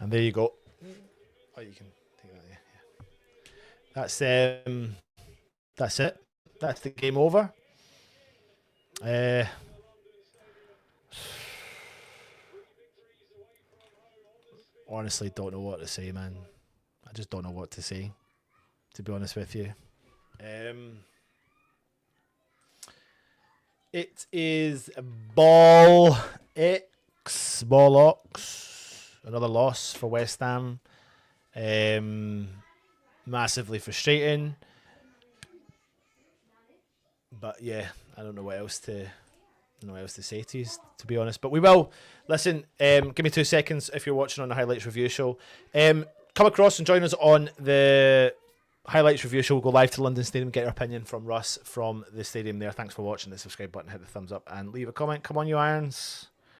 [SPEAKER 1] And there you go. Oh, you can take that there. Yeah. That's it. That's the game over. Honestly, don't know what to say, man. I just don't know what to say, to be honest with you. It is bollocks. Another loss for West Ham. Massively frustrating. But yeah, I don't know what else to say to you, to be honest. But we will. Listen, give me 2 seconds if you're watching on the Highlights Review Show. Come across and join us on the Highlights Review Show. We'll go live to London Stadium, get your opinion from Russ from the stadium there. Thanks for watching. The subscribe button, hit the thumbs up and leave a comment. Come on, you Irons.